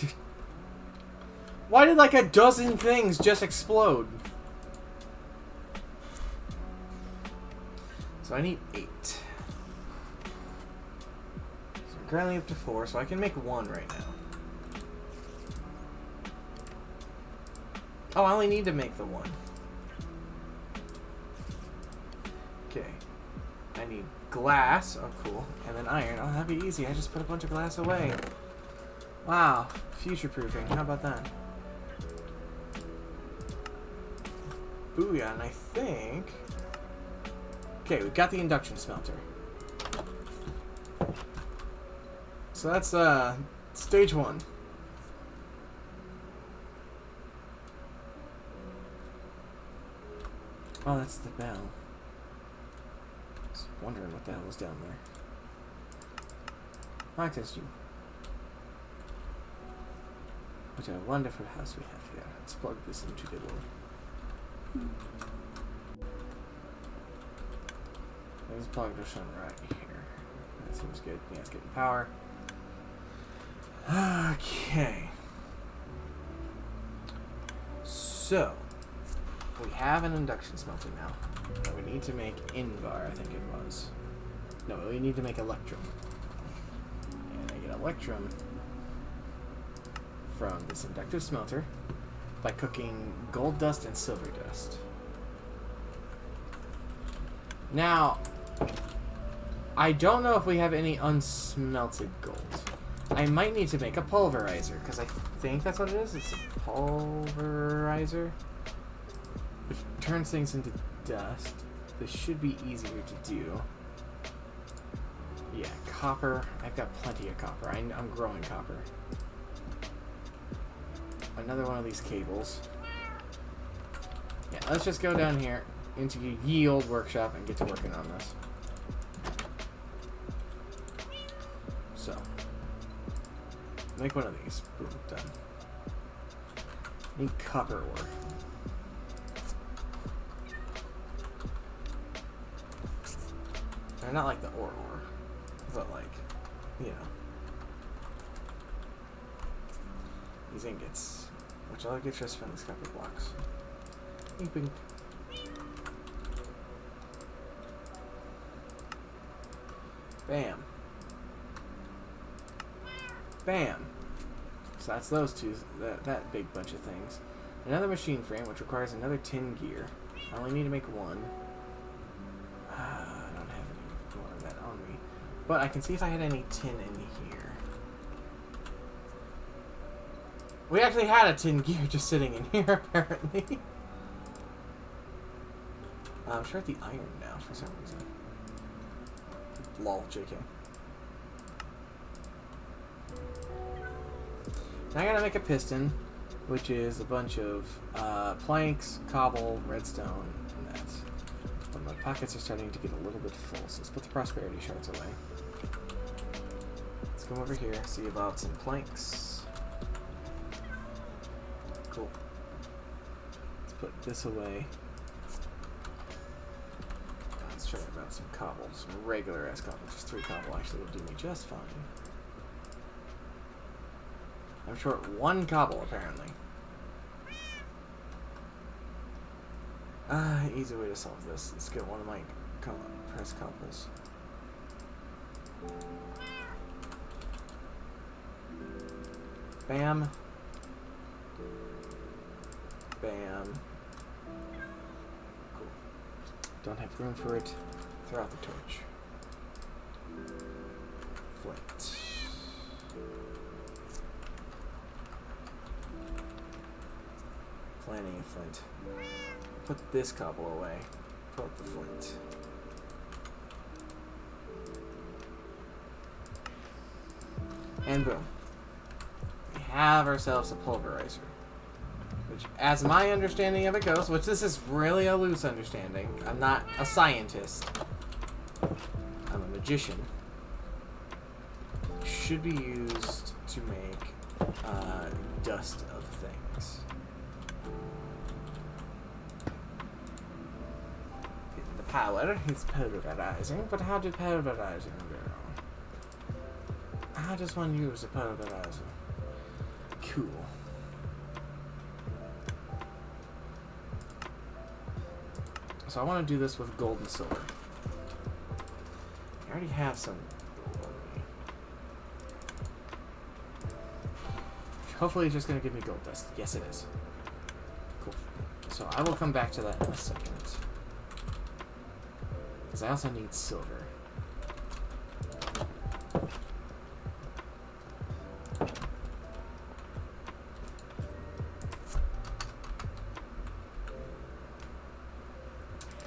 Why did like a dozen things just explode? So I need 8. So I'm currently up to 4, so I can make 1 right now. Oh, I only need to make the 1. Okay. I need glass. Oh, cool. And then iron. Oh, that'd be easy. I just put a bunch of glass away. Wow. Future-proofing. How about that? Booyah. And I think... Okay, we've got the induction smelter. So that's, stage 1. Oh, that's the bell. I was wondering what the hell was down there. I test you. What a wonderful house we have here. Let's plug this into the wall. Let's plug this in right here. That seems good. Yeah, it's getting power. Okay. So, we have an induction smelter now. But we need to make Invar, I think it was. No, we need to make Electrum. And I get Electrum from this inductive smelter by cooking gold dust and silver dust. Now, I don't know if we have any unsmelted gold. I might need to make a pulverizer, because I think that's what it is. It's a pulverizer, which turns things into dust. This should be easier to do. Yeah, copper. I've got plenty of copper. I'm growing copper. Another one of these cables. Yeah, let's just go down here into the ye old workshop and get to working on this. So, make one of these. Boom, done. Need copper ore. They're not like the ore, but like, you know. These ingots, which I'll get just from these copper blocks. Bink, bink. Bam. Bam. So that's those two, that big bunch of things. Another machine frame, which requires another tin gear. I only need to make one. I don't have any more of that on me. But I can see if I had any tin in here. We actually had a tin gear just sitting in here, apparently. I'm sure at the iron now, for some reason. Lol, JK. Now I gotta make a piston, which is a bunch of planks, cobble, redstone, and that. But my pockets are starting to get a little bit full, so let's put the prosperity shards away. Let's come over here, see about some planks. Cool. Let's put this away. Let's try about some cobble, some regular ass cobble. Just 3 cobble actually will do me just fine. I'm short 1 cobble, apparently. Easy way to solve this. Let's get one of my press cobbles. Bam. Bam. Cool. Don't have room for it. Throw out the torch. Flint. Plenty of flint. Put this cobble away. Put the flint. And boom. We have ourselves a pulverizer. Which, as my understanding of it goes, which this is really a loose understanding. I'm not a scientist. I'm a magician. Should be used to make dust of things. The power is pulverizing, but how did pulverizing go? How does one use a pulverizer? Cool. So I want to do this with gold and silver. I already have some gold on me. Hopefully it's just going to give me gold dust. Yes, it is. Cool. So I will come back to that in a second. Because I also need silver.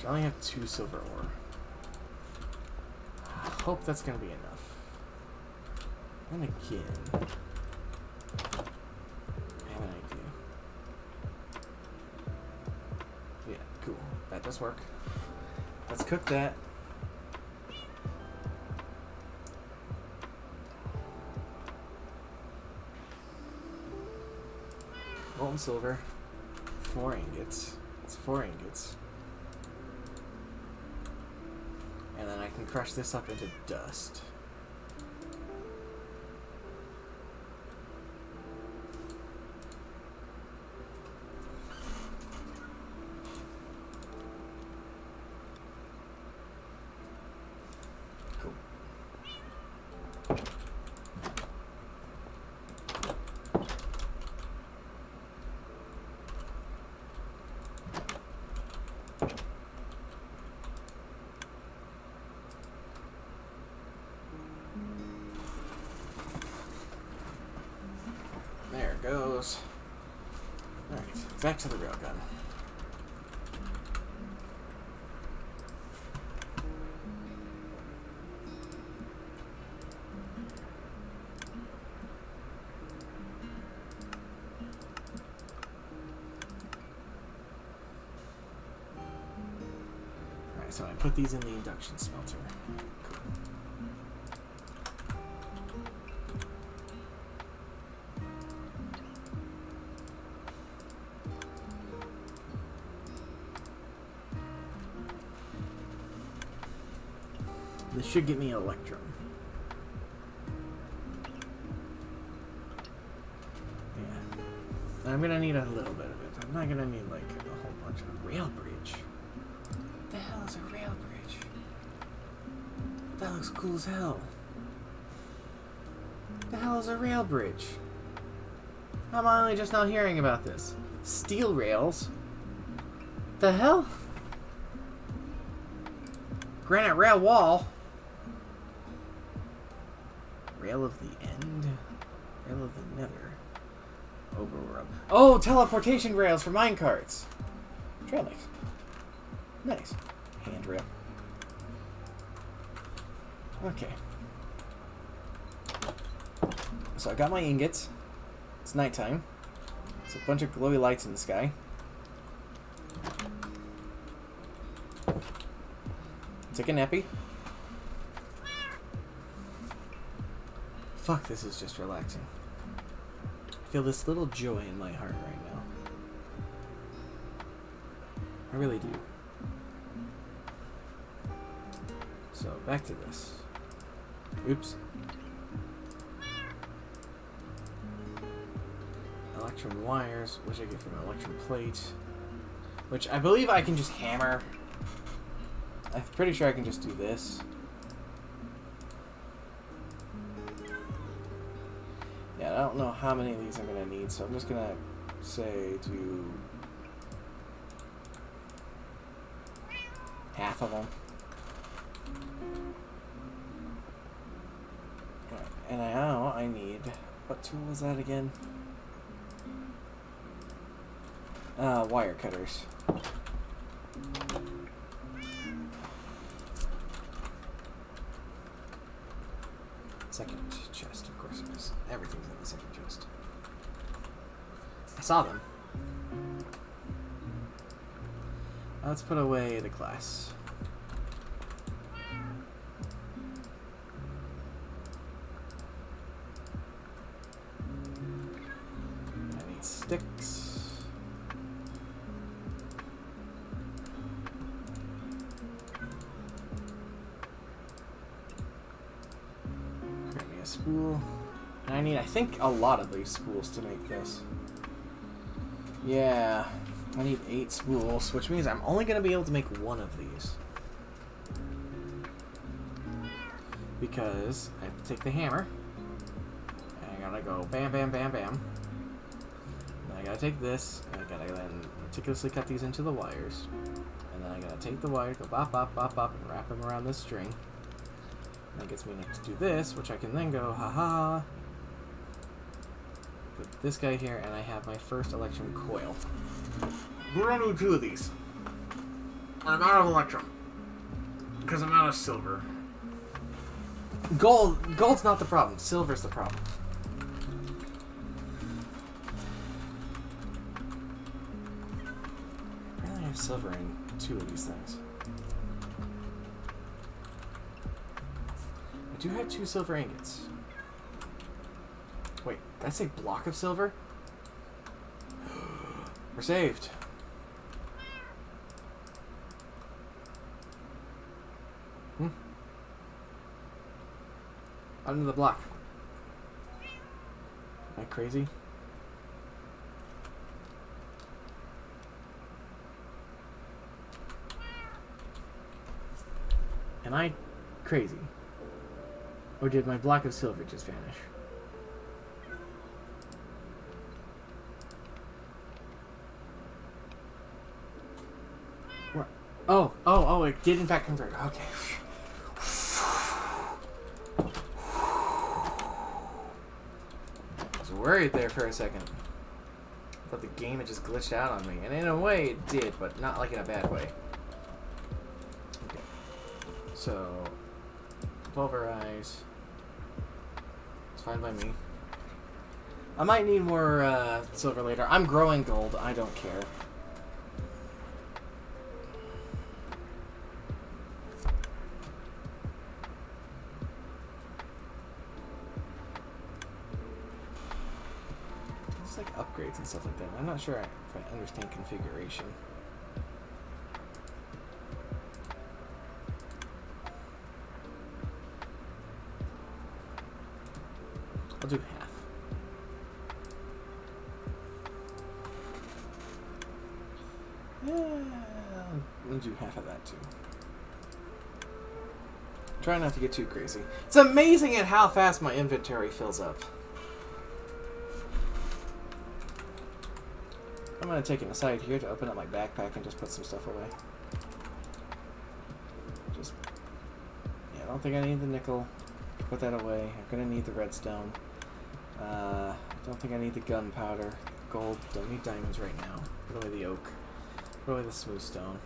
I only have 2 silver ore. I hope that's going to be enough. And again, I have an idea. Yeah, cool. That does work. Let's cook that. Gold and silver. 4 ingots. It's 4 ingots. And then I can crush this up into dust. Cool. back to the railgun. Alright, so I put these in the induction smelter. Cool. This should get me electrum. Yeah. I'm gonna need a little bit of it. I'm not gonna need like a whole bunch of rail bridge. What the hell is a rail bridge? That looks cool as hell. What the hell is a rail bridge? I'm only just now hearing about this. Steel rails? The hell? Granite rail wall? Rail of the end? Rail of the nether. Overworld. Oh, teleportation rails for minecarts! Trail mix. Nice. Handrail. Okay. So I got my ingots. It's nighttime. There's a bunch of glowy lights in the sky. Take a nappy. Fuck, this is just relaxing. I feel this little joy in my heart right now. I really do. So, back to this. Oops. Electrum wires, which I get from an electrum plate. Which I believe I can just hammer. I'm pretty sure I can just do this. Yeah, I don't know how many of these I'm going to need, so I'm just going to say do half of them. Right, and now I need, what tool was that again? Wire cutters. Second chest, of course it is. Everything's in the second chest. I saw them. Let's put away the glass. I need sticks. Spool. And I need, I think, a lot of these spools to make this. Yeah. I need 8 spools, which means I'm only going to be able to make one of these. Because I have to take the hammer. And I gotta go bam, bam, bam, bam. And I gotta take this, and I gotta then meticulously cut these into the wires. And then I gotta take the wire, go bop, bop, bop, bop, and wrap them around this string. That gets me to do this, which I can then go, haha. Put this guy here, and I have my first electrum coil. We're gonna do 2 of these. I'm out of electrum. Because I'm out of silver. Gold's not the problem. Silver's the problem. Apparently I have silver in 2 of these things. I do have 2 silver ingots. Wait, did I say block of silver? We're saved. Under the block. Am I crazy? Am I crazy? Or did my block of silver just vanish? What? Oh, it did in fact convert. Okay. I was worried there for a second. I but the game had just glitched out on me. And in a way, it did, but not like in a bad way. Okay. So, pulverize. It's fine by me. I might need more silver later. I'm growing gold. I don't care. It's like upgrades and stuff like that. I'm not sure if I understand configuration. I'll do half. Yeah, I'll do half of that too. Try not to get too crazy. It's amazing at how fast my inventory fills up. I'm going to take an aside here to open up my backpack and just put some stuff away. Yeah, I don't think I need the nickel. Put that away. I'm going to need the redstone. Don't think I need the gunpowder. Gold. Don't need diamonds right now. Put away the oak. Put away the smooth stone.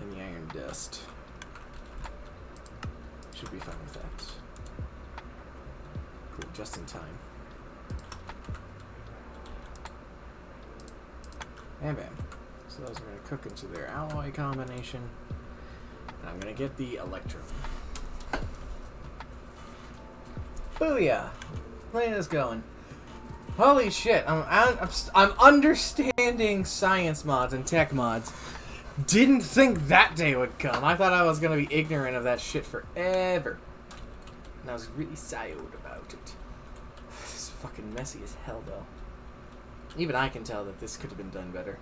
And the iron dust. Should be fine with that. Cool, just in time. And bam. So those are going to cook into their alloy combination. And I'm going to get the electrum. Booyah! Playing is going. Holy shit! I'm understanding science mods and tech mods. Didn't think that day would come. I thought I was gonna be ignorant of that shit forever. And I was really sad about it. This is fucking messy as hell, though. Even I can tell that this could have been done better.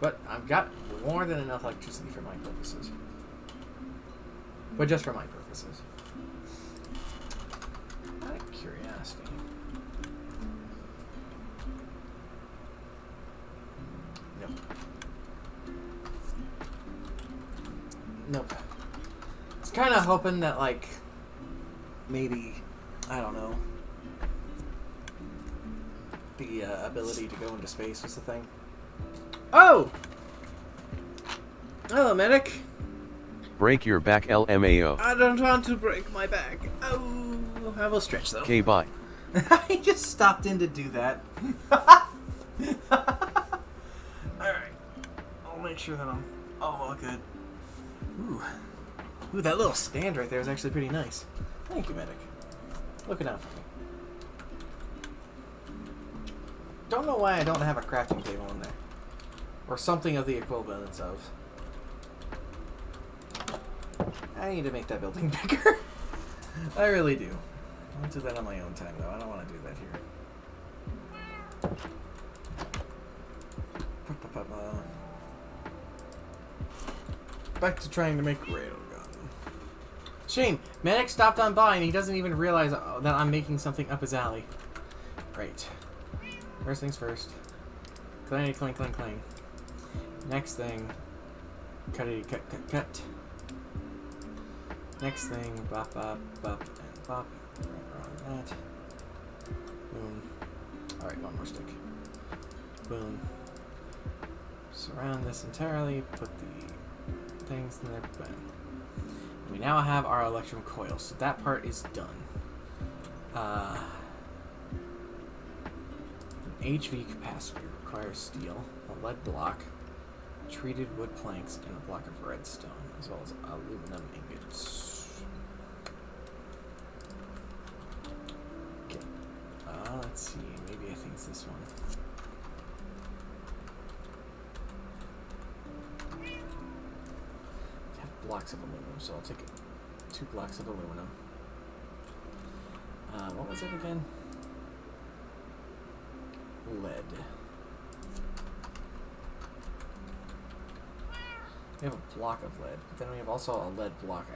But I've got more than enough electricity for my purposes. But just for my purposes. Out of curiosity. Nope. Nope. I was kind of hoping that, like, maybe, I don't know, the ability to go into space was the thing. Oh! Hello, medic. Break your back, LMAO. I don't want to break my back. Oh, I will stretch though. Okay, bye. I just stopped in to do that. Alright. I'll make sure that I'm all good. Ooh. Ooh, that little stand right there is actually pretty nice. Thank you, medic. Looking out for me. Don't know why I don't have a crafting table in there. Or something of the equivalence of. I need to make that building bigger. I really do. I'll do that on my own time, though. I don't want to do that here. Back to trying to make railgun. Shame. Medic stopped on by and he doesn't even realize that I'm making something up his alley. Great. First things first. Clang, clang, clang, clang. Next thing. Cutty, cut, cut, cut. Next thing. Bop, bop, bop, and bop. Right around that. Boom. Alright, one more stick. Boom. Surround this entirely. Put the things in there. Bam. We now have our electrum coil, so that part is done. An HV capacitor requires steel, a lead block, treated wood planks, and a block of redstone, as well as aluminum ingots. Okay. Let's see. Maybe I think it's this one. Blocks of aluminum, so I'll take 2 blocks of aluminum. What was it again? Lead. We have a block of lead, but then we have also a lead block.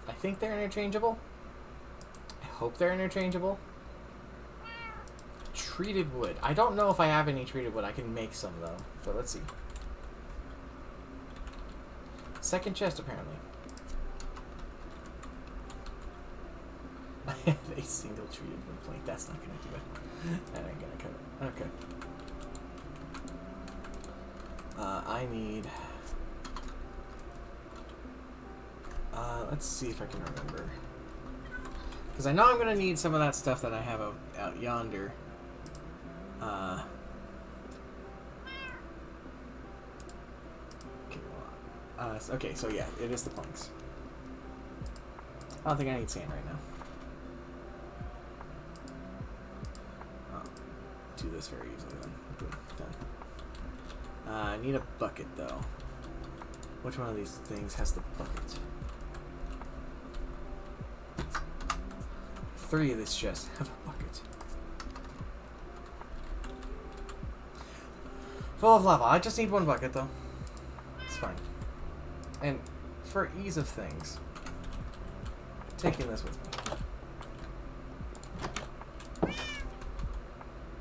I think they're interchangeable. I hope they're interchangeable. Treated wood. I don't know if I have any treated wood. I can make some, though. So let's see. Second chest, apparently. A single treated wood plank. That's not gonna do it. That ain't gonna cut it. Okay. I need... let's see if I can remember. Because I know I'm gonna need some of that stuff that I have out yonder. Okay, so yeah, it is the planks. I don't think I need sand right now. I'll do this very easily then. Boom, done. I need a bucket though. Which one of these things has the bucket? 3 of these chests have a bucket. Full of lava. I just need 1 bucket though. It's fine. And for ease of things, taking this with me.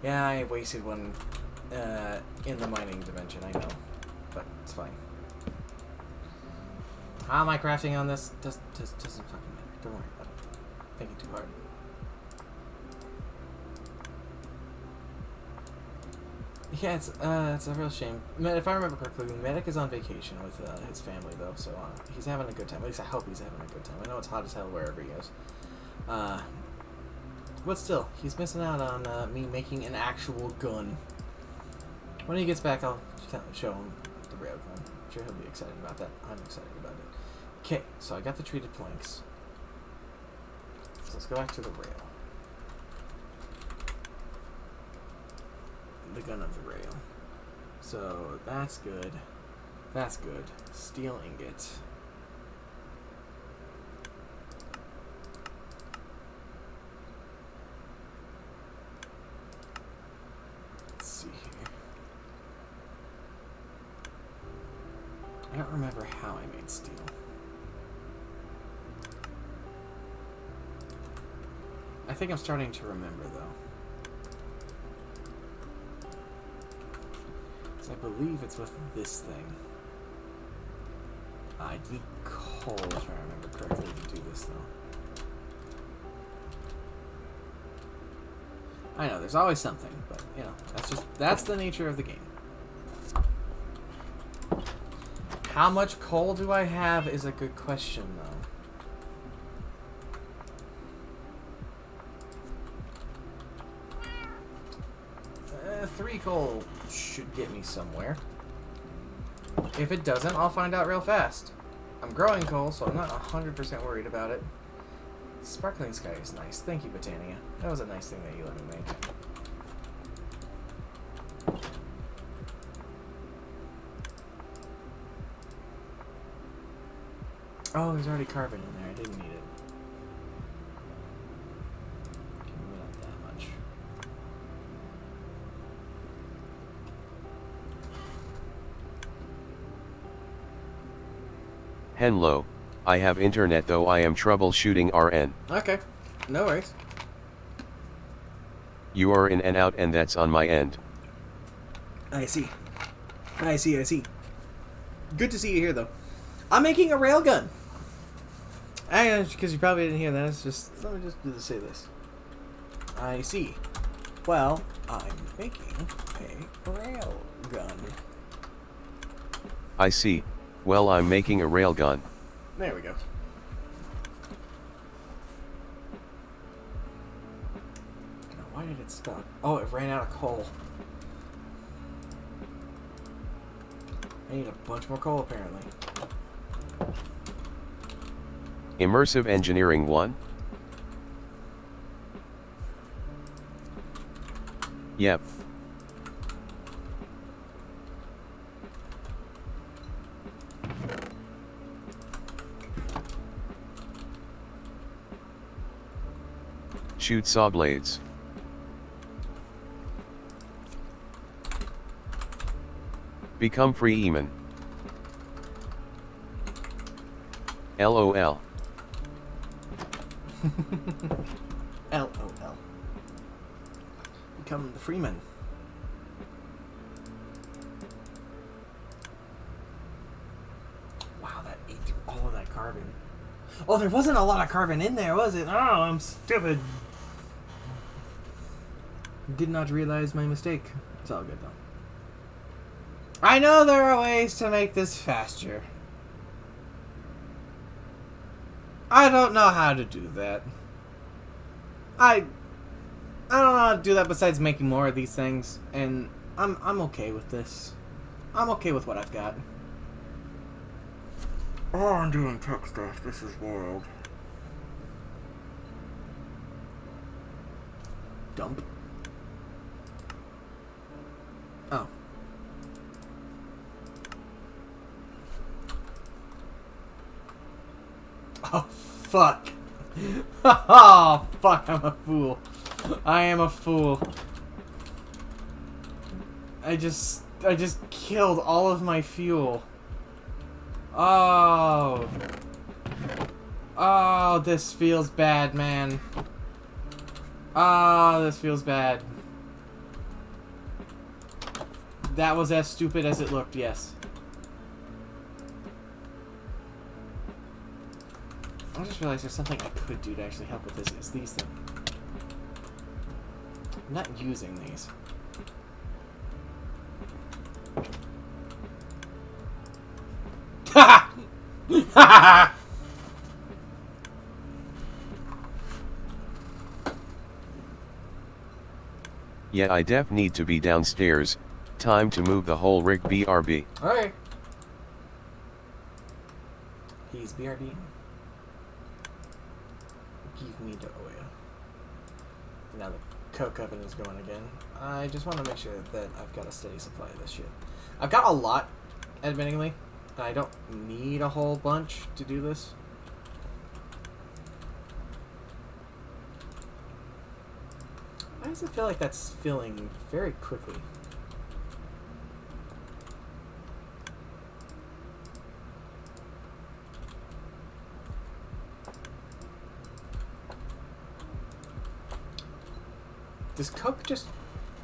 Yeah, I wasted one in the mining dimension, I know. But it's fine. How am I crafting on this? Doesn't fucking matter. Don't worry about it. Thinking too hard. Yeah, it's a real shame. If I remember correctly, Medic is on vacation with his family, though, so he's having a good time. At least I hope he's having a good time. I know it's hot as hell wherever he goes. But still, he's missing out on me making an actual gun. When he gets back, I'll show him the railgun. I'm sure he'll be excited about that. I'm excited about it. Okay, so I got the treated planks. So let's go back to the rail. The gun of the rail. So that's good. That's good. Steel ingot. Let's see here. I don't remember how I made steel. I think I'm starting to remember though. I believe it's with this thing. I need coal, if I remember correctly, to do this, though. I know, there's always something, but, you know, that's the nature of the game. How much coal do I have is a good question, though. 3 coal should get me somewhere. If it doesn't, I'll find out real fast. I'm growing coal, so I'm not 100% worried about it. Sparkling sky is nice. Thank you, Botania. That was a nice thing that you let me make. Oh, there's already carbon in there. I didn't need it. Not that much. Hello, I have internet though I am troubleshooting RN. Okay, no worries. You are in and out and that's on my end. I see. I see. Good to see you here though. I'm making a railgun. Because you probably didn't hear that. It's just, let me just say this. I see. Well, I'm making a railgun. I see. Well, I'm making a railgun. There we go. Now, why did it stop? Oh, it ran out of coal. I need a bunch more coal, apparently. Immersive Engineering 1? Yep. Shoot saw blades. Become free Eamon. LOL. LOL. Become the Freeman. Wow, that ate through all of that carbon. Oh, there wasn't a lot of carbon in there, was it? Oh, I'm stupid. Did not realize my mistake. It's all good, though. I know there are ways to make this faster. I don't know how to do that. I don't know how to do that besides making more of these things, and I'm okay with this. I'm okay with what I've got. Oh, I'm doing tech stuff. This is wild. Dump. Oh. Oh, fuck. Oh, fuck, I'm a fool. I am a fool. I just killed all of my fuel. Oh. Oh, this feels bad, man. Oh, this feels bad. That was as stupid as it looked, yes. I just realized there's something I could do to actually help with this. It's these things. I'm not using these. Ha ha! Yeah, I def need to be downstairs. Time to move the whole rig BRB. Alright. He's BRB. Give me the oil. Now the coke oven is going again. I just want to make sure that I've got a steady supply of this shit. I've got a lot, admittingly. I don't need a whole bunch to do this. Why does it feel like that's filling very quickly? Does Coke just,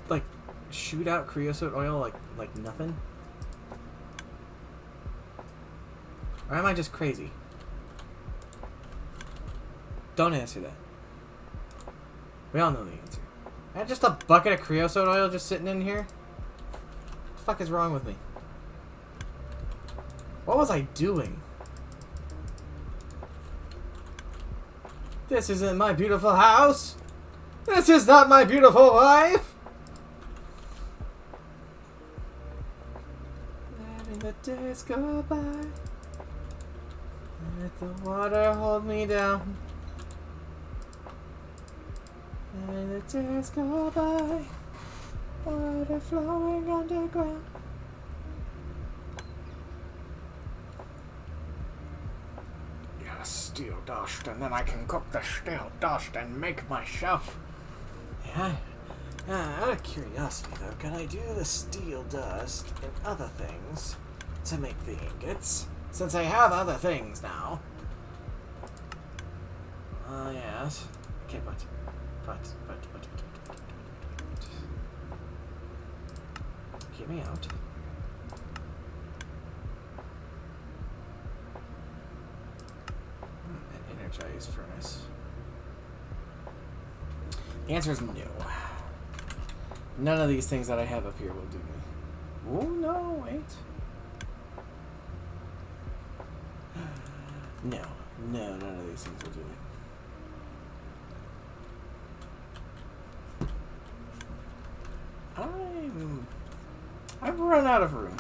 like, shoot out creosote oil like nothing? Or am I just crazy? Don't answer that. We all know the answer. I had just a bucket of creosote oil just sitting in here? What the fuck is wrong with me? What was I doing? This isn't my beautiful house! This is not my beautiful wife! Letting the days go by. Let the water hold me down. Letting the days go by. Water flowing underground. Yeah, steel dust, and then I can cook the steel dust and make myself. Yeah. Out of curiosity, though, can I do the steel dust and other things to make the ingots? Since I have other things now. Yes. Okay, but. Get me out. An energized furnace. The answer is no. None of these things that I have up here will do me. Oh, no, wait. No, none of these things will do me. I've run out of room.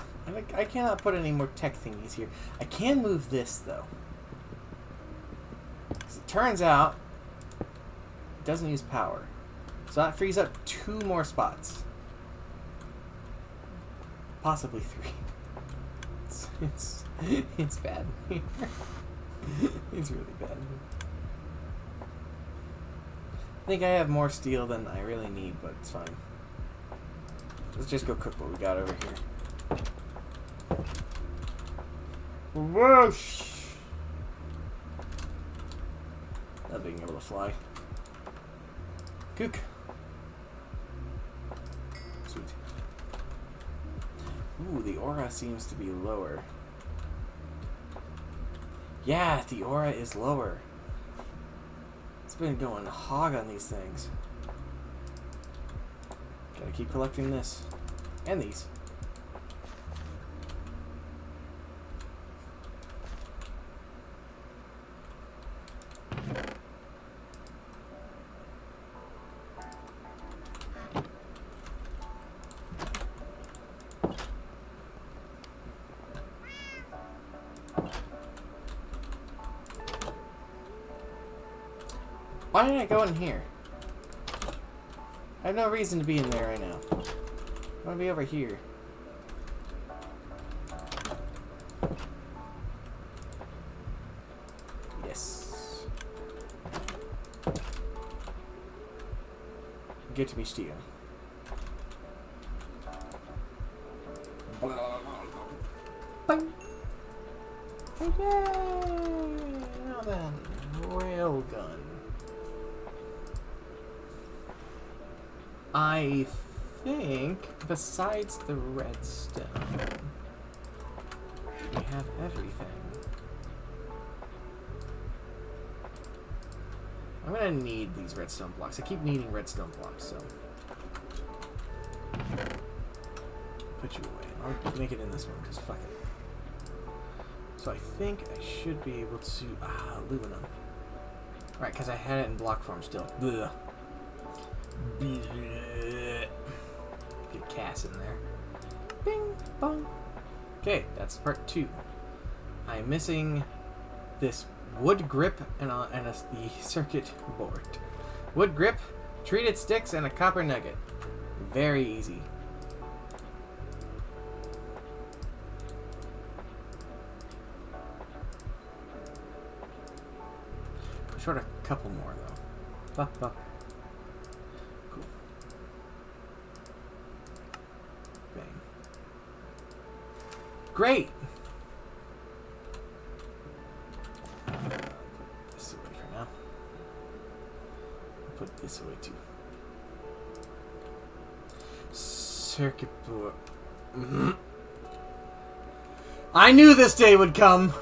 I cannot put any more tech thingies here. I can move this, though. Because it turns out it doesn't use power. So that frees up 2 more spots. Possibly 3. It's bad. It's really bad. I think I have more steel than I really need, but it's fine. Let's just go cook what we got over here. Whoosh! Not being able to fly. Cook. Sweet. Ooh, the aura seems to be lower. Yeah, the aura is lower. It's been going hog on these things. Gotta keep collecting this. And these. Why didn't I go in here? I have no reason to be in there right now. I want to be over here. Yes. Get to me, Steve. Bang. Yay! Now then, railgun. I think, besides the redstone, we have everything. I'm gonna need these redstone blocks. I keep needing redstone blocks, so... Put you away. I'll make it in this one, because fuck it. So I think I should be able to... aluminum. Right, because I had it in block form still. Blech. Get Cass in there. Bing bong. Okay, that's part 2. I'm missing this wood grip and the circuit board. Wood grip, treated sticks, and a copper nugget. Very easy. I'm short a couple more though. Cool. Bang. Great! Put this away for now. Put this away too. Circuit board. I knew this day would come!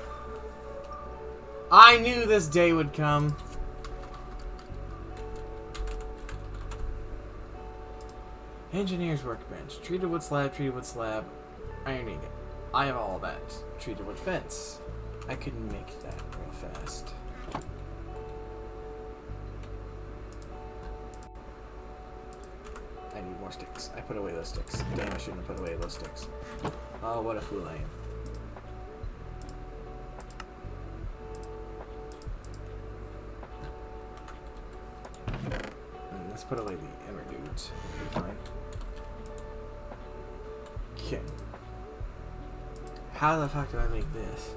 I knew this day would come. Engineer's workbench. Treated wood slab, iron ingot. I have all that. Treated wood fence. I could make that real fast. I need more sticks. I put away those sticks. Damn, I shouldn't have put away those sticks. Oh, what a fool I am. Let's put away the emmer dudes. It'll be fine. Okay. How the fuck do I make this?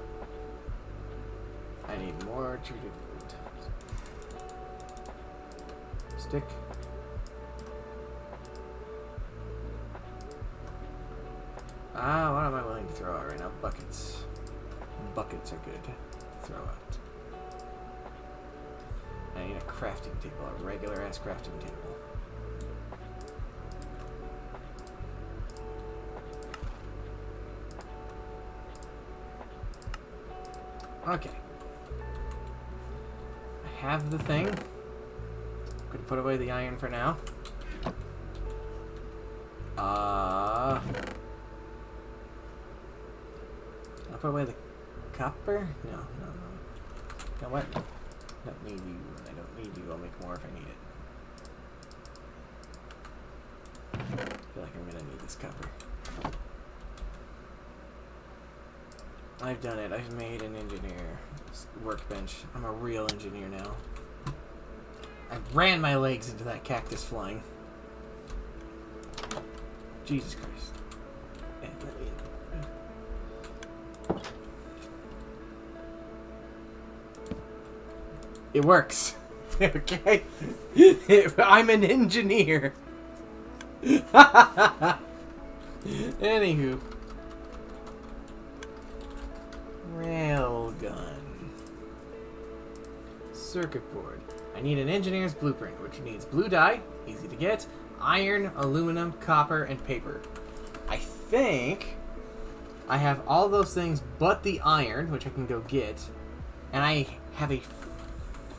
I need more treated wood. Stick. What am I willing to throw out right now? Buckets. Buckets are good to throw out. I need a crafting table, a regular ass crafting table. Okay. I have the thing. I'm gonna put away the iron for now. I'll put away the copper? No. You know what? I don't need you. I don't need you. I'll make more if I need it. I feel like I'm gonna need this copper. I've done it. I've made an engineer workbench. I'm a real engineer now. I ran my legs into that cactus flying. Jesus Christ. It works. Okay? I'm an engineer. Anywho. Railgun. Circuit board. I need an engineer's blueprint, which needs blue dye, easy to get, iron, aluminum, copper, and paper. I think I have all those things but the iron, which I can go get. And I have a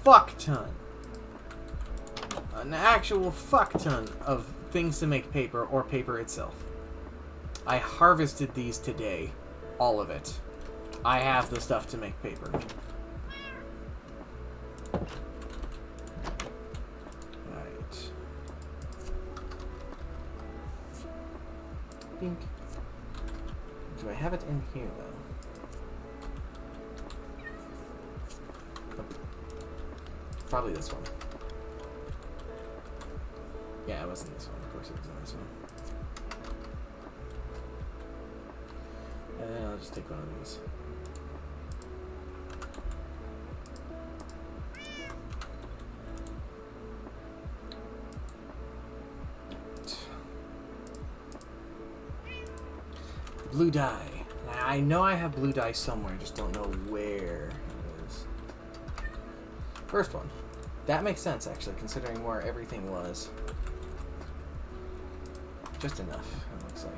fuck ton. An actual fuck ton of things to make paper or paper itself. I harvested these today. All of it. I have the stuff to make paper. Right. Pink. Do I have it in here, though? Probably this one. Yeah, it was in this one. Of course it was in this one. And I'll just take one of these. Blue dye. I know I have blue dye somewhere, just don't know where it is. First one. That makes sense, actually, considering where everything was. Just enough, it looks like.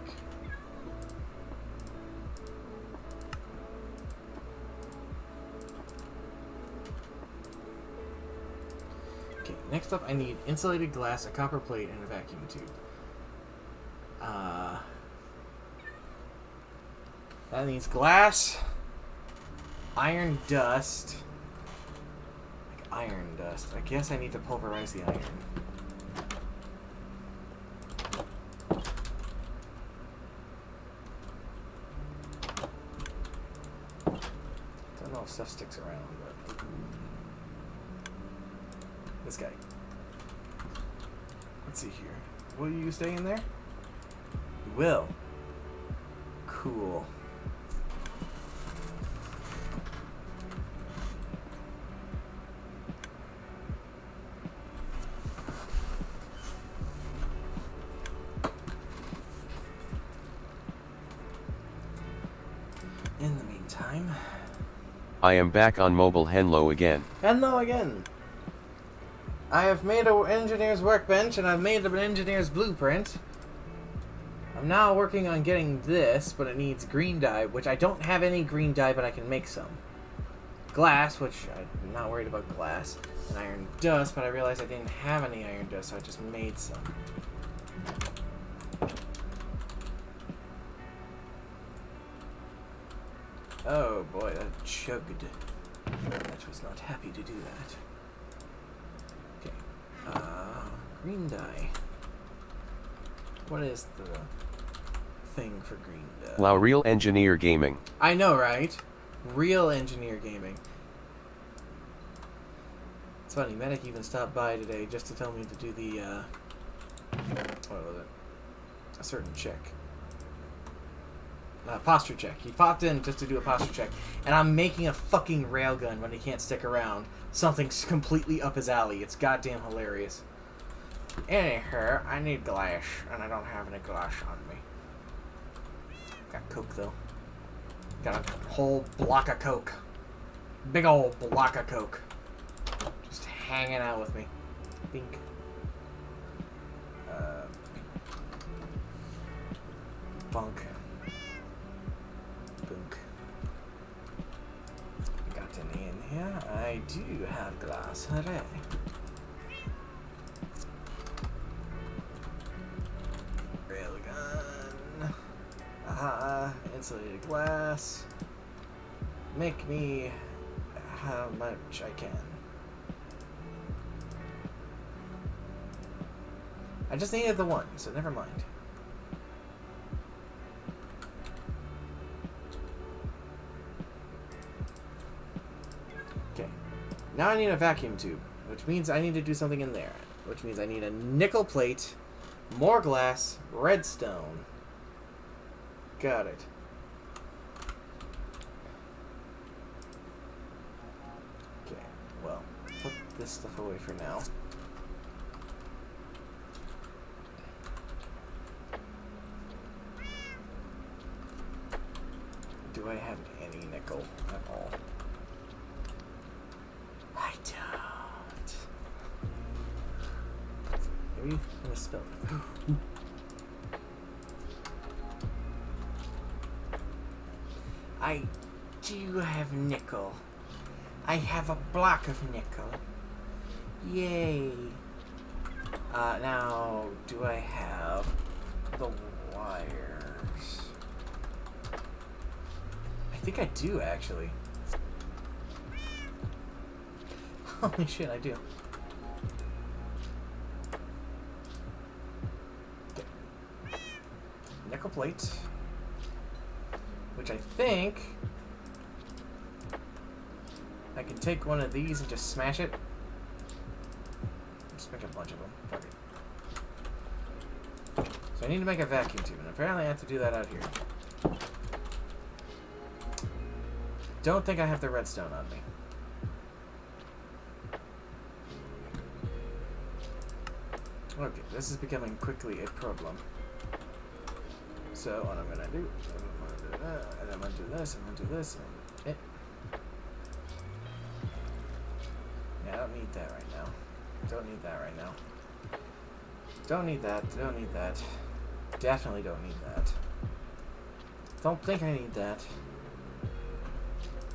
Okay, next up I need insulated glass, a copper plate, and a vacuum tube. That needs glass, iron dust. Like iron dust. I guess I need to pulverize the iron. Don't know if stuff sticks around, but this guy. Let's see here. Will you stay in there? You will. Cool. In the meantime, I am back on mobile. Hello again. Hello again. I have made an engineer's workbench and I've made an engineer's blueprint. I'm now working on getting this, but it needs green dye, which I don't have any green dye, but I can make some. Glass, which I'm not worried about glass. And iron dust, but I realized I didn't have any iron dust, so I just made some. Oh boy, that chugged. That was not happy to do that. Okay. Green dye. What is the thing for green dye? La Real Engineer Gaming. I know, right? Real Engineer Gaming. It's funny, Medic even stopped by today just to tell me to do the, what was it? A certain check. Posture check. He popped in just to do a posture check, and I'm making a fucking railgun when he can't stick around. Something's completely up his alley. It's goddamn hilarious. Anyhow, I need glass, and I don't have any glass on me. Got Coke, though. Got a whole block of Coke. Big old block of Coke. Just hanging out with me. Bink. Bunk. Bunk. Got any in here? I do have glass. Hooray. Railgun. Aha. Insulated glass. Make me how much I can. I just needed the one, so never mind. Okay. Now I need a vacuum tube, which means I need to do something in there. Which means I need a nickel plate, more glass, redstone. Got it. Okay, well, put this stuff away for now. Do I have any nickel at all? I don't. Maybe I'm gonna spell it. I do have nickel. I have a block of nickel. Yay. Now, do I have the wires? I think I do, actually. Holy shit, I do. Okay. Nickel plate. Which I think I can take one of these and just smash it. Just make a bunch of them. Fuck it. So I need to make a vacuum tube, and apparently I have to do that out here. Don't think I have the redstone on me. Okay, this is becoming quickly a problem. So what I'm gonna do, I'm gonna do that, and I'm gonna do this, I'm gonna do this, and yeah, I don't need that right now. Don't need that right now. Don't need that, don't need that. Definitely don't need that. Don't think I need that.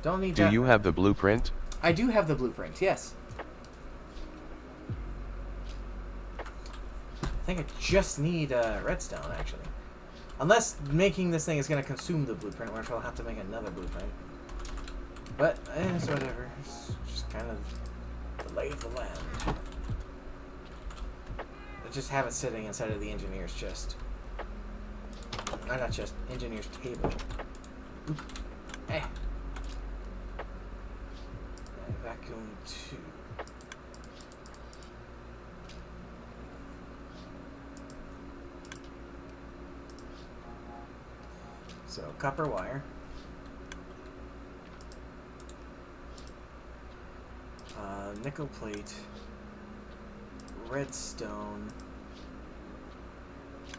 Don't need that. Do you have the blueprint? I do have the blueprint, yes. I think I just need redstone, actually. Unless making this thing is going to consume the blueprint, which I'll have to make another blueprint. But, it's whatever. It's just kind of the lay of the land. I just have it sitting inside of the engineer's chest. Or not chest, engineer's table. Oop. Eh. Vacuum tube. So, copper wire. Nickel plate. Redstone.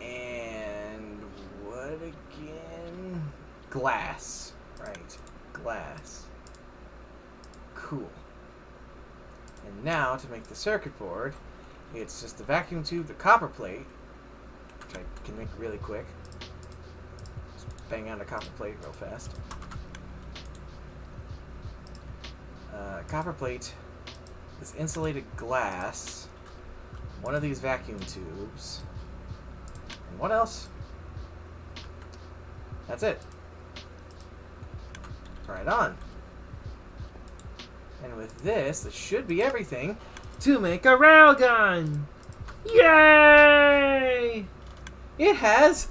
And what again? Glass. Right. Glass. Cool. And now, to make the circuit board, it's just the vacuum tube, the copper plate, which I can make really quick. Bang on the copper plate real fast. Copper plate, this insulated glass, one of these vacuum tubes, and what else? That's it. Right on. And with this should be everything to make a railgun. Yay! It has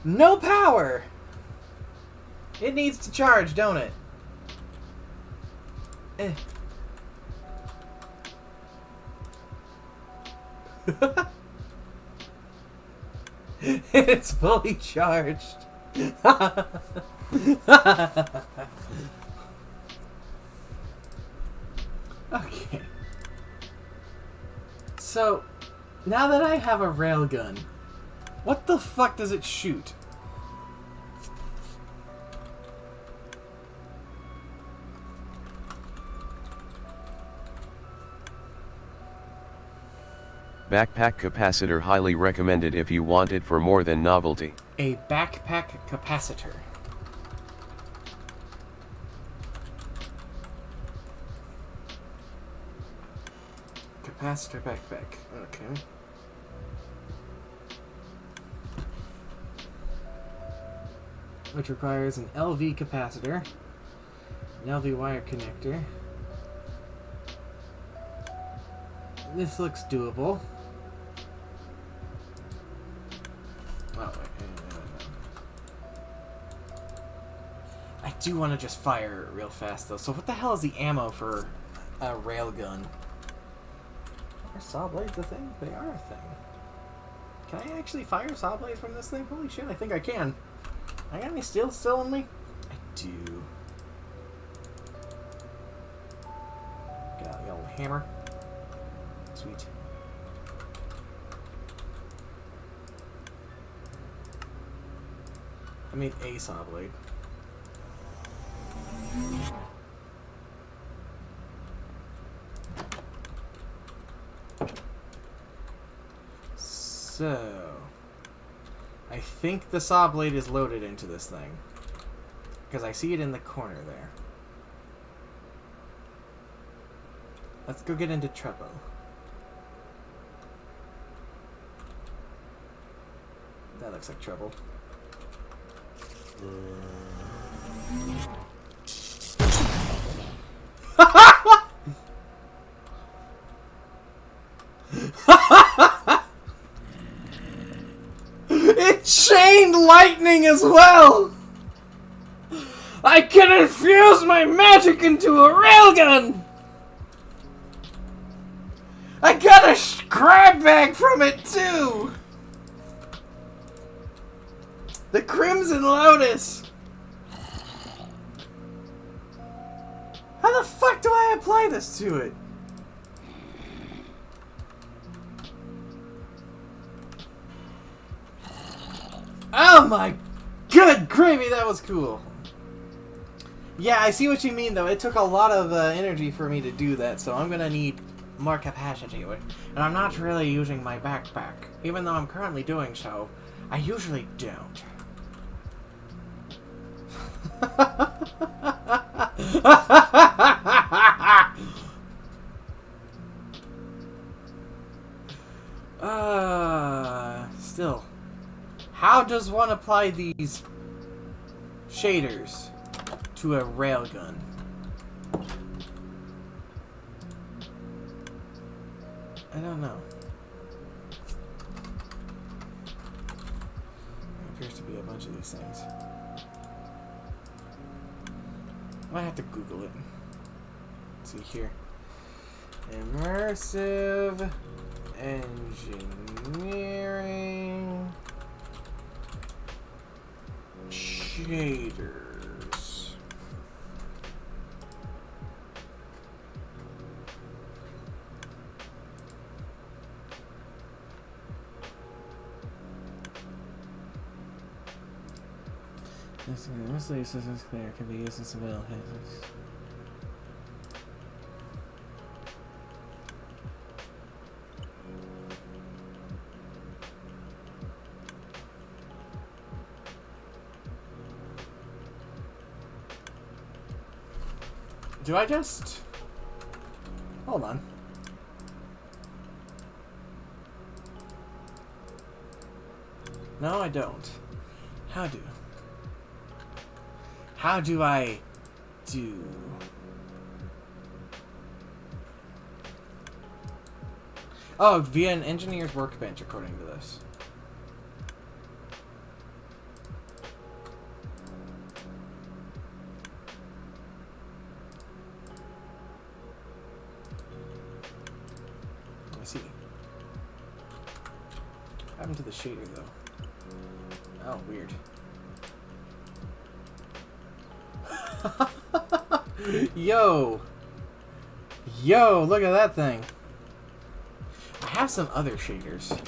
no power. It needs to charge, don't it? Eh. It's fully charged. Okay. So, now that I have a railgun, what the fuck does it shoot? Backpack capacitor highly recommended if you want it for more than novelty. A backpack capacitor. Capacitor backpack. Okay. Which requires an LV capacitor, an LV wire connector. This looks doable. Oh, wait. I do want to just fire real fast, though. So what the hell is the ammo for a railgun? Are saw blades a thing? They are a thing. Can I actually fire saw blades from this thing? Holy shit, I think I can. I got any steel still on me? I do. Got a little hammer. Sweet. I made a saw blade. So, I think the saw blade is loaded into this thing, because I see it in the corner there. Let's go get into trouble. That looks like trouble. It chained lightning as well! I can infuse my magic into a railgun! I got a crab bag from it too! The Crimson Lotus! How the fuck do I apply this to it? Oh my good gravy, that was cool. Yeah, I see what you mean though. It took a lot of energy for me to do that, so I'm gonna need more capacity. And I'm not really using my backpack. Even though I'm currently doing so, I usually don't. Still. How does one apply these shaders to a railgun? I don't know. There appears to be a bunch of these things. I might have to Google it. Let's see here. Immersive engineering shaders. Mostly assistance clear can be used in civilian cases. Do I just... Hold on. No, I don't. How do I do... Oh, via an engineer's workbench, according to this. I see. What happened to the shader, though? Oh, weird. Yo! Yo, look at that thing. I have some other shaders.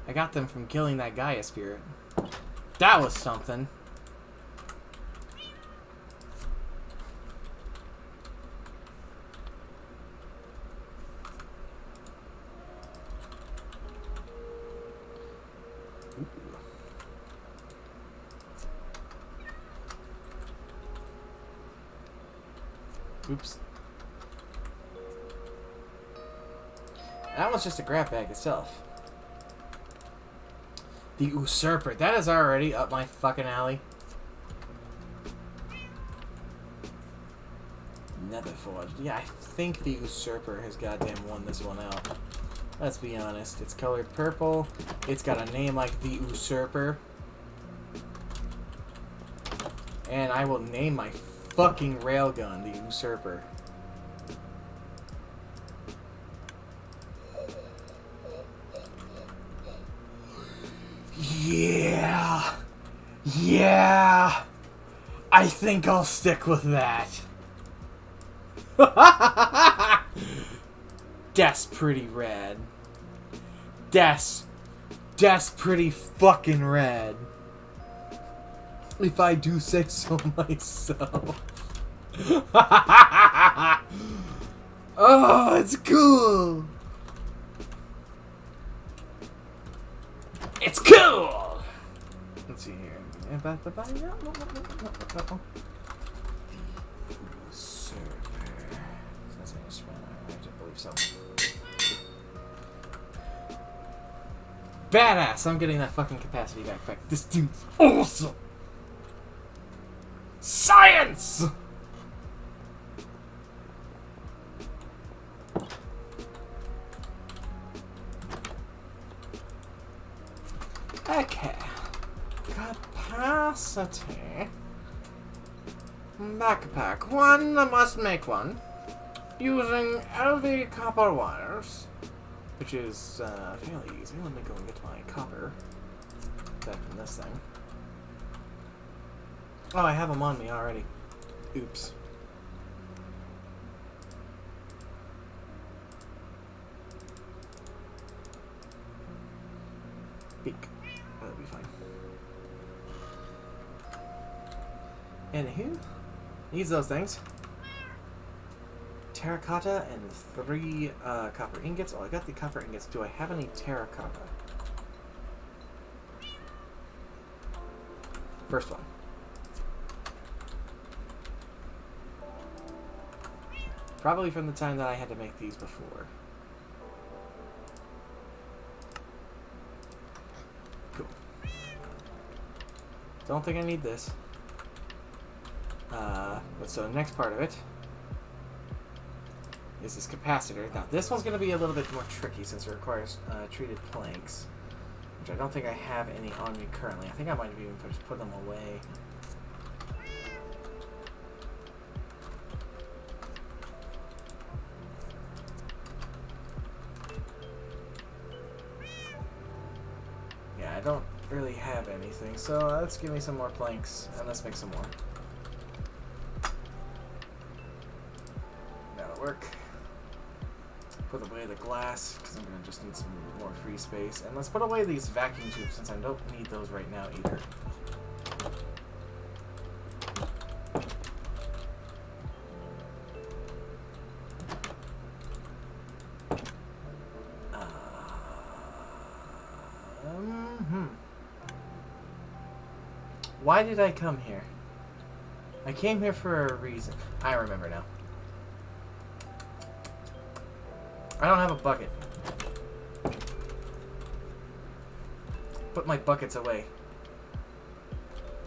I got them from killing that Gaia spirit. That was something. Oops. That one's just a grab bag itself. The Usurper. That is already up my fucking alley. Netherforged. Yeah, I think the Usurper has goddamn won this one out. Let's be honest. It's colored purple. It's got a name like the Usurper. And I will name my fucking railgun the Usurper. Yeah. Yeah. I think I'll stick with that. That's pretty rad. That's pretty fucking rad. If I do say so myself. Oh, it's cool. It's cool. Let's see here. so. Badass! I'm getting that fucking capacity backpack. This dude's awesome! Science! Okay. Capacity. Backpack. One, I must make one. Using LV copper wires. Which is fairly easy. Let me go and get my copper back from this thing. Oh, I have them on me already. Oops. Beak. That'll be fine. Anywho, needs those things. Terracotta and 3 copper ingots. Oh, I got the copper ingots. Do I have any terracotta? First one. Probably from the time that I had to make these before. Cool. Don't think I need this. But so the next part of it is this capacitor. Now this one's going to be a little bit more tricky since it requires treated planks, which I don't think I have any on me currently. I think I might have even just put them away. Yeah, I don't really have anything, so let's give me some more planks and let's make some more. That'll work. Put away the glass, because I'm going to just need some more free space. And let's put away these vacuum tubes, since I don't need those right now either. Why did I come here? I came here for a reason. I remember now. I don't have a bucket. Put my buckets away.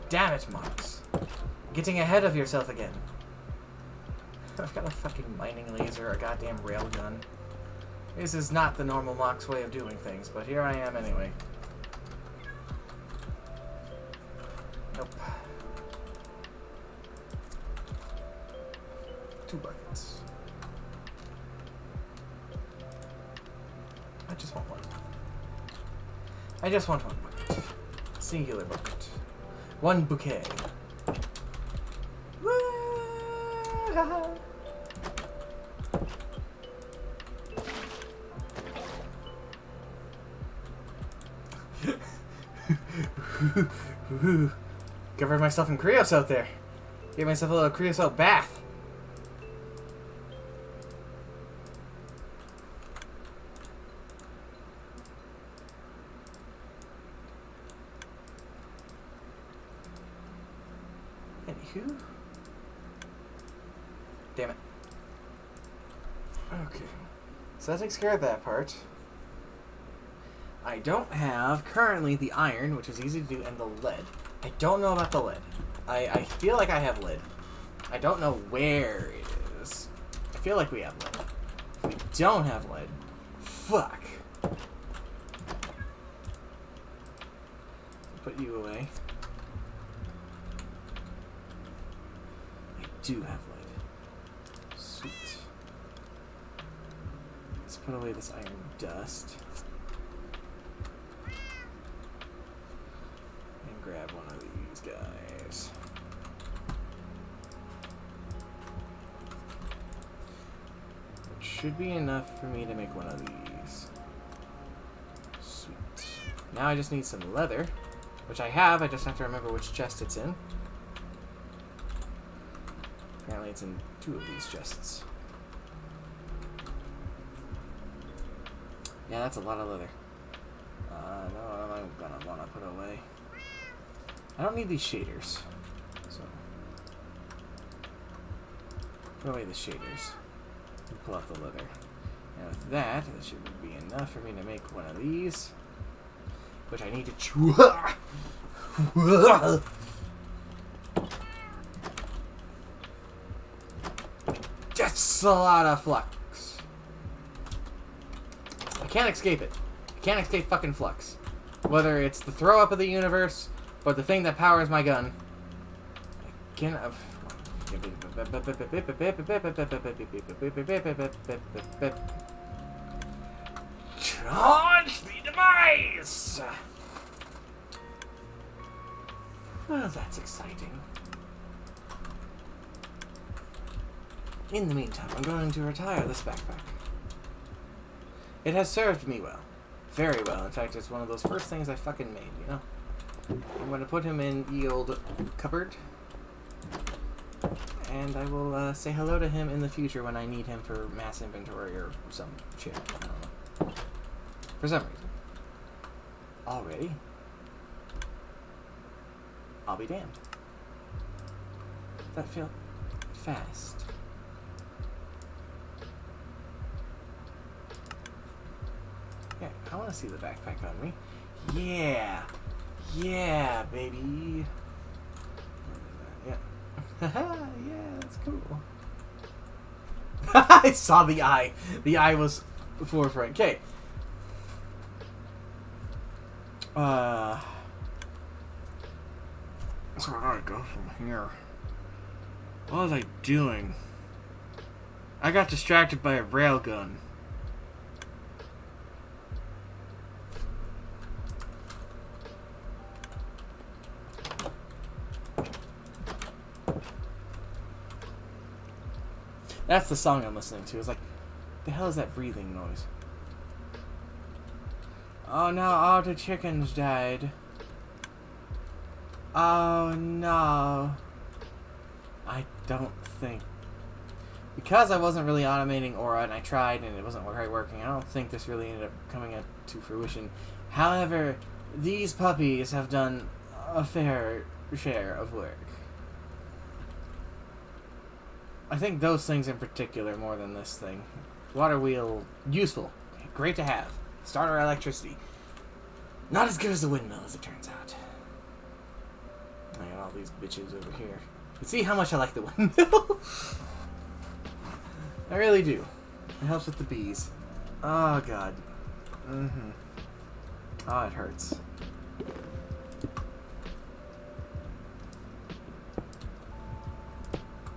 Damn it, Mox. Getting ahead of yourself again. I've got a fucking mining laser, a goddamn railgun. This is not the normal Mox way of doing things, but here I am anyway. Nope. 2 buckets. I just want one. I just want one bucket. Singular bucket. One bouquet. Covered myself in creosote there. Gave myself a little creosote bath. Anywho. Damn it. Okay. So that takes care of that part. I don't have currently the iron, which is easy to do, and the lead. I don't know about the lead. I feel like I have lead. I don't know where it is. I feel like we have lead. If we don't have lead, fuck. Put you away. I do have lead. Sweet. Let's put away this iron dust. And grab one of these guys. Which should be enough for me to make one of these. Sweet. Now I just need some leather. Which I have, I just have to remember which chest it's in. Apparently it's in 2 of these chests. Yeah, that's a lot of leather. No, I'm gonna wanna put away. I don't need these shaders. So put away the shaders. And pull out the leather. And with that, that should be enough for me to make one of these. Which I need to chew. Just a lot of flux. I can't escape it. I can't escape fucking flux. Whether it's the throw up of the universe or the thing that powers my gun. I can't. Charge the device! Well, that's exciting. In the meantime, I'm going to retire this backpack. It has served me well. Very well. In fact, it's one of those first things I fucking made, you know? I'm going to put him in the old cupboard. And I will say hello to him in the future when I need him for mass inventory or some shit. I don't know. For some reason. Already? I'll be damned. That felt fast. Yeah, I want to see the backpack on me. Yeah! Yeah, baby! Yeah. Yeah, that's cool. I saw the eye. The eye was forefront. Okay. So where do I go from here? What was I doing? I got distracted by a railgun. That's the song I'm listening to. It's like, the hell is that breathing noise? Oh no, all the chickens died. Oh no. I don't think. Because I wasn't really automating Aura and I tried and it wasn't quite working, I don't think this really ended up coming up to fruition. However, these puppies have done a fair share of work. I think those things in particular more than this thing. Water wheel, useful. Great to have. Starter electricity. Not as good as the windmill, as it turns out. I got all these bitches over here. You see how much I like the windmill? I really do. It helps with the bees. Oh, God. Mm-hmm. Oh, it hurts.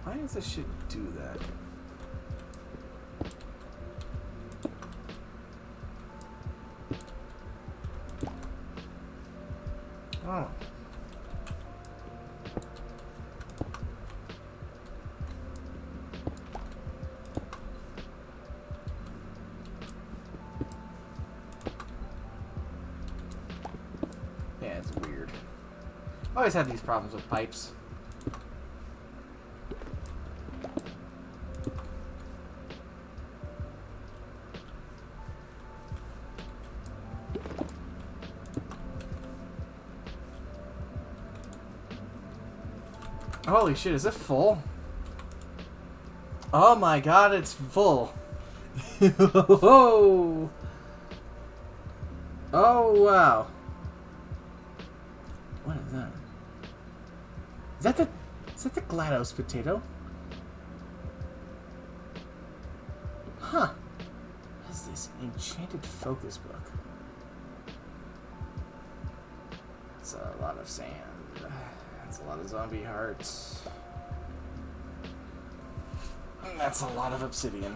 Why does this shit do that? Oh. Yeah, it's weird. I always had these problems with pipes. Holy shit, is it full? Oh my god, it's full. Oh! Oh, wow. What is that? Is that the GLaDOS potato? Huh. What is this? Enchanted focus book. It's a lot of sand. That's a lot of zombie hearts. And that's a lot of obsidian.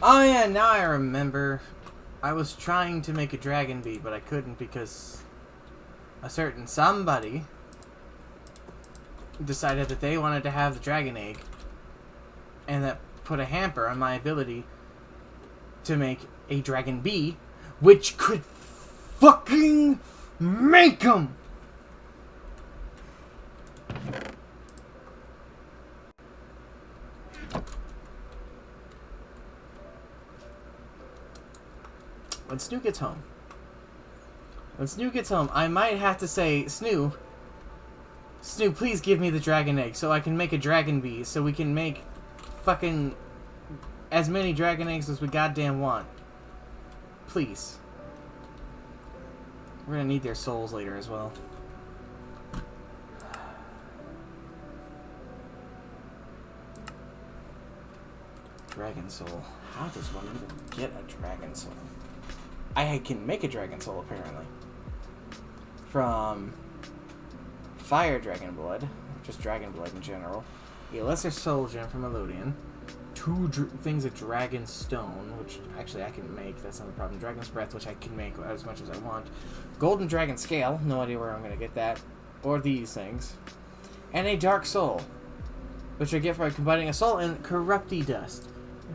Oh yeah, now I remember. I was trying to make a dragon bee, but I couldn't because a certain somebody decided that they wanted to have the dragon egg, and that put a hamper on my ability to make a dragon bee, which could fucking make them. When Snoo gets home, I might have to say, Snoo, Snoop, please give me the dragon egg so I can make a dragon bee so we can make fucking as many dragon eggs as we goddamn want. Please. We're gonna need their souls later as well. Dragon soul. How does one even get a dragon soul? I can make a dragon soul apparently. From fire dragon blood, just dragon blood in general. A lesser soul gem from Elodian. 2 things of dragon stone, which actually I can make. That's not a problem. Dragon's breath, which I can make as much as I want. Golden dragon scale. No idea where I'm going to get that. Or these things. And a dark soul, which I get by combining a soul and corrupty dust.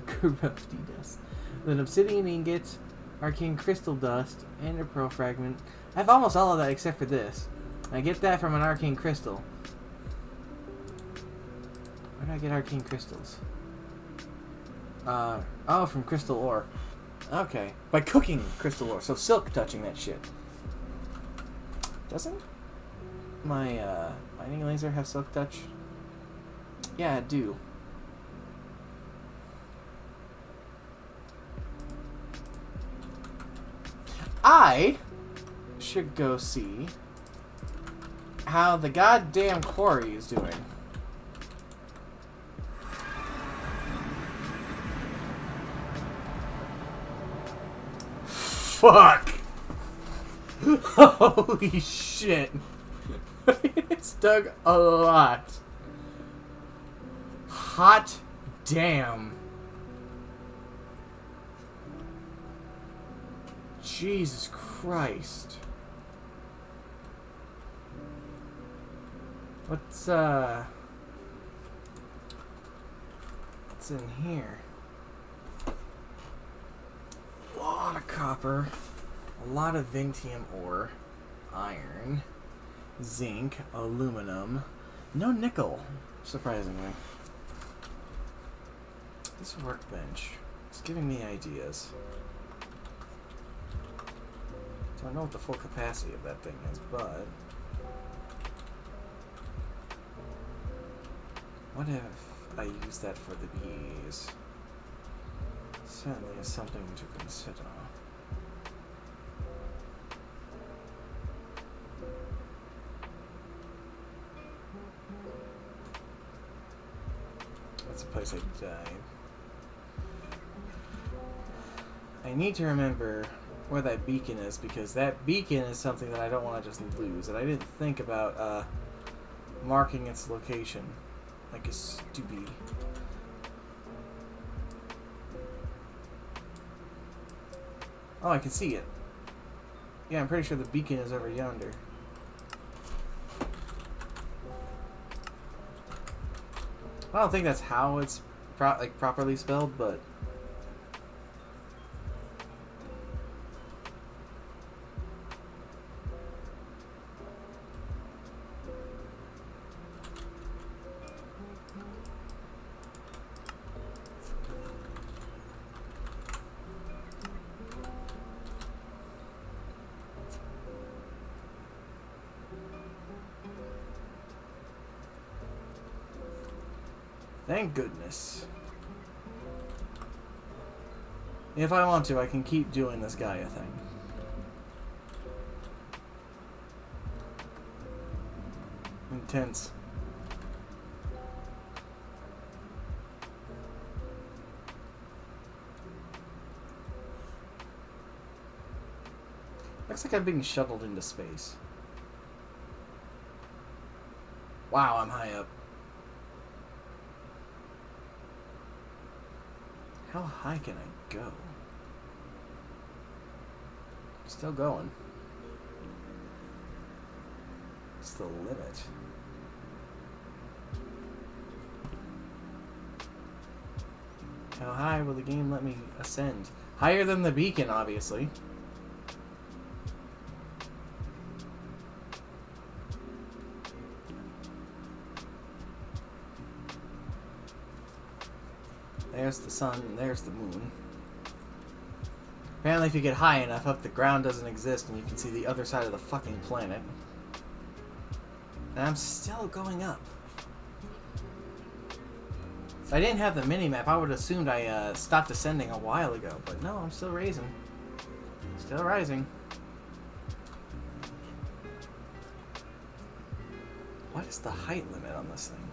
Corrupty dust. Then obsidian ingot, arcane crystal dust, and a pearl fragment. I have almost all of that except for this. I get that from an arcane crystal. Where do I get arcane crystals? Oh, from crystal ore. Okay. By cooking crystal ore. So silk touching that shit. Doesn't my mining laser have silk touch? Yeah, I do. I should go see how the goddamn quarry is doing. Fuck! Holy shit. It's dug a lot. Hot damn. Jesus Christ. What's in here? A lot of copper, a lot of vintium ore, iron, zinc, aluminum, no nickel, surprisingly. This workbench is giving me ideas. Don't know what the full capacity of that thing is, but what if I use that for the bees? Certainly is something to consider. That's a place I died. I need to remember where that beacon is, because that beacon is something that I don't want to just lose, and I didn't think about marking its location like a stupid. Oh, I can see it. Yeah, I'm pretty sure the beacon is over yonder. I don't think that's how it's properly spelled, but thank goodness. If I want to, I can keep doing this Gaia thing. Intense. Looks like I'm being shuttled into space. Wow, I'm high up. How high can I go? Still going. It's the limit. How high will the game let me ascend? Higher than the beacon, obviously. There's the sun, and there's the moon. Apparently if you get high enough up, the ground doesn't exist, and you can see the other side of the fucking planet. And I'm still going up. If I didn't have the mini-map, I would have assumed I stopped ascending a while ago. But no, I'm still raising. Still rising. What is the height limit on this thing?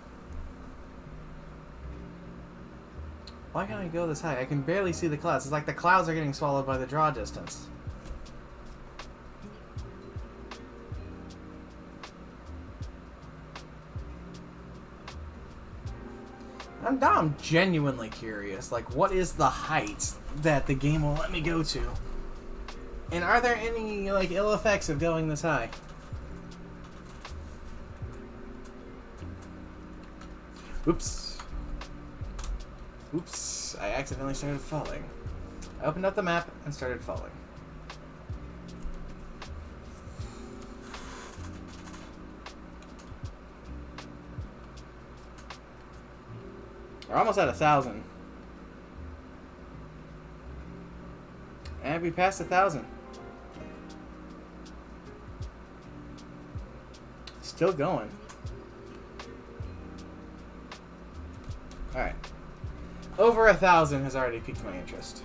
Why can't I go this high? I can barely see the clouds. It's like the clouds are getting swallowed by the draw distance. I'm genuinely curious. Like, what is the height that the game will let me go to? And are there any, like, ill effects of going this high? Oops. Oops. I accidentally started falling. I opened up the map and started falling. We're almost at 1,000. And we passed 1,000. Still going. Alright. Over 1,000 has already piqued my interest.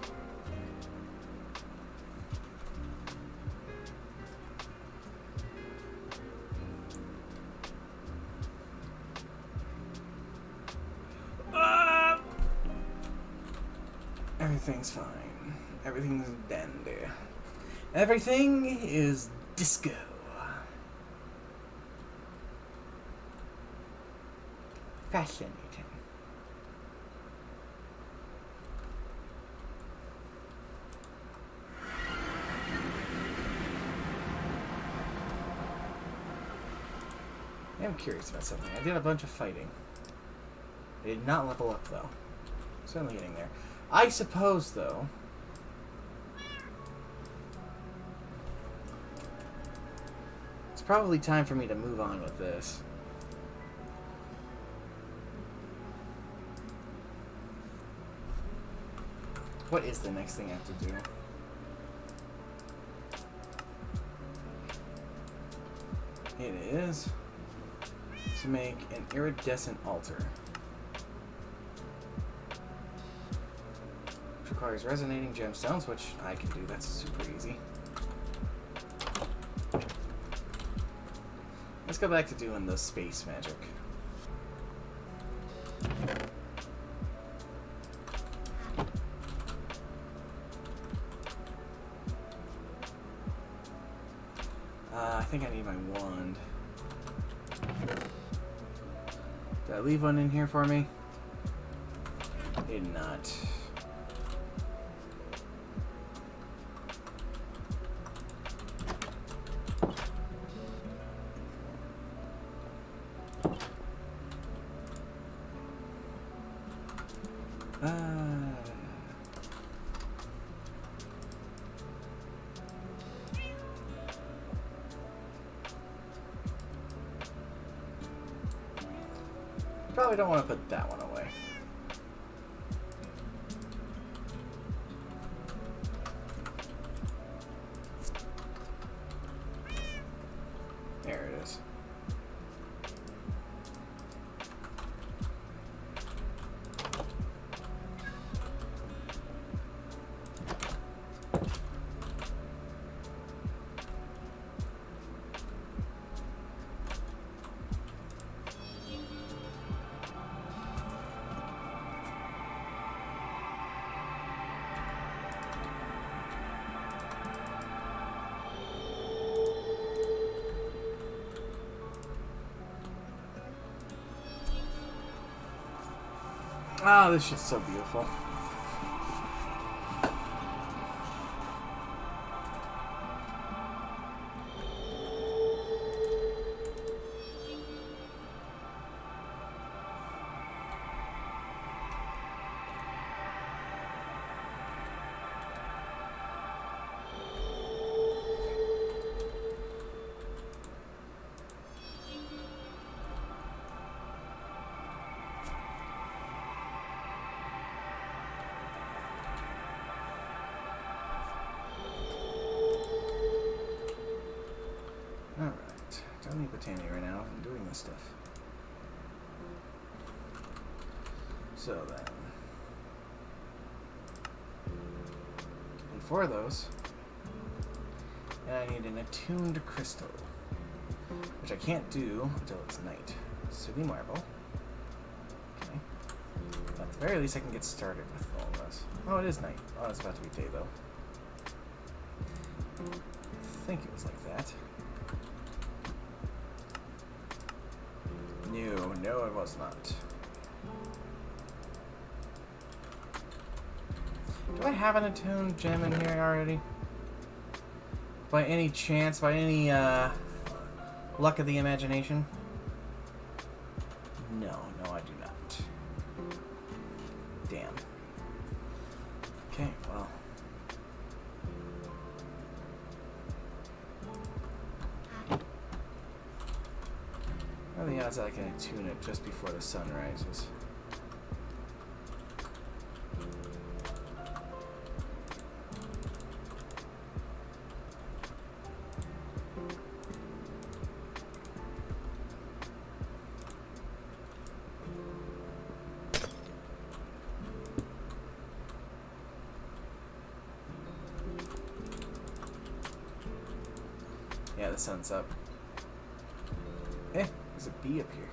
Everything's fine. Everything's dandy. Everything is disco. Fascinating. I'm curious about something. I did a bunch of fighting. I did not level up, though. Certainly getting there. I suppose, though, it's probably time for me to move on with this. What is the next thing I have to do? It is to make an iridescent altar. Requires resonating gemstones, which I can do. That's super easy. Let's go back to doing the space magic. I think I need my wand. Did I leave one in here for me? Did not. Probably don't want to put that one away. There it is. Oh, this shit's so beautiful. Don't need botany right now. I'm doing this stuff. So then, and for those, and I need an attuned crystal, which I can't do until it's night. Sooty marble. Okay. At the very least, I can get started with all of those. Oh, it is night. Oh, it's about to be day though. I think it was like that. No, it was not. Do I have an attuned gem in here already? By any chance, by any luck of the imagination? No, I do not. Damn. Okay, well. What are the odds that I can attune it just before the sun rises? Yeah, the sun's up. Eh, there's a bee up here.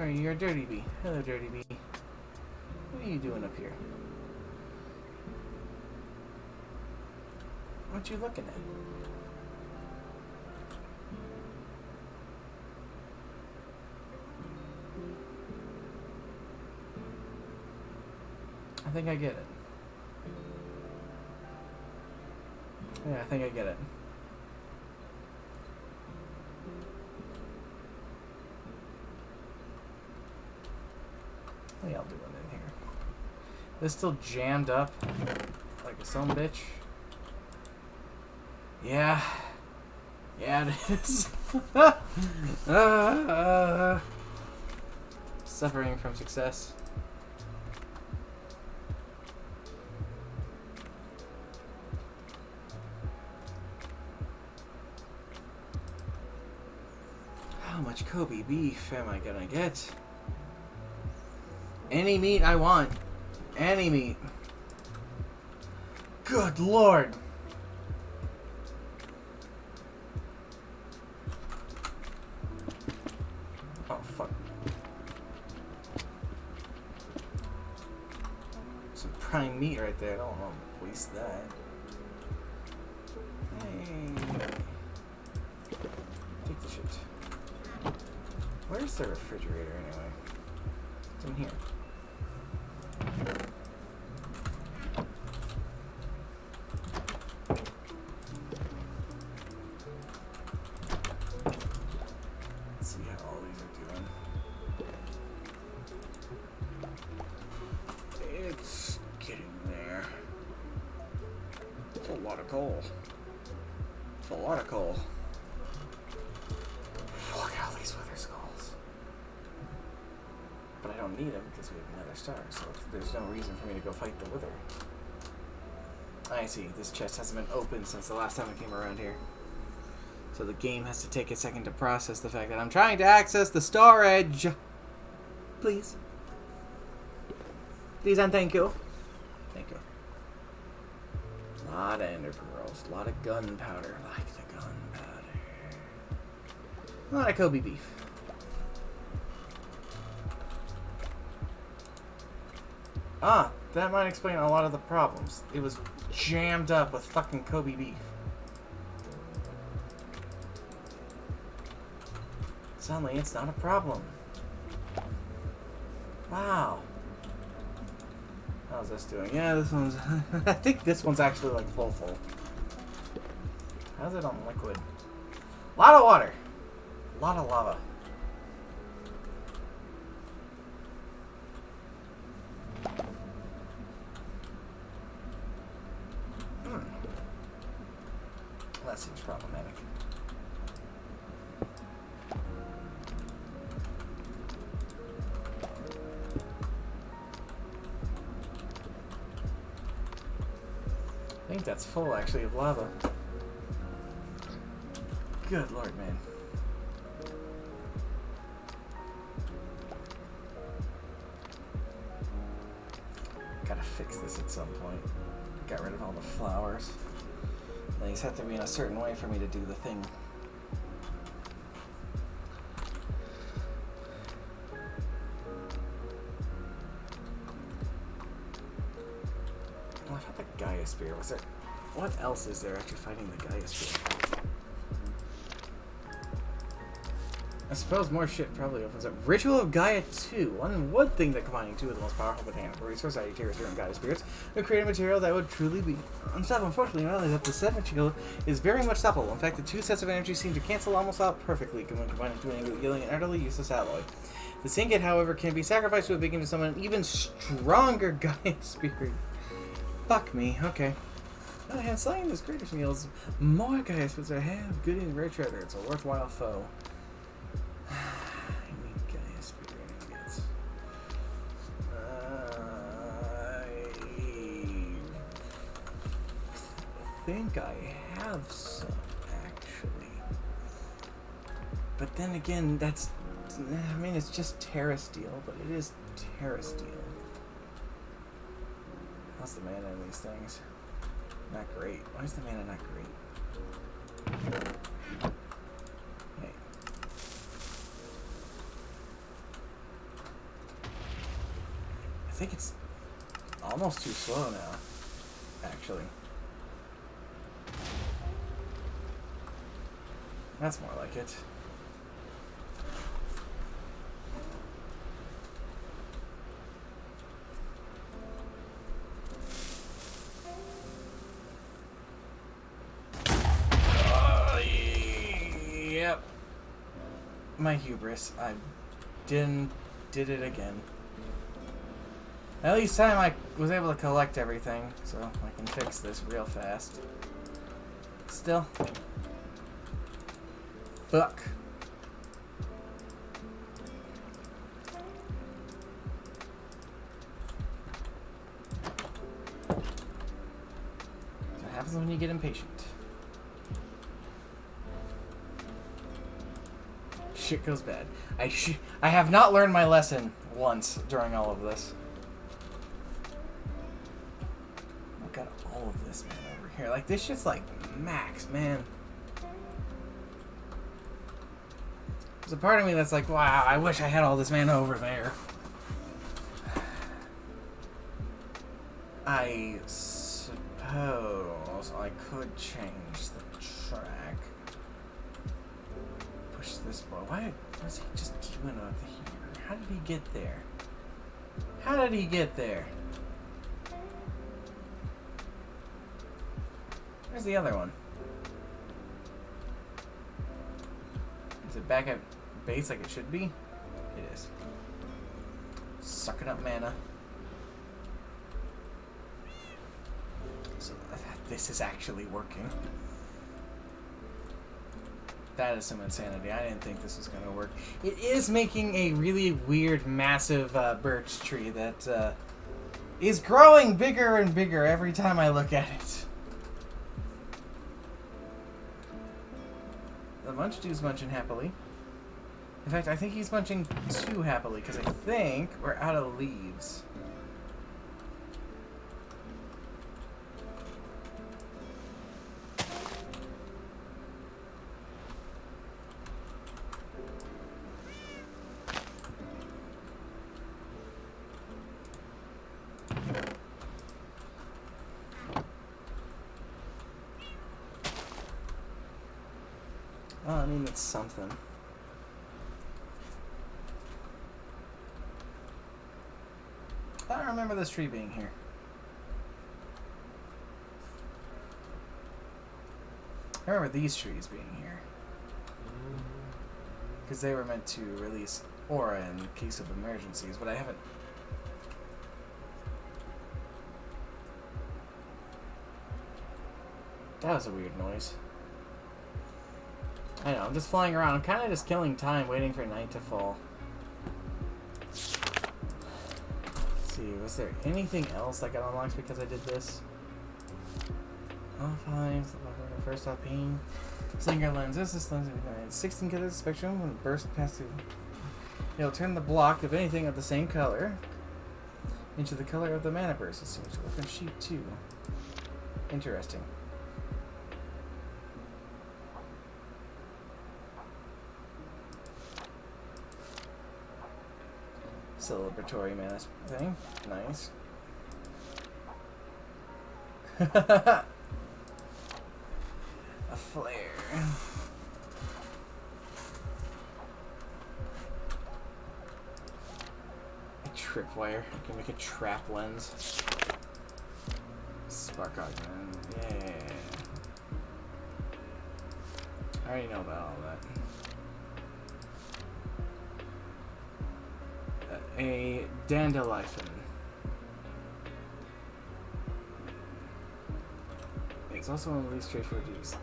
Oh, you're a dirty bee. Hello, dirty bee. What are you doing up here? What you looking at? I think I get it. Yeah, I think I get it. What are y'all doing in here? This still jammed up like a son bitch. Yeah. Yeah, it is. Suffering from success. How much Kobe beef am I gonna get? Any meat I want. Any meat. Good lord. Oh, fuck. Some prime meat right there. I don't want to waste that. Hey. Take the shit. Where's the refrigerator anyway? It's in here. Let's see how all these are doing. It's getting there. It's a lot of coal. It's a lot of coal. Look at all these wither skulls. But I don't need them because we have another star, so there's no reason for me to go fight the wither. I see, this chest hasn't been opened since the last time I came around here. So the game has to take a second to process the fact that I'm trying to access the storage. Please. Please and thank you. Thank you. A lot of ender pearls, a lot of gunpowder. Like the gunpowder. A lot of Kobe beef. Ah, that might explain a lot of the problems. It was jammed up with fucking Kobe beef. Suddenly, it's not a problem. Wow. How's this doing? Yeah, this one's... I think this one's actually, like, full. How's it on liquid? A lot of water. A lot of lava. That seems problematic. I think that's full, actually, of lava. Good lord, man. fix this at some point. Got rid of all the flowers. These have to be in a certain way for me to do the thing. Well, I thought the Gaia Spear was there. What else is there after fighting the Gaia Spear? I suppose more shit probably opens up. Ritual of Gaia 2. One would think that combining two of the most powerful botanical resource Sagittarius and Gaia spirits would create a material that would truly be unstoppable. Unfortunately, not only that, the set material is very much stoppable. In fact, the two sets of energy seem to cancel almost out perfectly when combined into an yielding an utterly useless alloy. The Singet, however, can be sacrificed to a beacon to summon an even stronger Gaia spirit. Fuck me. Okay. On the other hand, slaying this greater yields more Gaia spirits that have good and rare treasure. It's a worthwhile foe. I need Gaia spirit ingots. I think I have some, actually. But then again, that's... I mean, it's just Terra Steel, but it is Terra Steel. How's the mana in these things? Not great. Why is the mana not great? Hey. I think it's almost too slow now, actually. That's more like it. Yep. My hubris. I did it again. At least time I was able to collect everything, so I can fix this real fast. Still. Fuck. That's what happens when you get impatient. Shit goes bad. I have not learned my lesson once during all of this. I've got all of this, man, over here. Like, this shit's like max, man. There's a part of me that's like, wow, I wish I had all this mana over there. I suppose I could change the track. Push this boy. Why was he just queuing over here? How did he get there? How did he get there? Where's the other one? Is it back at base like it should be? It is. Sucking up mana. So this is actually working. That is some insanity. I didn't think this was going to work. It is making a really weird, massive birch tree that is growing bigger and bigger every time I look at it. The Munch Dude's munching happily. In fact, I think he's munching too happily, because I think we're out of leaves. Well, I mean, it's something. I don't remember this tree being here. I remember these trees being here. Because they were meant to release aura in case of emergencies, but I haven't... That was a weird noise. I know, I'm just flying around. I'm kind of just killing time, waiting for night to fall. Let's see, was there anything else I got unlocked because I did this? Oh, fine. First off, pain. Slinger lens. This lens is 16 colors spectrum. When it bursts past through, it'll turn the block of anything of the same color into the color of the mana burst. It seems to work on sheep too. Interesting. Celebratory mana thing. Nice. A flare. A tripwire. I can make a trap lens. Spark augment. Yeah. I already know about all that. A dandelion. It's also one of the least straightforward to use.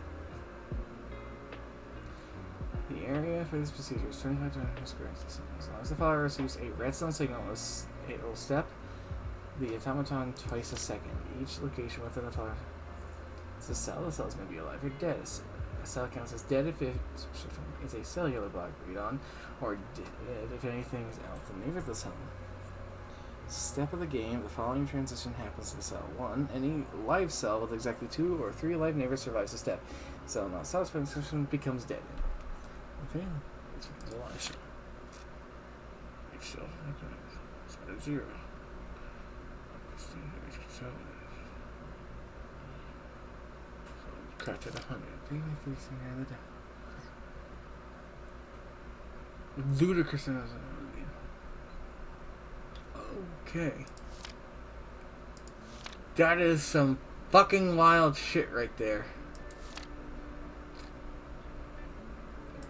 The area for this procedure is 25 times square. As long as the follower receives a redstone signal, it will step the automaton twice a second. Each location within the follower is a cell. The cells may be alive or dead. A cell counts as dead if it is a cellular block read on, or dead if anything else near the cell. Step of the game, the following transition happens to cell 1. Any live cell with exactly 2 or 3 live neighbors survives the step. Cell not satisfied becomes dead. Okay, this becomes a live cell. Set of 0. Crafted 100. Ludicrous. Okay. That is some fucking wild shit right there.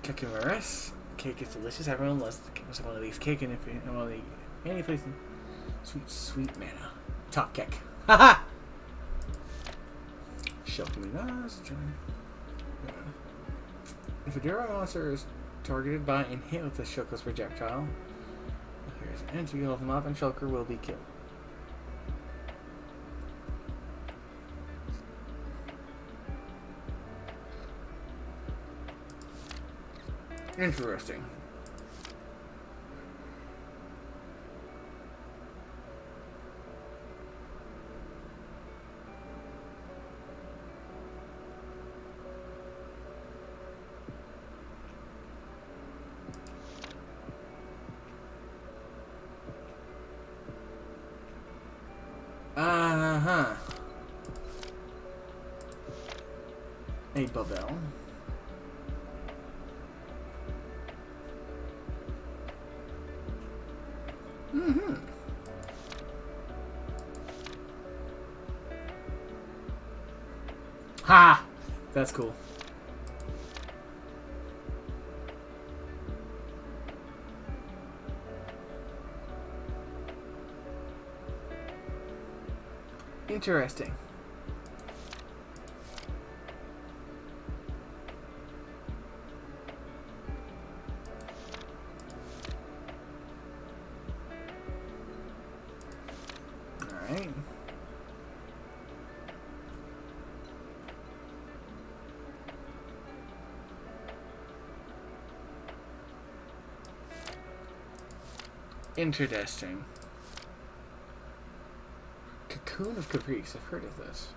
Kakamaris. Cake is delicious. Everyone loves one of these cake, and if you want any place, sweet, sweet mana. Top cake. Haha! Shelton Nas. If a Dura monster is targeted by and hit with a Shulker's projectile, here's an entry of them up, and Shulker will be killed. Interesting. Uh-huh. A bubble. Mm-hmm. Ha! That's cool. Interesting. Alright. Interesting. Cocoon of Caprice. I've heard of this.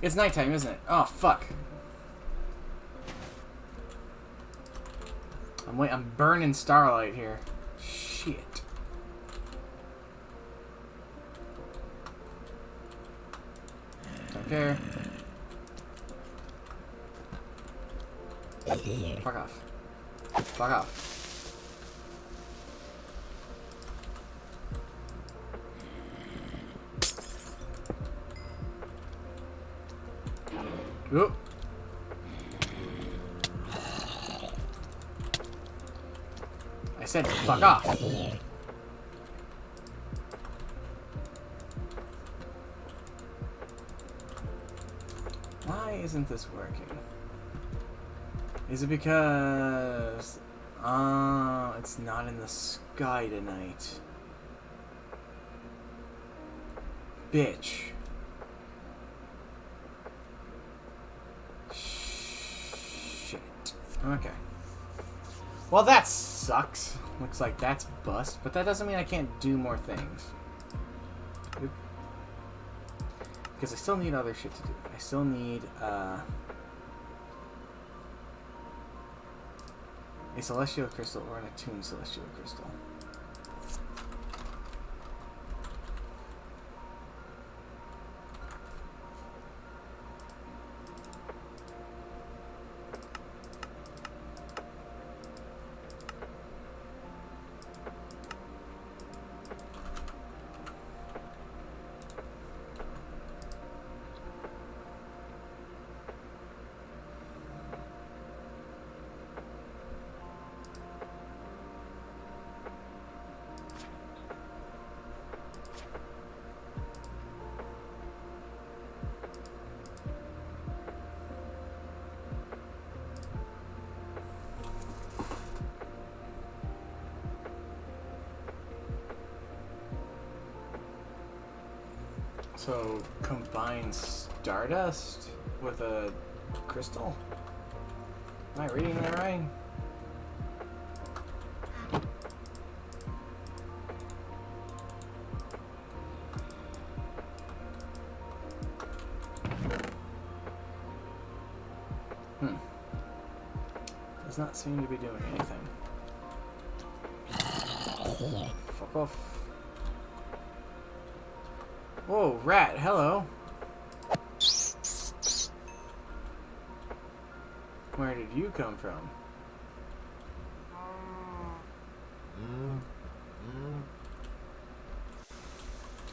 It's nighttime, isn't it? Oh, fuck. I'm burning starlight here. Shit. Don't care. Fuck off. Fuck off. Oop. I said fuck off. Why isn't this working? Is it because... it's not in the sky tonight. Bitch. Okay. Well, that sucks. Looks like that's bust, but that doesn't mean I can't do more things. Oop. Because I still need other shit to do. I still need, a celestial crystal or an attuned celestial crystal. So, combine Stardust with a crystal? Am I reading that right? Does not seem to be doing anything. Fuck off. Whoa, rat, hello. Where did you come from?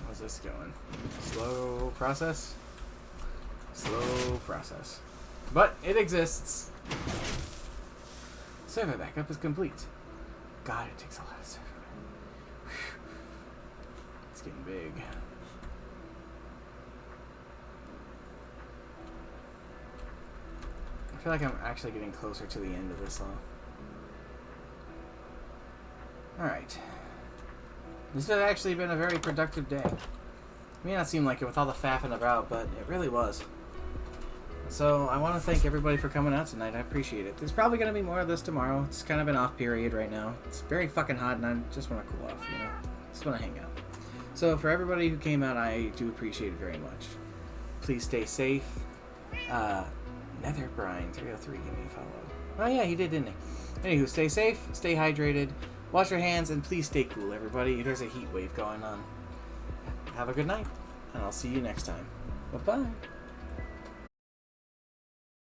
How's this going? Slow process? Slow process. But it exists. Server backup is complete. God, it takes a lot of server. It's getting big. I feel like I'm actually getting closer to the end of this though. Alright. This has actually been a very productive day. It may not seem like it with all the faffing about, but it really was. So I want to thank everybody for coming out tonight. I appreciate it. There's probably going to be more of this tomorrow. It's kind of an off period right now. It's very fucking hot and I just want to cool off, you know? Just want to hang out. So for everybody who came out, I do appreciate it very much. Please stay safe. Netherbrine 303 gave me a follow. Oh yeah, he did, didn't he? Anywho, stay safe, stay hydrated, wash your hands, and please stay cool, everybody. There's a heat wave going on. Have a good night, and I'll see you next time. Bye-bye.